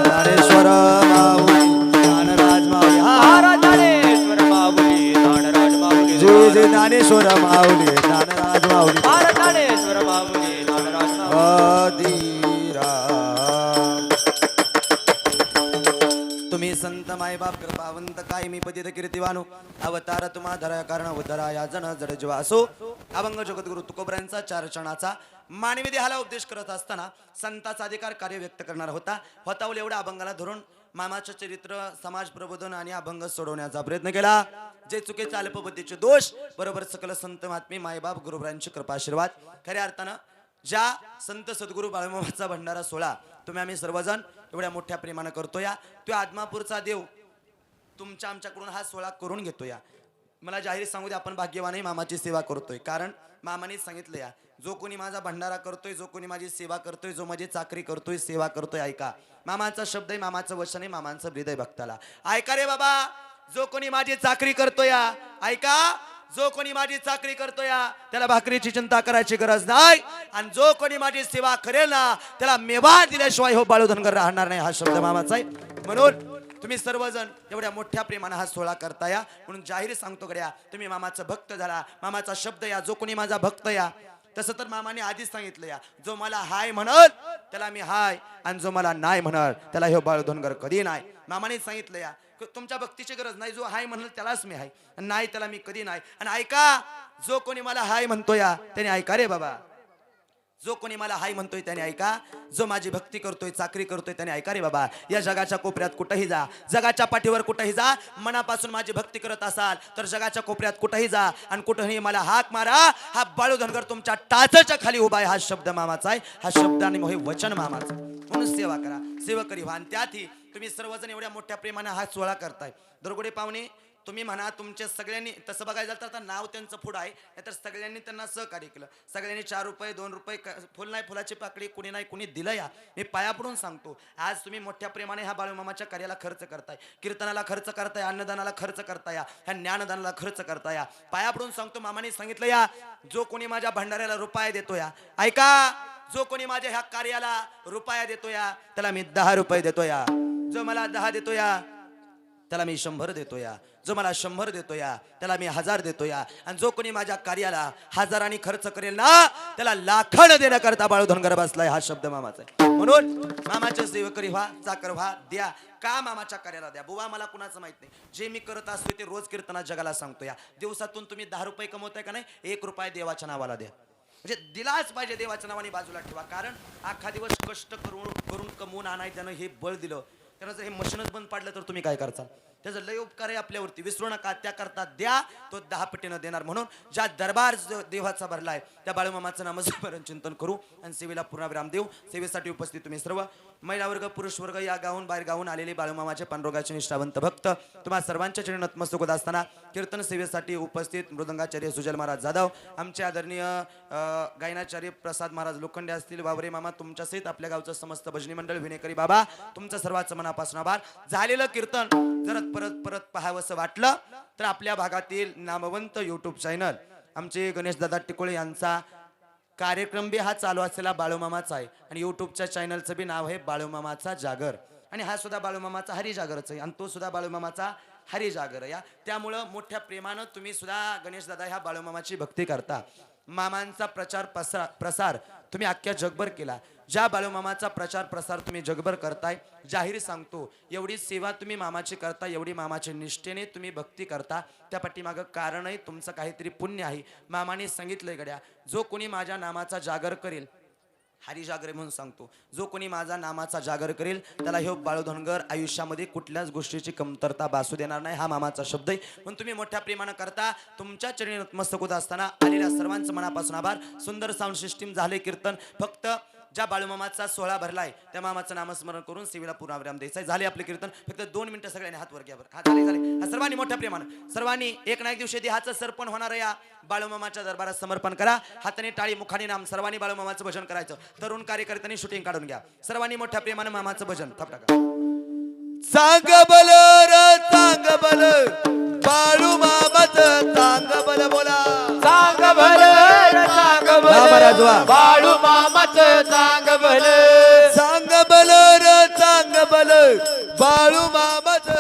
ज्ञानेश्वर माऊली ज्ञानराज माऊली हा. ज्ञानेश्वर माऊली ज्ञानराज माऊली जय जय ज्ञानेश्वर माऊली ज्ञानराज माऊली ज्ञानेश्वर माऊली ज्ञानराज माऊली अधीराम. तुम्ही संत मायबाप कृपावंत काय मी पतित कीर्तिवानो अवतार तुम्हा धरा कारण उदराया जन जड जीवा असो. अभंग जगद्गुरु तुकोबरांचा 4 चरणाचा मानवी देहाला उपदेश करत असताना संताचा अधिकार कार्य व्यक्त करणार होता. होतावल एवढ्या अभंगाला धरून मामाचं चरित्र समाज प्रबोधन आणि अभंग सोडवण्याचा प्रयत्न केला. जे चुकीचे अल्पबुद्धीचे दोष बरोबर सकल संत महात्मे मायबाप गुरुबरांची कृपा आशीर्वाद. खऱ्या अर्थानं ज्या संत सद्गुरू बाळूमामाचा भंडारा सोहळा तुम्ही आम्ही सर्वजण एवढ्या मोठ्या प्रेमानं करतो या तो आदमापूरचा देव तुमच्या आमच्याकडून हा सोहळा करून घेतो या. मला जाहीर सांगू दे आपण भाग्यवानही मामाची सेवा करतोय. कारण मामानेच सांगितलं या जो कोणी माझा भंडारा करतोय जो कोणी माझी सेवा करतोय जो माझी चाकरी करतोय सेवा करतोय ऐका. मामाचा शब्द आहे मामाचं वचन आहे मामांचं हृदय भक्ताला ऐका रे बाबा. जो कोणी माझी चाकरी करतोय या ऐका. जो कोणी माझी चाकरी करतोय त्याला भाकरीची चिंता करायची गरज नाही आणि जो कोणी माझी सेवा करेल ना त्याला मेवा दिल्याशिवाय हो बाळू धनगर राहणार नाही हा शब्द मामाचा आहे. म्हणून तुम्ही सर्वजण एवढ्या मोठ्या प्रेमाने हा सोहळा करताया म्हणून जाहीर सांगतो गड्या तुम्ही मामाचा भक्त झाला. मामाचा शब्द या जो कोणी माझा भक्त या तसं तर मामाने आधीच सांगितलं या जो मला हाय म्हणत त्याला मी हाय आणि जो मला नाही म्हणत त्याला हे बाळू धनगर कधी नाही. मामाने सांगितलं या तुमच्या भक्तीची गरज नाही. जो हाय म्हणल त्यालाच मी हाय नाही त्याला मी कधी नाही. आणि ऐका जो कोणी मला हाय म्हणतो या त्याने ऐका रे बाबा. जो कोणी मला हाय म्हणतोय त्याने ऐका. जो माझी भक्ती करतोय चाकरी करतोय त्याने ऐका रे बाबा. या जगाच्या कोपऱ्यात कुठेही जा जगाच्या पाठीवर कुठेही जा मनापासून माझी भक्ती करत असाल तर जगाच्या कोपऱ्यात कुठेही जा आणि कुठेही मला हाक मारा. हा बाळू धनगर तुमच्या टाचच्या खाली उभा आहे. हा शब्द मामाचा आहे. हा शब्द आणि हे वचन मामाचं. म्हणून सेवा करा सेवकरी व्हा. आणि त्यातही तुम्ही सर्वजण एवढ्या मोठ्या प्रेमाने हा सोहळा करताय. दरगोडे पाहुणे तुम्ही म्हणा तुमच्या सगळ्यांनी तसं बघायचं तर आता नाव त्यांचं पुढं आहे नाहीतर सगळ्यांनी त्यांना सहकार्य केलं सगळ्यांनी 4 रुपये 2 रुपये फुल नाही फुलाची पाकळी कुणी नाही कुणी दिलं या मी पाया पडून सांगतो आज तुम्ही मोठ्या प्रेमाने ह्या बाळूमामाच्या कार्याला खर्च करताय कीर्तनाला खर्च करताय अन्नदानाला खर्च करताय ह्या ज्ञानदानाला खर्च करताय पाया पडून सांगतो मामाने सांगितलं या जो कोणी माझ्या भंडाऱ्याला रुपये देतो या ऐका जो कोणी माझ्या ह्या कार्याला रुपया देतो या त्याला मी 10 रुपये देतो या जो मला 10 देतो या त्याला मी 100 देतो या जो मला 100 देतो या त्याला मी 1000 देतो या आणि जो कोणी माझ्या कार्याला हजारांनी खर्च करेल ना त्याला लाखानं देण्याकरता बाळू धनगर बसलाय हा शब्द मामाचा आहे म्हणून मामाच्या सेवकरी व्हा चाकर व्हा द्या का मामाच्या कार्याला द्या बुवा मला कुणाचं माहित नाही जे मी करत असतो ते रोज कीर्तनात जगाला सांगतो या दिवसातून तुम्ही 10 रुपये कमवताय का नाही 1 रुपया देवाच्या नावाला द्या म्हणजे दिलाच पाहिजे देवाच्या नावाने बाजूला ठेवा कारण अख्खा दिवस कष्ट करून कमवून आणाय त्यानं हे बळ दिलं त्यानं जर हे मशीनच बंद पाडलं तर तुम्ही काय करता त्याचा लय उपकार आहे आपल्यावरती विसरू नका त्या करता द्या तो 10 पटीनं देणार म्हणून ज्या दरबार देवाचा भरलाय त्या बाळूमामाचं नामस्मरण चिंतन करू आणि सेवेला पूर्णविराम देऊ सेवेसाठी उपस्थित तुम्ही सर्व महिला वर्ग पुरुष वर्ग या गावून बाहेर गावून आलेले बाळूमामाचे पांडुरंगाचे निष्ठावंत भक्त तुम्हा सर्वांच्या चरणी नतमस्तक होत असताना कीर्तन सेवेसाठी उपस्थित मृदंगाचार्य सुजल महाराज जाधव आमचे आदरणीय गायनाचार्य प्रसाद महाराज लोखंडे असतील वावरे मामा तुमच्या सहित आपल्या गावचं समस्त भजनी मंडळ विनेकरी बाबा तुमचं सर्वांचं मनापासून आभार झालेलं कीर्तन जर परत पाहावंसं वाटलं तर आपल्या भागातील नामवंत YouTube चॅनल आमचे गणेश दादा टिकोळे यांचा कार्यक्रम बी हा चालू असलेला बाळूमामाचा आहे आणि YouTubeच्या चॅनलचं बी नाव आहे बाळूमामाचा जागर आणि हा सुद्धा बाळूमामाचा हरी जागरच आहे आणि तो सुद्धा बाळूमामाचा हरी जागर या त्यामुळं मोठ्या प्रेमानं तुम्ही सुद्धा गणेश दादा ह्या बाळूमामाची भक्ती करता मामांचा प्रसार तुम्ही अख्ख्या जगभर केला ज्या बाळूमामाचा प्रचार प्रसार तुम्ही जगभर करताय जाहीर सांगतो एवढी सेवा तुम्ही मामाची करता एवढी मामाच्या निष्ठेने तुम्ही भक्ती करता त्या पाठीमागं कारणही तुमचं काहीतरी पुण्य आहे मामाने सांगितलंय गड्या जो कोणी माझ्या नामाचा जागर करेल हरी जागर म्हणून सांगतो जो कोणी माझा नामाचा जागर करेल त्याला हे बाळू धनगर आयुष्यामध्ये कुठल्याच गोष्टीची कमतरता भासू देणार नाही हा मामाचा शब्द आहे म्हणून तुम्ही मोठ्या प्रेमानं करता तुमच्या चरणी नतमस्तक होत असताना आलेल्या सर्वांचं मनापासून आभार सुंदर साऊंड सिस्टीम झाले कीर्तन फक्त ज्या बाळूमामाचा सोहळा भरलाय त्या मामाचं नामस्मरण करून सेवेला पूर्णविराम द्यायचं झाले आपले कीर्तन फक्त 2 मिनिटं सगळ्यांनी हात वर घ्या बरं हा झाले सर्वांनी मोठ्या प्रेमानं सर्वांनी एक ना एक दिवशी देहाचं सर्पण होणार या बाळूमामाच्या दरबारात समर्पण करा हाताने टाळी मुखाने नाम सर्वांनी बाळूमामाचं भजन करायचं तरुण कार्यकर्त्यांनी शूटिंग काढून घ्या सर्वांनी मोठ्या प्रेमानं मामाचं भजन थाप टाका सांग बल र सांग बल बाळूमामाचं सांग बल बोला सांग भल सांग भल बाळू मामाचं सांग भल सांग बल र सांग बल बाळूमामाचं